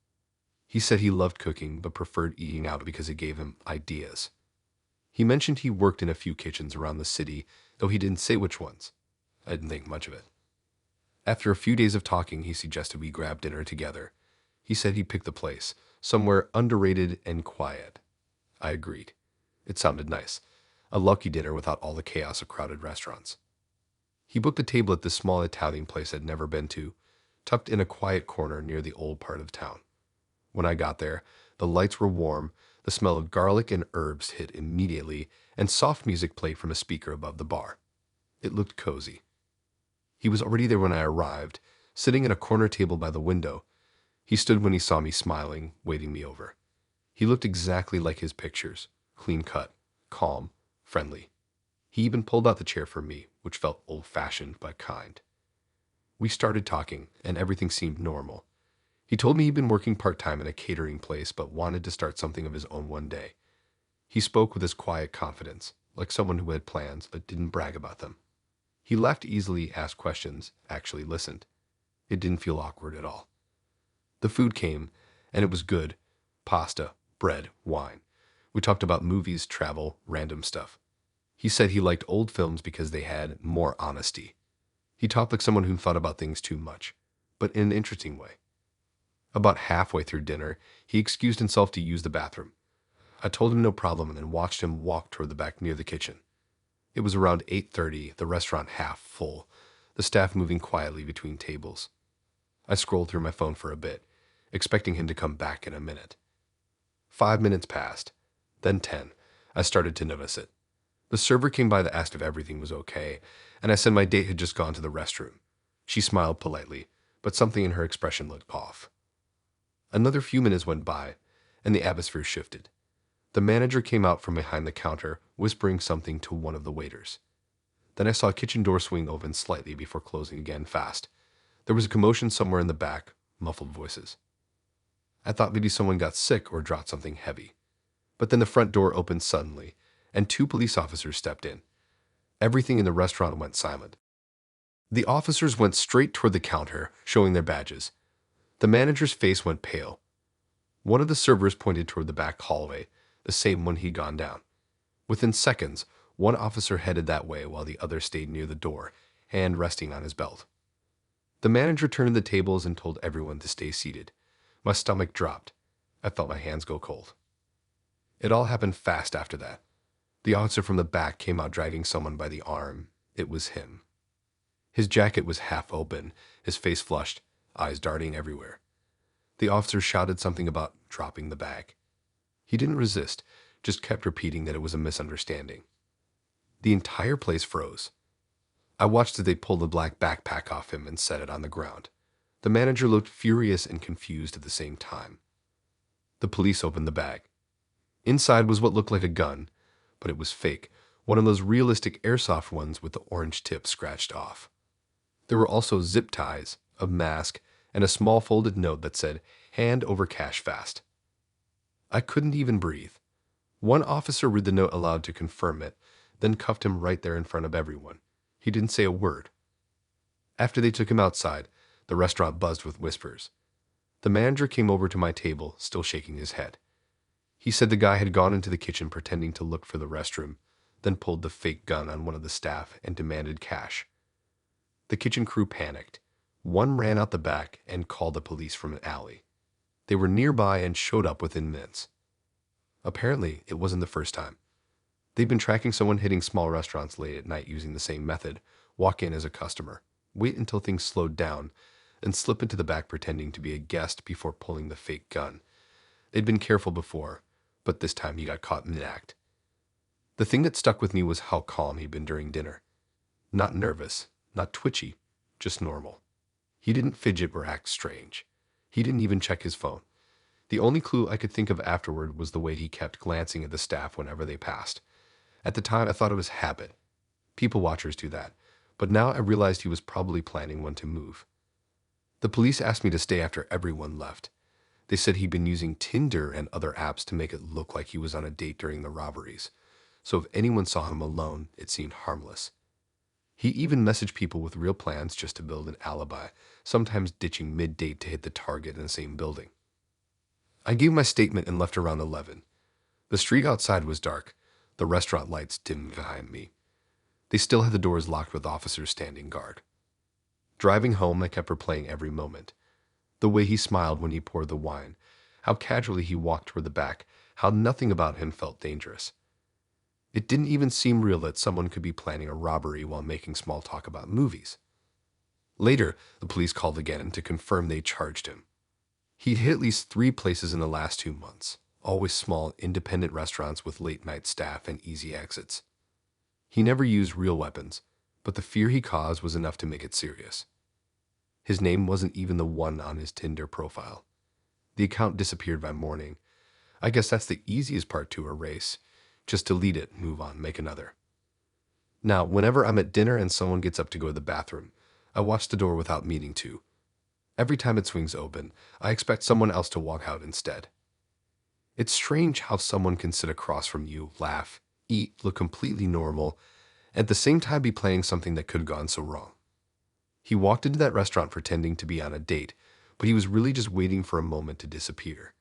He said he loved cooking but preferred eating out because it gave him ideas. He mentioned he worked in a few kitchens around the city, though he didn't say which ones. I didn't think much of it. After a few days of talking, he suggested we grab dinner together. He said he picked the place, somewhere underrated and quiet. I agreed. It sounded nice. A lucky dinner without all the chaos of crowded restaurants. He booked a table at this small Italian place I'd never been to, tucked in a quiet corner near the old part of town. When I got there, the lights were warm, the smell of garlic and herbs hit immediately, and soft music played from a speaker above the bar. It looked cozy. He was already there when I arrived, sitting at a corner table by the window. He stood when he saw me smiling, waving me over. He looked exactly like his pictures, clean-cut, calm, friendly. He even pulled out the chair for me, which felt old-fashioned but kind. We started talking, and everything seemed normal. He told me he'd been working part-time in a catering place but wanted to start something of his own one day. He spoke with his quiet confidence, like someone who had plans but didn't brag about them. He laughed easily, asked questions, actually listened. It didn't feel awkward at all. The food came, and it was good. Pasta, bread, wine. We talked about movies, travel, random stuff. He said he liked old films because they had more honesty. He talked like someone who thought about things too much, but in an interesting way. About halfway through dinner, he excused himself to use the bathroom. I told him no problem and then watched him walk toward the back near the kitchen. It was around 8:30, the restaurant half full, the staff moving quietly between tables. I scrolled through my phone for a bit, expecting him to come back in a minute. 5 minutes passed, then 10. I started to notice it. The server came by to ask if everything was okay, and I said my date had just gone to the restroom. She smiled politely, but something in her expression looked off. Another few minutes went by, and the atmosphere shifted. The manager came out from behind the counter, whispering something to one of the waiters. Then I saw a kitchen door swing open slightly before closing again fast. There was a commotion somewhere in the back, muffled voices. I thought maybe someone got sick or dropped something heavy. But then the front door opened suddenly, and 2 police officers stepped in. Everything in the restaurant went silent. The officers went straight toward the counter, showing their badges. The manager's face went pale. One of the servers pointed toward the back hallway, the same one he'd gone down. Within seconds, one officer headed that way while the other stayed near the door, hand resting on his belt. The manager turned the tables and told everyone to stay seated. My stomach dropped. I felt my hands go cold. It all happened fast after that. The officer from the back came out dragging someone by the arm. It was him. His jacket was half open, his face flushed, eyes darting everywhere. The officer shouted something about dropping the bag. He didn't resist, just kept repeating that it was a misunderstanding. The entire place froze. I watched as they pulled the black backpack off him and set it on the ground. The manager looked furious and confused at the same time. The police opened the bag. Inside was what looked like a gun, but it was fake, one of those realistic airsoft ones with the orange tip scratched off. There were also zip ties, a mask, and a small folded note that said, "Hand over cash fast." I couldn't even breathe. One officer read the note aloud to confirm it, then cuffed him right there in front of everyone. He didn't say a word. After they took him outside, the restaurant buzzed with whispers. The manager came over to my table, still shaking his head. He said the guy had gone into the kitchen pretending to look for the restroom, then pulled the fake gun on one of the staff and demanded cash. The kitchen crew panicked. One ran out the back and called the police from an alley. They were nearby and showed up within minutes. Apparently, it wasn't the first time. They'd been tracking someone hitting small restaurants late at night using the same method: walk in as a customer, wait until things slowed down, and slip into the back pretending to be a guest before pulling the fake gun. They'd been careful before, but this time he got caught mid-act. The thing that stuck with me was how calm he'd been during dinner. Not nervous, not twitchy, just normal. He didn't fidget or act strange. He didn't even check his phone. The only clue I could think of afterward was the way he kept glancing at the staff whenever they passed. At the time, I thought it was habit. People watchers do that, but now I realized he was probably planning when to move. The police asked me to stay after everyone left. They said he'd been using Tinder and other apps to make it look like he was on a date during the robberies, so if anyone saw him alone, it seemed harmless. He even messaged people with real plans just to build an alibi, sometimes ditching mid-date to hit the target in the same building. I gave my statement and left around 11. The street outside was dark, the restaurant lights dimmed behind me. They still had the doors locked with officers standing guard. Driving home, I kept replaying every moment. The way he smiled when he poured the wine, how casually he walked toward the back, how nothing about him felt dangerous. It didn't even seem real that someone could be planning a robbery while making small talk about movies. Later, the police called again to confirm they charged him. He'd hit at least 3 places in the last 2 months, always small, independent restaurants with late-night staff and easy exits. He never used real weapons, but the fear he caused was enough to make it serious. His name wasn't even the one on his Tinder profile. The account disappeared by morning. I guess that's the easiest part to erase. Just delete it, move on, make another. Now, whenever I'm at dinner and someone gets up to go to the bathroom, I watch the door without meaning to. Every time it swings open, I expect someone else to walk out instead. It's strange how someone can sit across from you, laugh, eat, look completely normal, and at the same time be planning something that could have gone so wrong. He walked into that restaurant pretending to be on a date, but he was really just waiting for a moment to disappear.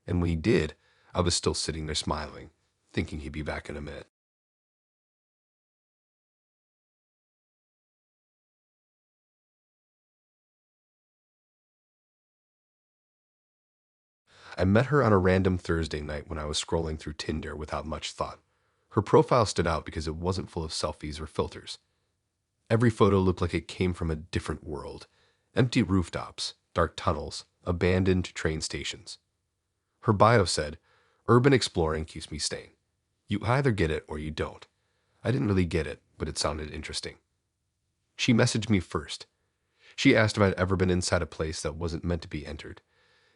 And when he did, I was still sitting there smiling, thinking he'd be back in a minute. I met her on a random Thursday night when I was scrolling through Tinder without much thought. Her profile stood out because it wasn't full of selfies or filters. Every photo looked like it came from a different world. Empty rooftops, dark tunnels, abandoned train stations. Her bio said, "Urban exploring keeps me sane. You either get it or you don't." I didn't really get it, but it sounded interesting. She messaged me first. She asked if I'd ever been inside a place that wasn't meant to be entered.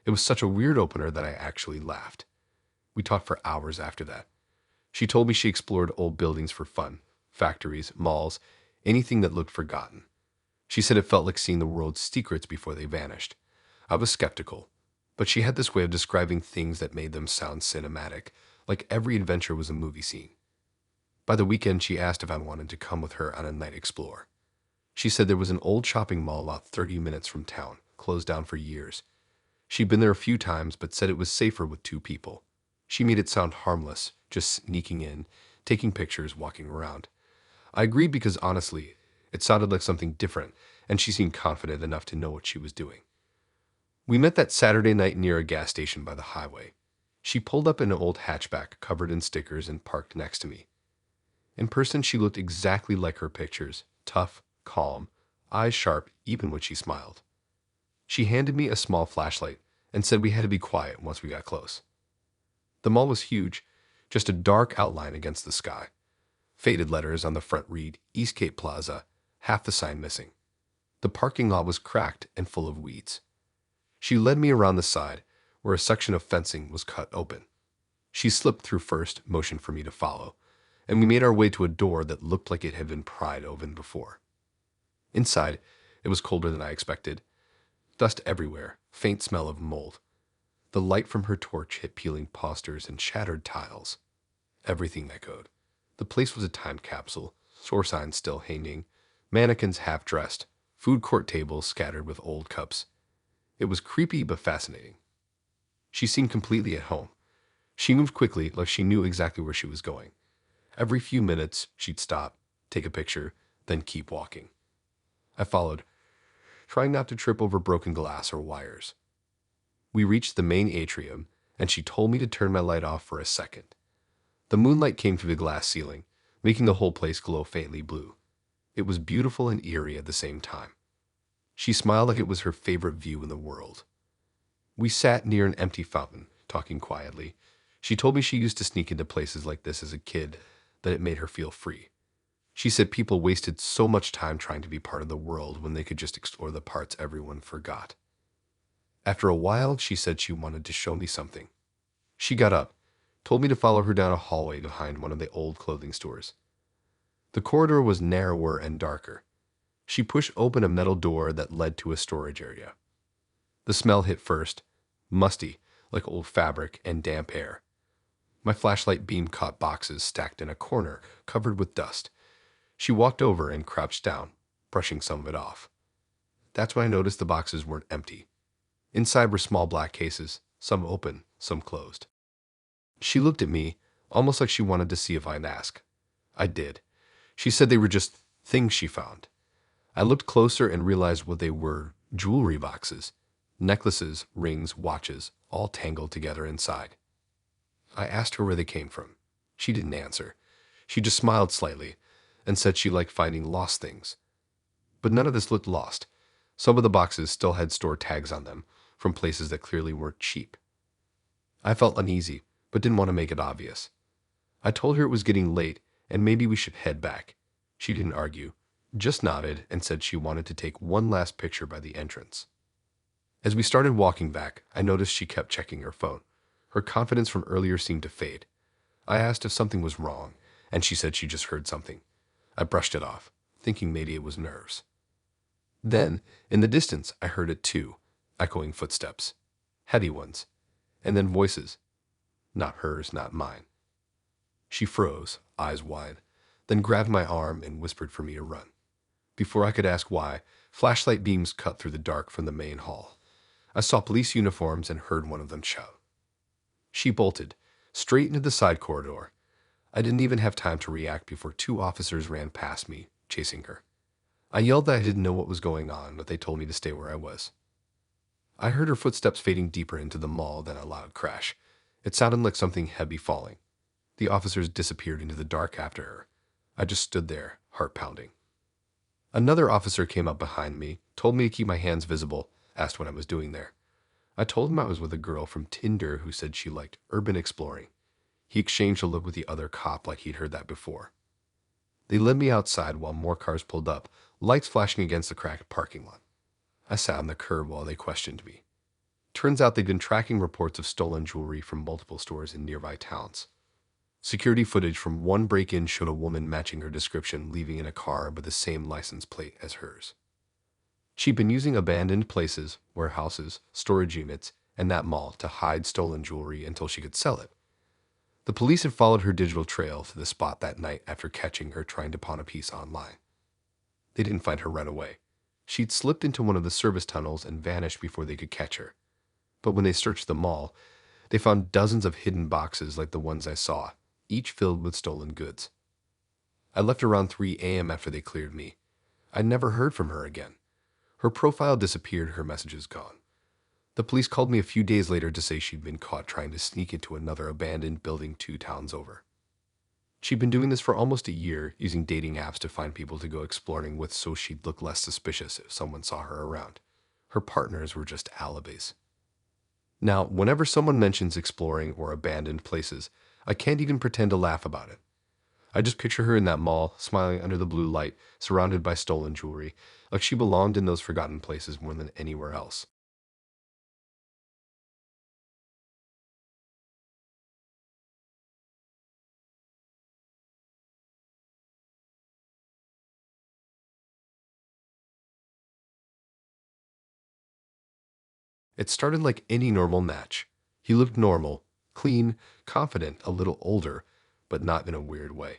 It was such a weird opener that I actually laughed. We talked for hours after that. She told me she explored old buildings for fun, factories, malls, anything that looked forgotten. She said it felt like seeing the world's secrets before they vanished. I was skeptical, but she had this way of describing things that made them sound cinematic, like every adventure was a movie scene. By the weekend, she asked if I wanted to come with her on a night explore. She said there was an old shopping mall about 30 minutes from town, closed down for years. She'd been there a few times, but said it was safer with 2 people. She made it sound harmless, just sneaking in, taking pictures, walking around. I agreed because honestly, it sounded like something different, and she seemed confident enough to know what she was doing. We met that Saturday night near a gas station by the highway. She pulled up in an old hatchback covered in stickers and parked next to me. In person, she looked exactly like her pictures, tough, calm, eyes sharp even when she smiled. She handed me a small flashlight and said we had to be quiet once we got close. The mall was huge, just a dark outline against the sky. Faded letters on the front read Eastgate Plaza, half the sign missing. The parking lot was cracked and full of weeds. She led me around the side, where a section of fencing was cut open. She slipped through first, motioned for me to follow, and we made our way to a door that looked like it had been pried open before. Inside, it was colder than I expected. Dust everywhere, faint smell of mold. The light from her torch hit peeling posters and shattered tiles. Everything echoed. The place was a time capsule, store signs still hanging, mannequins half-dressed, food court tables scattered with old cups. It was creepy but fascinating. She seemed completely at home. She moved quickly, like she knew exactly where she was going. Every few minutes, she'd stop, take a picture, then keep walking. I followed, trying not to trip over broken glass or wires. We reached the main atrium, and she told me to turn my light off for a second. The moonlight came through the glass ceiling, making the whole place glow faintly blue. It was beautiful and eerie at the same time. She smiled like it was her favorite view in the world. We sat near an empty fountain, talking quietly. She told me she used to sneak into places like this as a kid, that it made her feel free. She said people wasted so much time trying to be part of the world when they could just explore the parts everyone forgot. After a while, she said she wanted to show me something. She got up, told me to follow her down a hallway behind one of the old clothing stores. The corridor was narrower and darker. She pushed open a metal door that led to a storage area. The smell hit first, musty, like old fabric and damp air. My flashlight beam caught boxes stacked in a corner, covered with dust. She walked over and crouched down, brushing some of it off. That's when I noticed the boxes weren't empty. Inside were small black cases, some open, some closed. She looked at me, almost like she wanted to see if I'd ask. I did. She said they were just things she found. I looked closer and realized what they were: jewelry boxes. Necklaces, rings, watches, all tangled together inside. I asked her where they came from. She didn't answer. She just smiled slightly and said she liked finding lost things. But none of this looked lost. Some of the boxes still had store tags on them, from places that clearly weren't cheap. I felt uneasy, but didn't want to make it obvious. I told her it was getting late and maybe we should head back. She didn't argue, just nodded and said she wanted to take one last picture by the entrance. As we started walking back, I noticed she kept checking her phone. Her confidence from earlier seemed to fade. I asked if something was wrong, and she said she just heard something. I brushed it off, thinking maybe it was nerves. Then, in the distance, I heard it too, echoing footsteps. Heavy ones. And then voices. Not hers, not mine. She froze, eyes wide, then grabbed my arm and whispered for me to run. Before I could ask why, flashlight beams cut through the dark from the main hall. I saw police uniforms and heard one of them shout. She bolted, straight into the side corridor. I didn't even have time to react before 2 officers ran past me, chasing her. I yelled that I didn't know what was going on, but they told me to stay where I was. I heard her footsteps fading deeper into the mall, then a loud crash. It sounded like something heavy falling. The officers disappeared into the dark after her. I just stood there, heart pounding. Another officer came up behind me, told me to keep my hands visible, asked what I was doing there. I told him I was with a girl from Tinder who said she liked urban exploring. He exchanged a look with the other cop like he'd heard that before. They led me outside while more cars pulled up, lights flashing against the cracked parking lot. I sat on the curb while they questioned me. Turns out they'd been tracking reports of stolen jewelry from multiple stores in nearby towns. Security footage from one break-in showed a woman matching her description leaving in a car with the same license plate as hers. She'd been using abandoned places, warehouses, storage units, and that mall to hide stolen jewelry until she could sell it. The police had followed her digital trail to the spot that night after catching her trying to pawn a piece online. They didn't find her right away. She'd slipped into one of the service tunnels and vanished before they could catch her. But when they searched the mall, they found dozens of hidden boxes like the ones I saw, each filled with stolen goods. I left around 3 a.m. after they cleared me. I never heard from her again. Her profile disappeared, her messages gone. The police called me a few days later to say she'd been caught trying to sneak into another abandoned building 2 towns over. She'd been doing this for almost a year, using dating apps to find people to go exploring with so she'd look less suspicious if someone saw her around. Her partners were just alibis. Now, whenever someone mentions exploring or abandoned places, I can't even pretend to laugh about it. I just picture her in that mall, smiling under the blue light, surrounded by stolen jewelry, like she belonged in those forgotten places more than anywhere else. It started like any normal match. He looked normal, clean, confident, a little older, but not in a weird way.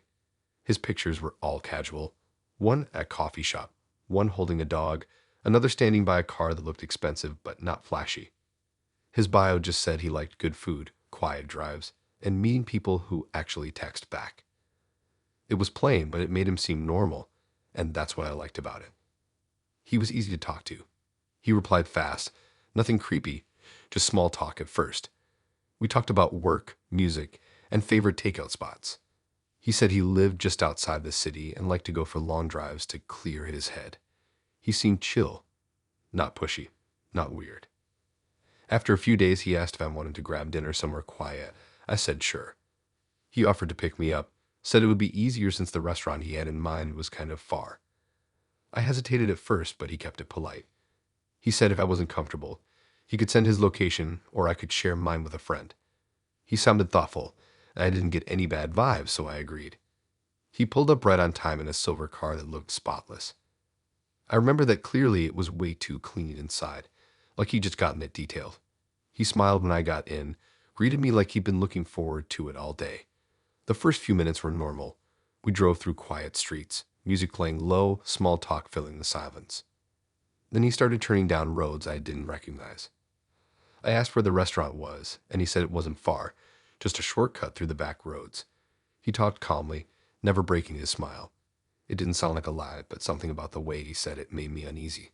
His pictures were all casual. One at coffee shop, one holding a dog, another standing by a car that looked expensive but not flashy. His bio just said he liked good food, quiet drives, and meeting people who actually text back. It was plain, but it made him seem normal, and that's what I liked about it. He was easy to talk to. He replied fast, nothing creepy, just small talk at first. We talked about work, music, and favorite takeout spots. He said he lived just outside the city and liked to go for long drives to clear his head. He seemed chill, not pushy, not weird. After a few days, he asked if I wanted to grab dinner somewhere quiet. I said sure. He offered to pick me up, said it would be easier since the restaurant he had in mind was kind of far. I hesitated at first, but he kept it polite. He said if I wasn't comfortable, he could send his location or I could share mine with a friend. He sounded thoughtful, and I didn't get any bad vibes, so I agreed. He pulled up right on time in a silver car that looked spotless. I remember that clearly it was way too clean inside, like he'd just gotten it detailed. He smiled when I got in, greeted me like he'd been looking forward to it all day. The first few minutes were normal. We drove through quiet streets, music playing low, small talk filling the silence. Then he started turning down roads I didn't recognize. I asked where the restaurant was, and he said it wasn't far, just a shortcut through the back roads. He talked calmly, never breaking his smile. It didn't sound like a lie, but something about the way he said it made me uneasy.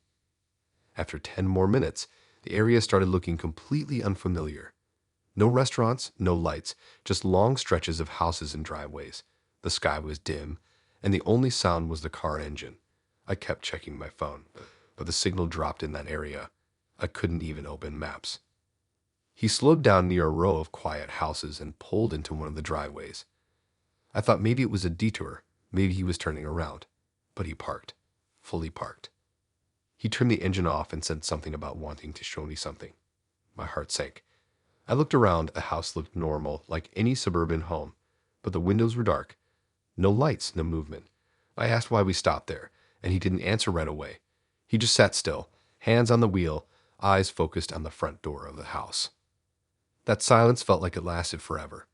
After 10 more minutes, the area started looking completely unfamiliar. No restaurants, no lights, just long stretches of houses and driveways. The sky was dim, and the only sound was the car engine. I kept checking my phone, but the signal dropped in that area. I couldn't even open maps. He slowed down near a row of quiet houses and pulled into one of the driveways. I thought maybe it was a detour, maybe he was turning around. But he parked, fully parked. He turned the engine off and said something about wanting to show me something. My heart sank. I looked around. The house looked normal, like any suburban home, but the windows were dark. No lights, no movement. I asked why we stopped there, and he didn't answer right away. He just sat still, hands on the wheel, eyes focused on the front door of the house. That silence felt like it lasted forever.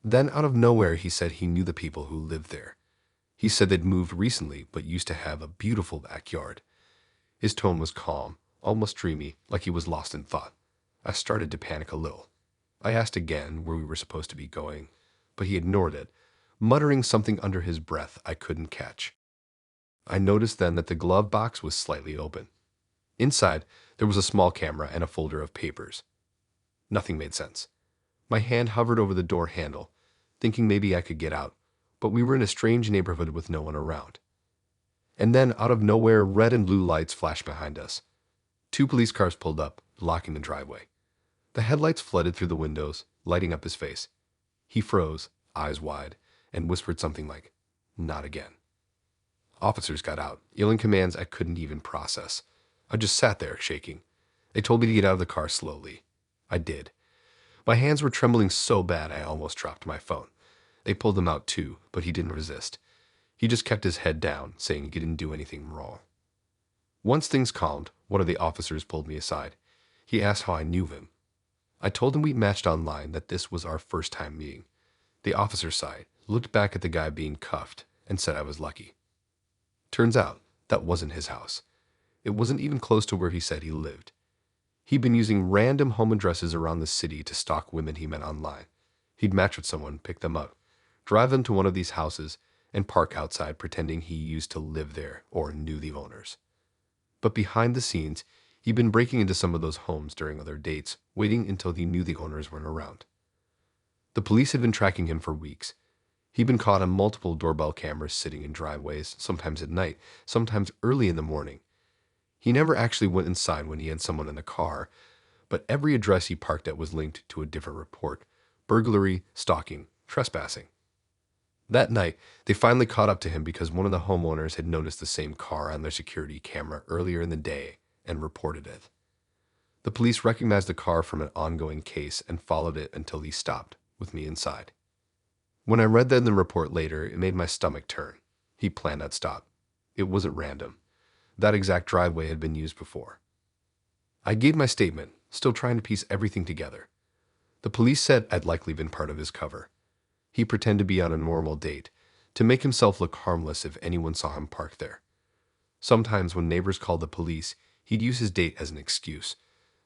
Then, out of nowhere, he said he knew the people who lived there. He said they'd moved recently, but used to have a beautiful backyard. His tone was calm, almost dreamy, like he was lost in thought. I started to panic a little. I asked again where we were supposed to be going, but he ignored it, muttering something under his breath I couldn't catch. I noticed then that the glove box was slightly open. Inside, there was a small camera and a folder of papers. Nothing made sense. My hand hovered over the door handle, thinking maybe I could get out, but we were in a strange neighborhood with no one around. And then, out of nowhere, red and blue lights flashed behind us. 2 police cars pulled up, blocking the driveway. The headlights flooded through the windows, lighting up his face. He froze, eyes wide, and whispered something like, "Not again." Officers got out, yelling commands I couldn't even process. I just sat there, shaking. They told me to get out of the car slowly. I did. My hands were trembling so bad I almost dropped my phone. They pulled him out too, but he didn't resist. He just kept his head down, saying he didn't do anything wrong. Once things calmed, one of the officers pulled me aside. He asked how I knew him. I told him we matched online, that this was our first time meeting. The officer sighed, looked back at the guy being cuffed, and said I was lucky. Turns out, that wasn't his house. It wasn't even close to where he said he lived. He'd been using random home addresses around the city to stalk women he met online. He'd match with someone, pick them up, drive them to one of these houses, and park outside pretending he used to live there or knew the owners. But behind the scenes, he'd been breaking into some of those homes during other dates, waiting until he knew the owners weren't around. The police had been tracking him for weeks. He'd been caught on multiple doorbell cameras sitting in driveways, sometimes at night, sometimes early in the morning. He never actually went inside when he had someone in the car, but every address he parked at was linked to a different report: burglary, stalking, trespassing. That night, they finally caught up to him because one of the homeowners had noticed the same car on their security camera earlier in the day and reported it. The police recognized the car from an ongoing case and followed it until he stopped, with me inside. When I read that in the report later, it made my stomach turn. He planned that stop. It wasn't random. That exact driveway had been used before. I gave my statement, still trying to piece everything together. The police said I'd likely been part of his cover. He pretended to be on a normal date, to make himself look harmless if anyone saw him parked there. Sometimes when neighbors called the police, he'd use his date as an excuse,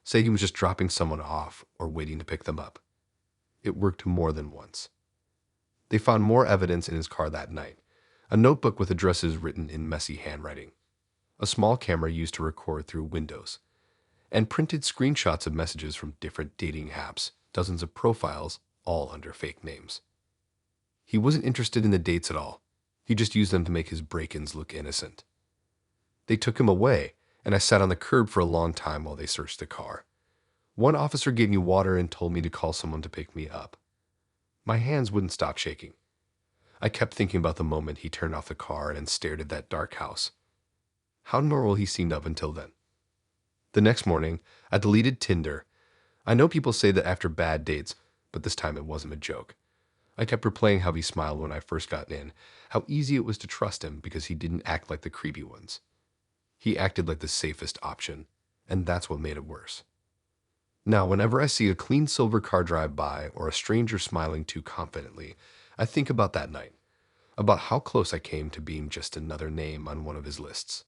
say he was just dropping someone off or waiting to pick them up. It worked more than once. They found more evidence in his car that night, a notebook with addresses written in messy handwriting, a small camera used to record through windows, and printed screenshots of messages from different dating apps, dozens of profiles, all under fake names. He wasn't interested in the dates at all. He just used them to make his break-ins look innocent. They took him away, and I sat on the curb for a long time while they searched the car. One officer gave me water and told me to call someone to pick me up. My hands wouldn't stop shaking. I kept thinking about the moment he turned off the car and stared at that dark house. How normal he seemed up until then. The next morning, I deleted Tinder. I know people say that after bad dates, but this time it wasn't a joke. I kept replaying how he smiled when I first got in, how easy it was to trust him because he didn't act like the creepy ones. He acted like the safest option, and that's what made it worse. Now, whenever I see a clean silver car drive by or a stranger smiling too confidently, I think about that night, about how close I came to being just another name on one of his lists.